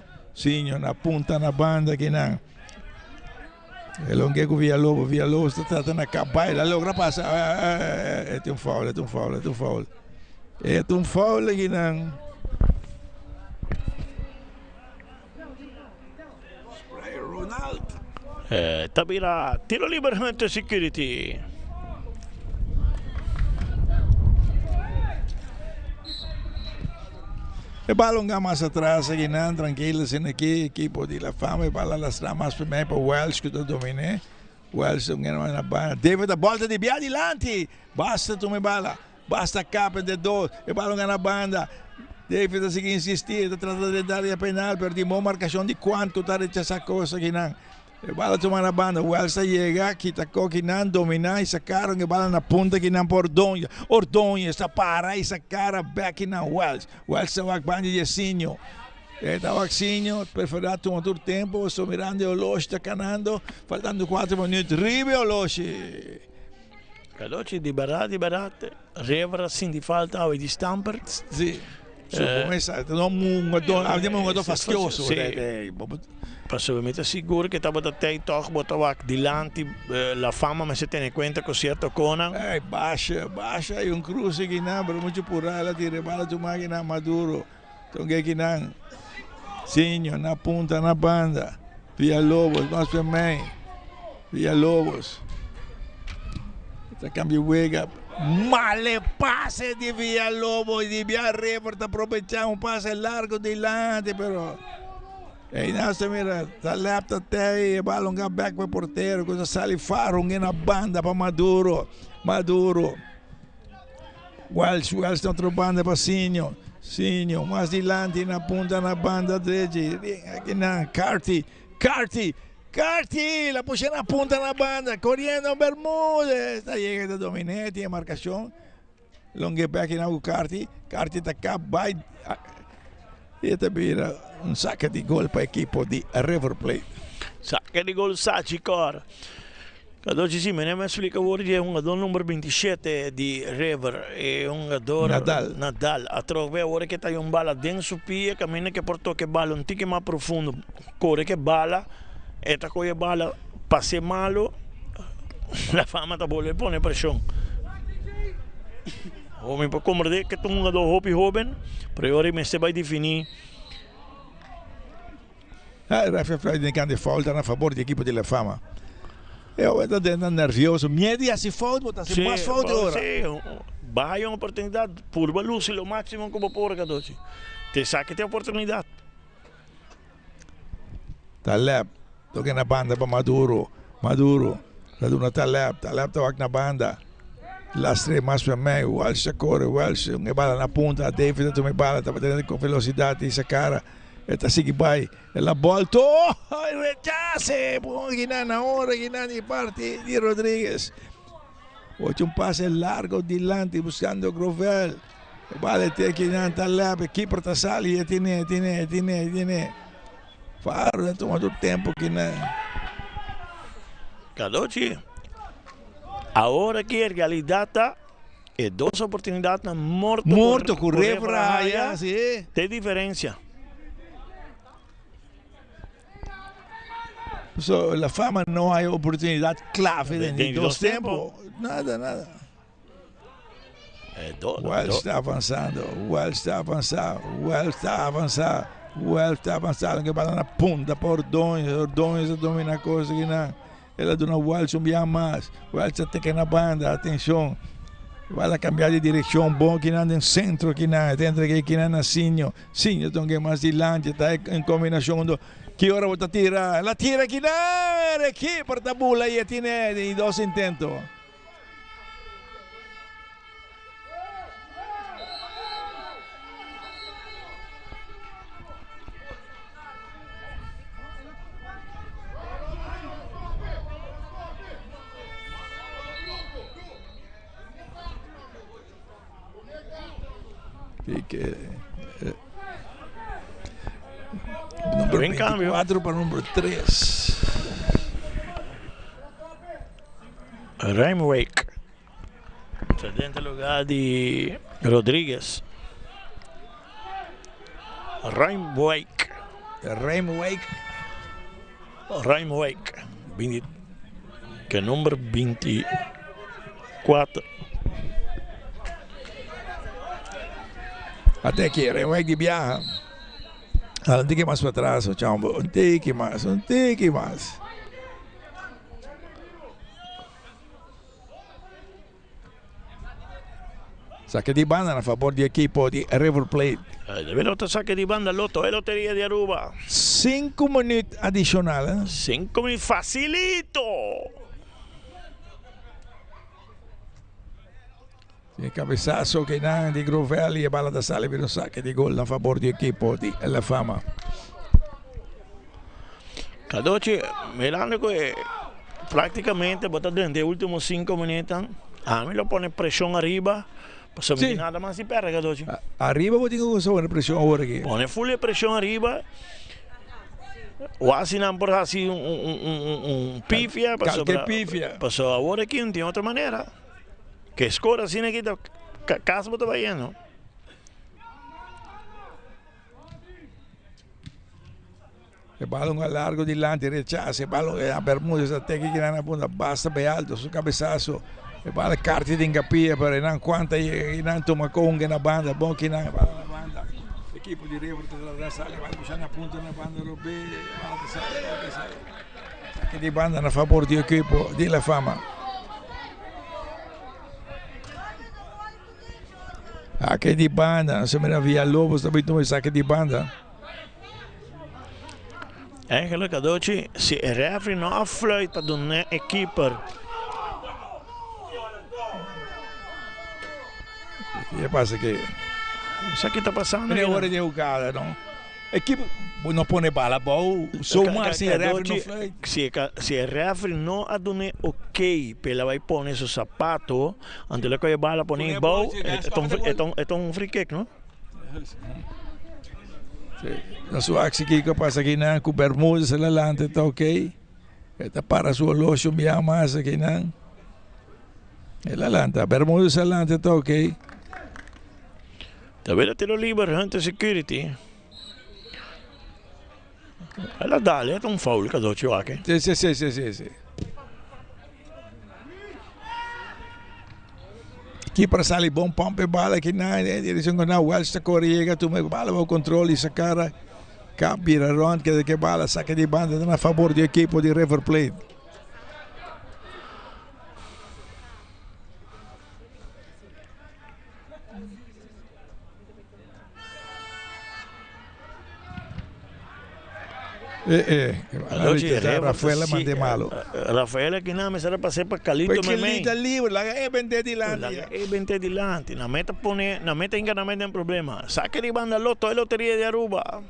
na punta na banda que não. Ele não quer que o Villalobos está tratando de acabar, ele logra passar. É um foul que não. Ronaldo. Tabira, tiro livremente security. E balão mais atrás, aqui não, tranquilo, assim aqui, equipe de La Fama, e bala las ramas para mim, para Welsh, que eu dominei. Welsh, na banda. David, a volta de bia adiante. Basta tu me bala. Basta capa de dois. E balão na banda. David, a seguir insistir, está tratando de dar a penal, perdimos marcação de quanto está de essa coisa aqui não. E bala tomar na banda, Welsh chega, quita que não, dominar, e sacaram, e bala na ponta que não por Ordonha, essa para, e sacaram, back na Welsh se vai banho de Sinho. Está Sinho, preferado tomar todo tempo, estou mirando o Loche, está canando, faltando 4 minutos, ribe o Loche. Gadochi, di barate, Revra, sim di falta, o di stamper. Sì. Abbiamo un modo fastidioso. Possibilmente sicuro che estava da te toch botava dilanti La Fama, ma se tiene conta con certo Conan. Baixa e un cruce que não, pero muito por ela tira bala tu máquina Maduro. Então que não. Sinho na punta na banda. Villalobos, mais para mim. Villalobos. Está cambio wega. Male pase de Villalobos e de Villarreal para aproveitar um passe largo delante, pero aí não se mira, tá lepta até aí, balão back para porteiro, coisa sale faro na banda para Maduro, Welsh na outra banda para Sinho, mais delante na ponta na banda direita, aqui na Carti, la puxa na punta na banda, correndo Bermúdez, está chegando dominante, marcação, long back na Carti está cá, vai, e vira saque de gol para a equipe de River Plate. Saque de gol Sachicor. Cada sim, me explica hoje é jogador número 27 de River, é jogador Nadal. A trove agora que está bala dentro pia, caminha que portou que bala um tique mais profundo, corre que bala. Esta coisa bala passe malo, La Fama está boa, põe pressão. Homem para compreender que um jogador jovem, para agora me se vai definir. Rafa Freire tem de falta a favor da equipe de La Fama. Eu estou nervioso, media se falta, botar se mais falta agora. Sim, vai uma oportunidade, por luz o máximo como por cada te saque a oportunidade. Taleb. Toque na banda para Maduro, la duna Taleb toca na banda, lastre mais para mim, Welsh corre, uma bala na ponta, David tu me bala, estava tendo com velocidade essa cara, esta sigue vai, ela volta, rechace, que na hora que de parte de Rodrigues, hoje passe largo delante buscando Grovel, vale ter que na Taleb, aqui para Tassali, tiene. Faro, toma todo tempo que não. Gadochi, agora que a realidade é duas oportunidades morto correr para allá, sim. Tem diferença. So, La Fama não há oportunidade clave em dois tempos. Nada. Welsh está avançando, Welsh está avançando, que bala na ponta para Ordonha domina a coisa que não. Ela dona Welsh via mais. Welsh até que na banda, atenção. Vai cambiar de direção, bom que não em centro que não, dentro que não na Sinho. Sinho então que mais delante, está em combinação com ¿Qué hora vota tira? La tira aquí, aquí por tabula y tiene 2 intentos. Número 24 para número 3. Raimwake. Excelente lugar de Rodríguez. Raimwake. Que número 24. Até aqui, Raimwake de viaja. Un tique más para atrás, Chambo. Un tique más. Saque di banda a favor di equipo di River Plate. Veloto saque di banda, Lotto, è Lotteria di Aruba. 5 minuti addicionali. 5 minuti facilito. Il cabezazo che non di Grovelli e balla da sale per un sacco di gol a favore di equipo di La Fama. Cadoci, mirando que prácticamente botar dentro los últimos 5 minutos, a mí lo pone presión arriba, pues sí. Nada más si perde, Cadoci. Arriba vos tengo que poner presión ahora aquí. Pone full presión arriba, o así por así un pifia, pasó ahora aquí de otra manera. Que escora assim aqui, casa bota baiano. Il ballo a largo di Lanti, rechaza, il ballo a Bermudes, a tecnica na punta, basta be alto, sul cabeçazo, il ballo carte di ingapia per non quanta in Tomaconga na banda, bom che na banda. L'equipo di River da sale, va puxando a punta na banda Robé, balla sale. Che di banda a favore di equipo di La Fama. Saque de banda, se mira Villalobos também tomou saque de banda. Angelo Cadoci, se il referee non afflöjtar den keeper. Che passa che? Sa che sta passando? Non è ora di giocare, no? Equipe non pone bala, somma se il referee non se il referee non ha dato ok per la vai pone su sapato, ante la coia bala pone in bow, è un free kick, no? Na sua actie que passa aqui não, com Bermudes lá lante tá ok. Está para sua loja bem mais aqui não. Ela lante, Bermudes lá lante tá ok. Tá vendo tiro livre Hunter Security. Ela dale, è un foul Cadoci anche. Sì. Aqui para sair bom pump bala aqui na direção que não Welsh está correndo, tu me bala o controle essa cara. Capira round que bala saca de banda a favor do equipo de River Plate. Rafaela mande malo. Rafaela che non mi sarà passato per Calito perché lì da libro la è 20 di lanti la meta ingranamente un problema sacca di banda Lotto e Lotteria di Aruba.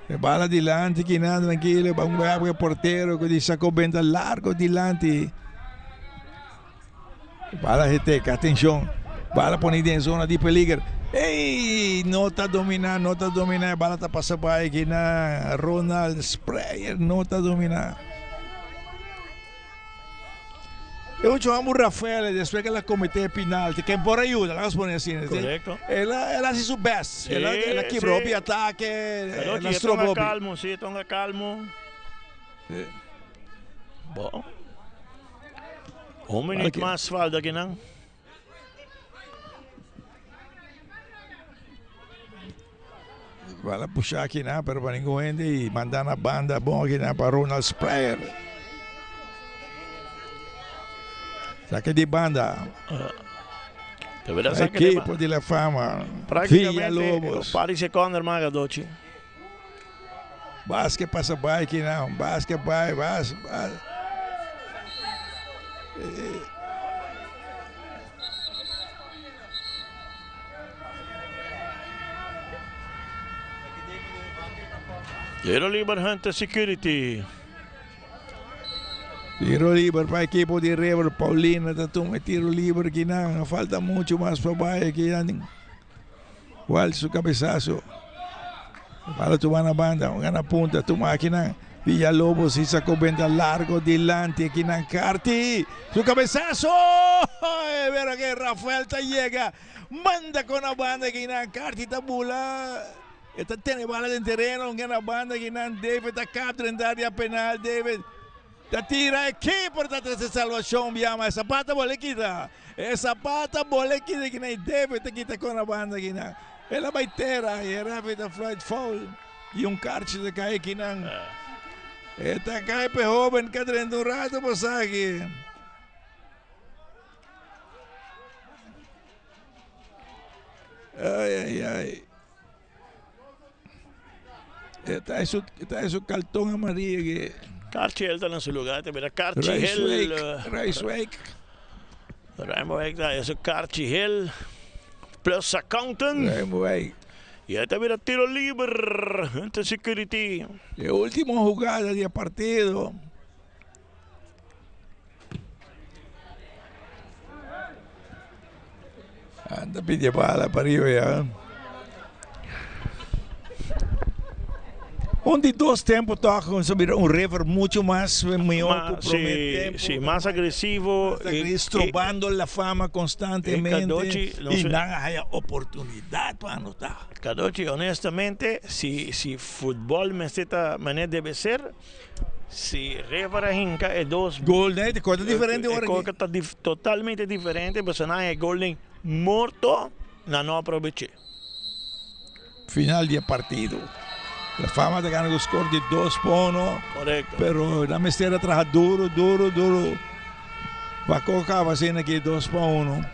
Le balla di lanti che non tranquillo un portero che sacco ben da largo di lanti balla heteca attenzione. Bala ponida em zona de peligro. Ei, não está dominando. A bala está passando para aqui na Ronald Sprayer. Não está dominando. Eu chamo o Rafael, depois que ela cometeu penalti, que embora ajuda, ela responde assim. Correto. Ela se soubesse. Ela quebrou o ataque. Ela estrobou. Tonga calmo. Bom. Minuto mais falta aqui, não? Vai puxar aqui na para ninguém e mandar na banda bom aqui na para Ronald Sprayer. Saque de banda. Equipo de la Fama. Praticamente pari secondi maga doci. Basket passa bike não, basket vai, Tiro libero Hunter Security. Tiro libre para equipo de River. Paulina tatume tiro libre que não falta muito mais para baixo que igual su cabezazo. Para tu na banda, na punta, tu máquina. Villalobos y sacó venta largo delante aquí en Carti. Su cabezazo. Pero que Rafael te llega. Manda con la banda aquí en Carti. Tabula. Esta tiene bala de terreno. En la banda aquí en David. Está captura en área penal. David. Te tira equipo. Está salvación. Viama. Esa pata bolequita. Esa pata bolequita aquí en David. Te quita con la banda aquí en. Ela baitera. Y era Floyd foul. Y un Carti de cae aquí en. Esta caipe joven que treinta un rato por aquí. Ay. Esta es su cartón amarillo que. Cartiel está en su lugar, te verá Cartiel. Rijswijk. Es Cartiel. Plus accountant. Rijswijk. Y ahí te verá tiro libre. Ante Security. La última jugada del partido. Anda, pide bala para arriba ya. Onde dos tempos tocam sobre River muito mais maior sí, más agresivo. Estrobando la Fama constantemente. Y nada hay oportunidad para anotar. Cadochi, honestamente, si fútbol me esta manera debe ser, si River hinca es dos gol, né? De coisa diferente agora. Coisa totalmente diferente, personagem golden morto, não aproveitei. Final de partido. La Fama está ganando el score de 2-1. Correcto. Pero la Mestera trabaja duro. Va a colocar vacina aquí 2-1.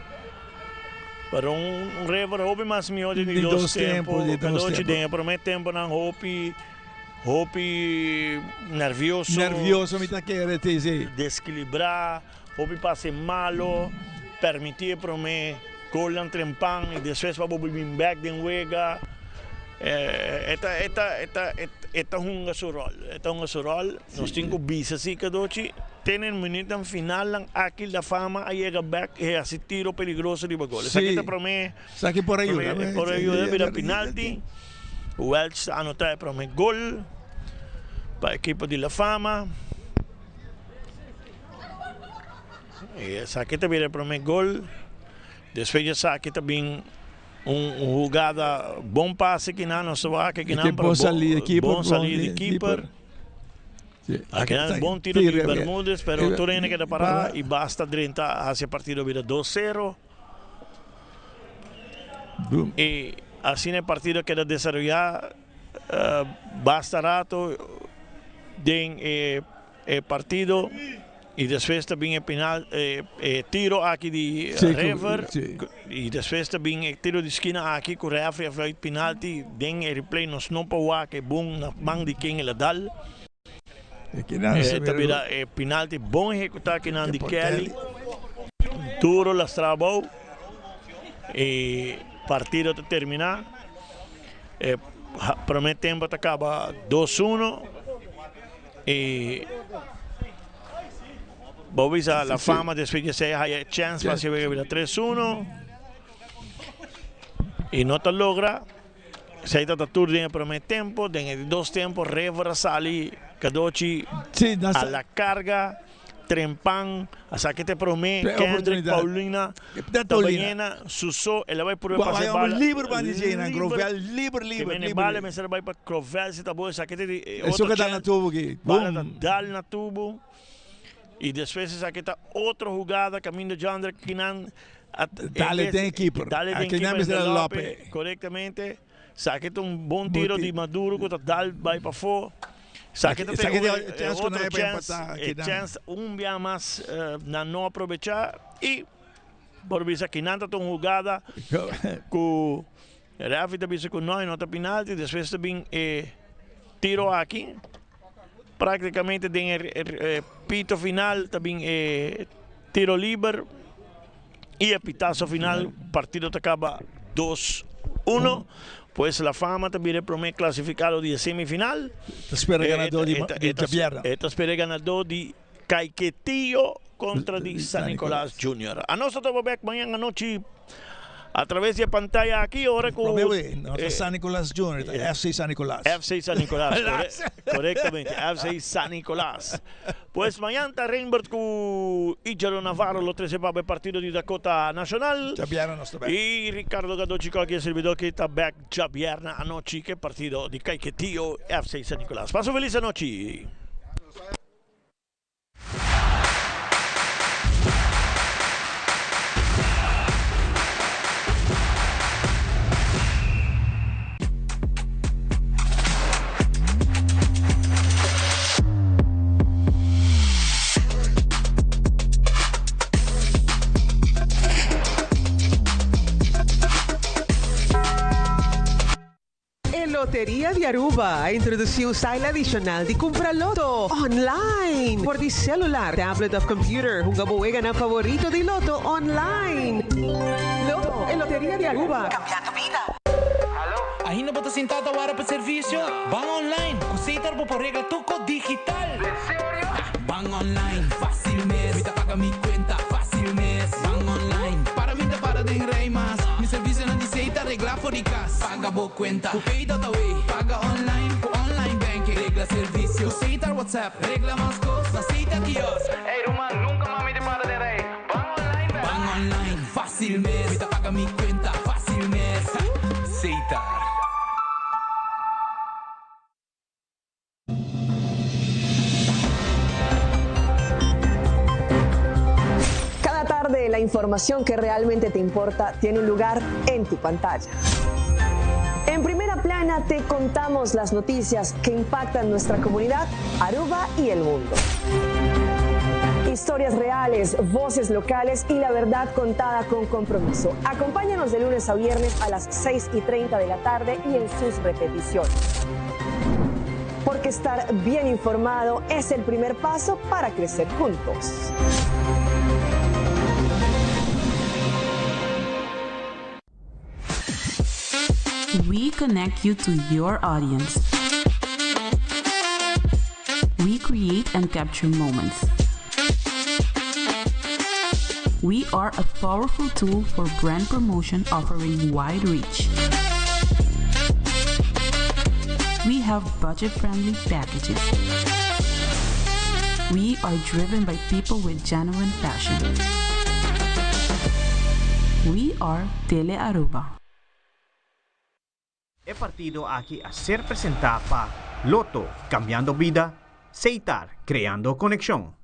Pero un River houve mais melhor de dois tempos. No primeiro tempo não houve nervioso. Nervioso me está querendo dizer. Desequilibrar, houve passe malo, permitir para mim gol en trempan e depois para vir back de juega. Esta es un rol. Nos cinco bises así que dochi tienen minuto final aquí la Fama llega back y así tiro peligroso de gol. Saque para mí. Saque por ayuda. Por ayuda mira penalti. Welch anota para mí gol para el equipo de la Fama. Saque también para mí gol. Después ya saque también jugada, bom passe que não se vai, que não bom salir de keeper. Aqui não bom tiro de Bermúdez, pero tu tiene que parar e basta 30 hacia partido vira 2-0. E assim no partido queda desarrollar basta rato de partido. E depois também penal, tiro aqui de River. E depois também tiro de esquina aqui com o referee foi penalti. Den replay nos não pode que bom na mão de quem ele dá. Também penalti bom executar aqui na de Kelly. Duro las trabou. E partido te terminar. Primeiro tempo acaba 2-1. E Bobisa la Fama después que se haya chance para llegar a 3-1 y no te logra. Se está turno en el primer tiempo, en el dos tiempos River sale Cadochi a la carga, Trempan, hasta que te promete Kendrick, Paulina, Tabayena, Suso, él va a poder pasar bala. Libre para dizer, libre. Vale, me serve para Crovel, se está boa, saque te eso que dá na tubo aqui. Bala dal na tubo. E depois aqui está outra jogada, caminho de André Kinan. Dale tem keeper. Aqui não é Lopes. Corretamente. Saque bom tiro de Maduro, que Dal vai para fora. Saque tem outra chance dia mais não aproveitar. E por visa kinanta tong jugada ku referee também com nós nota penalti, depois também tiro aqui praticamente tem pito final também tiro livre e a pitazo final, partido acaba 2-1. Pues la Fama también es primer clasificado de semifinal. Espera ganador de Javierna. Espera ganador de Caiquetillo contra de San Nicolás Jr. A nosotros vamos a ver mañana noche a través de pantalla aquí ahora con San Nicolás Jr. FC San Nicolás. FC San Nicolás, correctamente, FC San Nicolás. Pues mañana Reinbert con Ijaro Navarro, los 13 para el partido de Dakota Nacional. Y Ricardo Gadochico aquí el servidor que está back Javierna anoche, que partido de Caiquetillo, FC San Nicolás. Paso feliz anoche. Loteria de Aruba introduziu style adicional de comprar loto online por de celular, tablet of computer. Hunga buega na favorito de loto online. Loto en Loteria de Aruba. Cambiando vida. Ainda bota sentado agora para serviço? Van online. Aceitar por regla tuco digital. Van online. Fácil mes. Vita paga mi cuenta. Fácil mes. Van online. Para mim te para de rei mas. Mi serviço não aceita regla for de casa. Paga boa cuenta. Pay data way. Paga online. Online banking. Regla serviço. Aceitar WhatsApp. Regla mais cosas. Aceita kiosco. Hey, Roman, nunca mami te para de rei. Van online, baby. Van online. Fácil mes. Vita paga mi cuenta. Fácil mes. Aceitar. La información que realmente te importa tiene un lugar en tu pantalla. En Primera Plana te contamos las noticias que impactan nuestra comunidad, Aruba y el mundo. Historias reales, voces locales y la verdad contada con compromiso. Acompáñanos de lunes a viernes a las 6:30 de la tarde y en sus repeticiones. Porque estar bien informado es el primer paso para crecer juntos. We connect you to your audience. We create and capture moments. We are a powerful tool for brand promotion offering wide reach. We have budget-friendly packages. We are driven by people with genuine passion. We are Tele Aruba. He partido aquí a ser presentado para Loto, cambiando vida, Seitar, creando conexión.